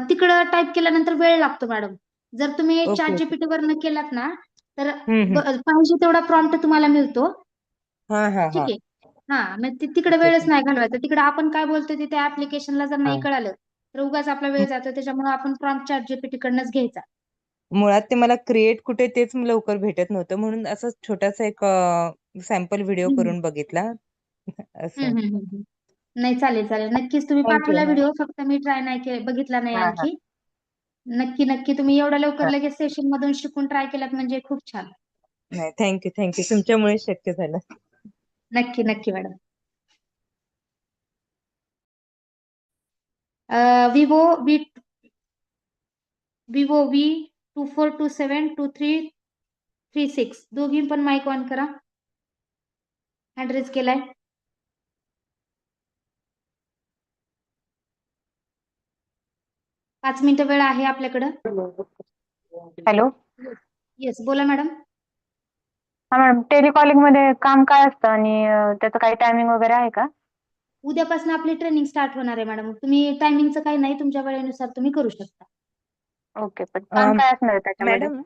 तिकडं टाईप केल्यानंतर वेळ लागतो मॅडम. जर तुम्ही ओके चॅट ओके. जीपीटी वरनं केलात ना, तर हम्म. पाहिजे तेवढा प्रॉम्प्ट तुम्हाला मिळतो. हा ठीक आहे. हा, मग तिकडे ओके वेळच ओके. नाही घालवायचा. तिकडे आपण काय बोलतोय ते त्या ऍप्लिकेशनला जर हा. नाही कळालं तर उगाच आपला वेळ जातो. त्याच्यामुळे आपण प्रॉम्प्ट चॅट जीपीटी कडनंच घ्यायचा. मुळात ते मला क्रिएट कुठे तेच लवकर भेटत नव्हतं, म्हणून असं छोटासा एक सॅम्पल व्हिडिओ हम्म. करून बघितला असं. नाही, चालेल. नक्कीच तुम्ही थँक्यू. पाठवला हा व्हिडिओ, फक्त मी ट्राय नाही बघितला नाही हा हा. आणखी. नक्की तुम्ही एवढ्या लवकर हा. लगेच सेशन मधून शिकून ट्राय केलात म्हणजे खूप छान. नाही, थँक्यू तुमच्यामुळे शक्य झालं. नक्की मॅडम. विवो V24272336 दोघी पण माईक ऑन करा. हँड रेज केलाय. पाच मिनिटं वेळ आहे आपल्याकडं. हॅलो. येस, बोला मॅडम. हा मॅडम, टेलिकॉलिंग मध्ये काम काय असतं आणि त्याचं काही टायमिंग वगैरे आहे का? उद्यापासून आपली ट्रेनिंग स्टार्ट होणार आहे मॅडम. तुम्ही टायमिंगचं काही नाही, तुमच्या वेळेनुसार तुम्ही करू शकता. ओके, पण काम काय असणार आहे त्याच्यामध्ये? मॅडम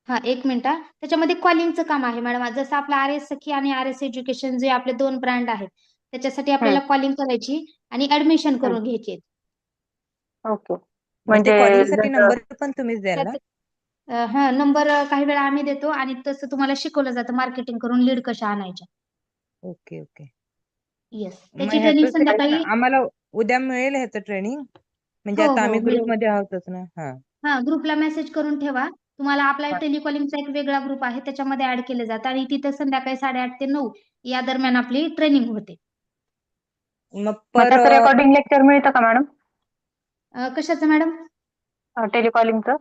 हा, एक मिनिट. त्याच्यामध्ये कॉलिंगचं काम आहे मॅडम. जसं आपलं RS सखी आणि RS एज्युकेशन जे आपले 2 ब्रँड आहेत, त्याच्यासाठी आपल्याला कॉलिंग करायची आणि ऍडमिशन करून घ्यायची. ओके, मग ते म्हणजे कॉलिंग साठी जसं नंबर पण तुम्हीच द्याल ना? हा, नंबर काही वेळा आम्ही देतो आणि तसं तुम्हाला शिकवलं जातं मार्केटिंग करून लीड कशा आणायच्या. ओके. येस, मग त्याची ट्रेनिंग संध्याकाळी. आम्हाला उद्या मिळेल ह्याचं ट्रेनिंग? म्हणजे आता आम्ही मिळेल. ग्रुपमध्ये आहोतच ना? हा, ग्रुपला मेसेज करून ठेवा. तुम्हाला आपला टेलिकॉलिंगचा एक वेगळा ग्रुप आहे, त्याच्यामध्ये ऍड केले जातं आणि तिथे संध्याकाळी 8:30 ते 9 या दरम्यान आपली ट्रेनिंग होते. मग त्याचं रेकॉर्डिंग लेक्चर मिळतं का मॅडम? कशाचं मॅडम? टेलिकॉलिंगचं.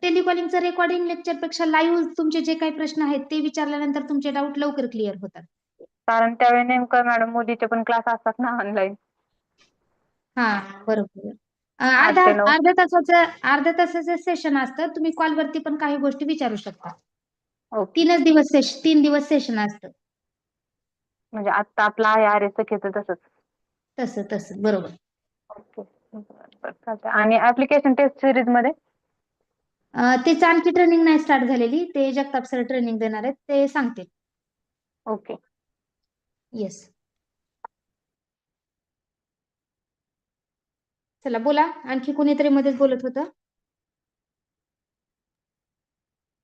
टेलिकॉलिंगचं रेकॉर्डिंग लेक्चर पेक्षा लाईव्ह तुमचे जे काही प्रश्न आहेत ते विचारल्यानंतर तुमचे डाऊट लवकर क्लिअर होतात. कारण त्यावेळी नेमकं मॅडम मोदीचे पण क्लास असतात ना ऑनलाईन. हा, बरोबर. 8 ते 9. अर्ध्या तासाचं सेशन असतं. तुम्ही कॉलवरती पण काही गोष्टी विचारू शकता. ओके, 3 दिवस सेशन असतं. म्हणजे आता आपला आहे RS सखीचं तसंच. तसं बरोबर. ओके, चालतंय. आणि ऍप्लिकेशन टेस्ट सिरीज मध्ये त्याची आणखी ट्रेनिंग नाही स्टार्ट झालेली. ते जगताप सर ट्रेनिंग देणार आहेत, ते सांगतील. ओके. येस. चला बोला, आणखी कोणीतरी मध्येच बोलत होतं.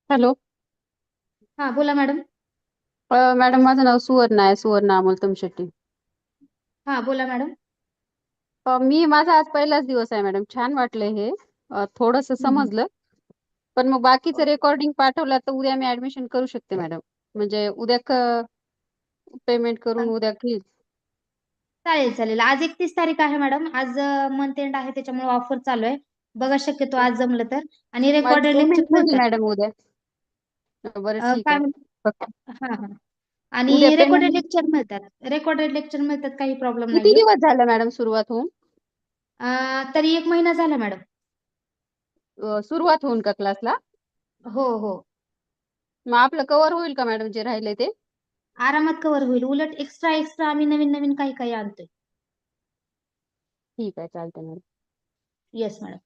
हॅलो. हा, बोला मॅडम. मॅडम, माझं नाव सुवर्णा आहे, सुवर्णा अमोल तमशेट्टी. हा, बोला मॅडम. माझा आज पहिलाच दिवस आहे मॅडम. छान वाटलंय हे. थोडंसं समजलं, पण मग बाकीचं रेकॉर्डिंग पाठवलं तर उद्या मी ऍडमिशन करू शकते मॅडम. म्हणजे उद्या पेमेंट करून उद्या घेईल. चालेल. आज 31 तारीख आहे मॅडम. आज मंथ एंड आहे, त्याच्यामुळे ऑफर चालू आहे. बघा, शक्यतो आज जमलं तर. आणि माझी रेकॉर्डेड पेमेंट लेक्चर झाली होतात. मॅडम उद्या. बरं, ठीक काय आहे. फक्त हा हा उद्या आणि रेकॉर्डेड पेमेंट लेक्चर मिळतात, काही प्रॉब्लेम किती नाहीये. दिवस झालं मॅडम सुरुवात होऊन? तरी 1 महिना झाला मॅडम. सुरुवात होऊन का क्लासला? हो हो, मग आपलं कव्हर होईल का मॅडम जे राहिले ते? आरामात कव्हर होईल. उलट एक्स्ट्रा आम्ही नवीन नवीन काही काही आणतोय. ठीक आहे, चालतंय मॅडम. Yes madam.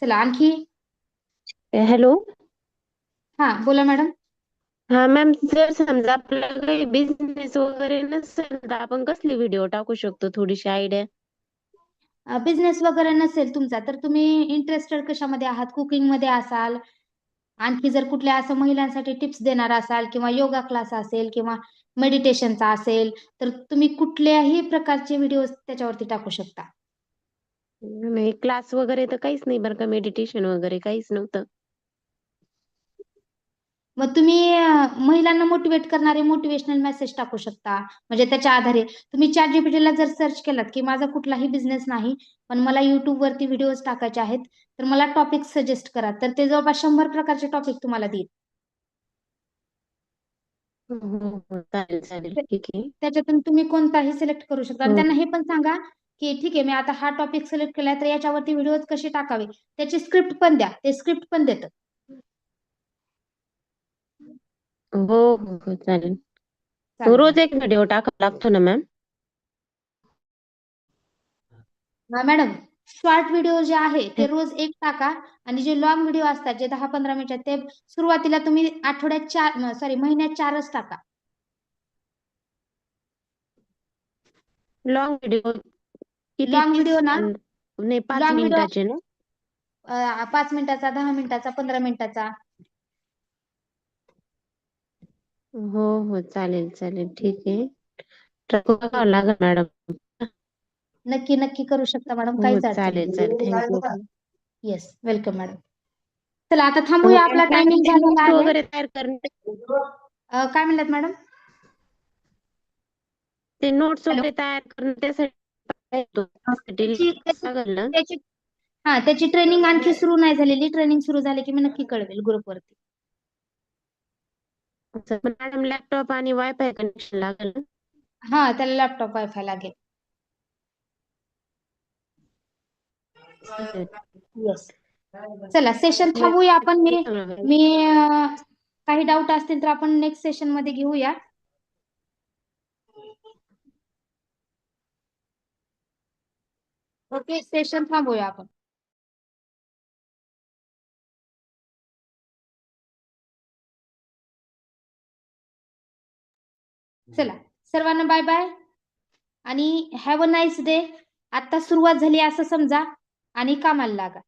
चला आणखी. हॅलो. हा बोला मॅडम. हा मॅम, जर समजा आपल्याला काही बिझनेस वगैरे नसेल तर आपण कसले व्हिडिओ टाकू शकतो, थोडीशी आयडिया? बिझनेस वगैरे नसेल तुमचा तर तुम्ही इंटरेस्टेड कशामध्ये आहात? कुकिंग मध्ये असाल, आणखी जर कुठल्या असं महिलांसाठी टिप्स देणार असाल, किंवा योगा क्लास असेल, किंवा मेडिटेशनचा असेल, तर तुम्ही कुठल्याही प्रकारचे व्हिडिओ त्याच्यावरती टाकू शकता. नाही, क्लास वगैरे तर काहीच नाही बरं का, मेडिटेशन वगैरे काहीच नव्हतं. मग तुम्ही महिलांना मोटिवेट करणारे मोटिवेशनल मेसेज टाकू शकता. म्हणजे त्याच्या आधारे तुम्ही ChatGPT ला जर सर्च केलात की माझा कुठलाही बिझनेस नाही, पण मला YouTube वरती व्हिडिओज टाकायचे आहेत, तर मला टॉपिक सजेस्ट करा, तर ते जवळपास 100 प्रकारचे टॉपिक तुम्हाला देईल. हो, चालेल, चालेल. ठीक आहे. त्याच्यातून तुम्ही कोणताही सिलेक्ट करू शकता. आणि हो. त्यांना हे पण सांगा की ठीक आहे, मी आता हा टॉपिक सिलेक्ट केलाय, तर याच्यावरती व्हिडिओज कसे टाकावे त्याची स्क्रिप्ट पण द्या. ते स्क्रिप्ट पण देतं. हो, हो, हो, चालेल. चालेल रोज मॅडम. एक व्हिडिओ टाकावा लागतो ना मॅम? मॅडम, शॉर्ट व्हिडिओ जे आहे ते रोज एक टाका, आणि जे लॉंग व्हिडिओ असतात जे 10-15 मिनिटात, ते सुरुवातीला तुम्ही महिन्यात 4च टाका. लॉंग व्हिडिओ किती? लॉंग 30 व्हिडिओ ना, नाही, 5 लॉंग व्हिडिओ मिनिटाचे ना? 5 मिनिटाचा, 10 मिनिटाचा, 15 मिनिटाचा. हो, हो, चालेल, चालेल. ठीक आहे. ट्राय करावं लागेल मॅडम. नक्की नक्की करू शकता मॅडम, हो, काहीच अडचण चालेल, चालेल. थँक्यू. नाही. Yes, welcome madam. चला आता हो, थांबूया, आणि आपला मॅडम टायमिंग ते झालेला नोट्स आहे. वगैरे तयार करणे, काय म्हणतात मॅडम? ते नोट्स हॅलो. वगैरे तयार करणे त्यासाठी त्याची लागेल ना? त्याची त्याची ट्रेनिंग आणखी सुरू नाही झालेली. ट्रेनिंग सुरू झाली की मी नक्की कळवेल ग्रुपवरती. अच्छा, पण मॅडम लॅपटॉप आणि वायफाय कनेक्शन लागेल ना? हा, त्याला लॅपटॉप वायफाय लागेल. चालेल. येस. चला सेशन थांबूया आपण. मी काही डाऊट असतील तर आपण नेक्स्ट सेशन मध्ये घेऊया. ओके, सेशन थांबूया आपण. चला सर्वांना बाय बाय आणि हॅव अ नाईस डे. आता सुरुवात झाली असं समजा आणि कामाला लागा.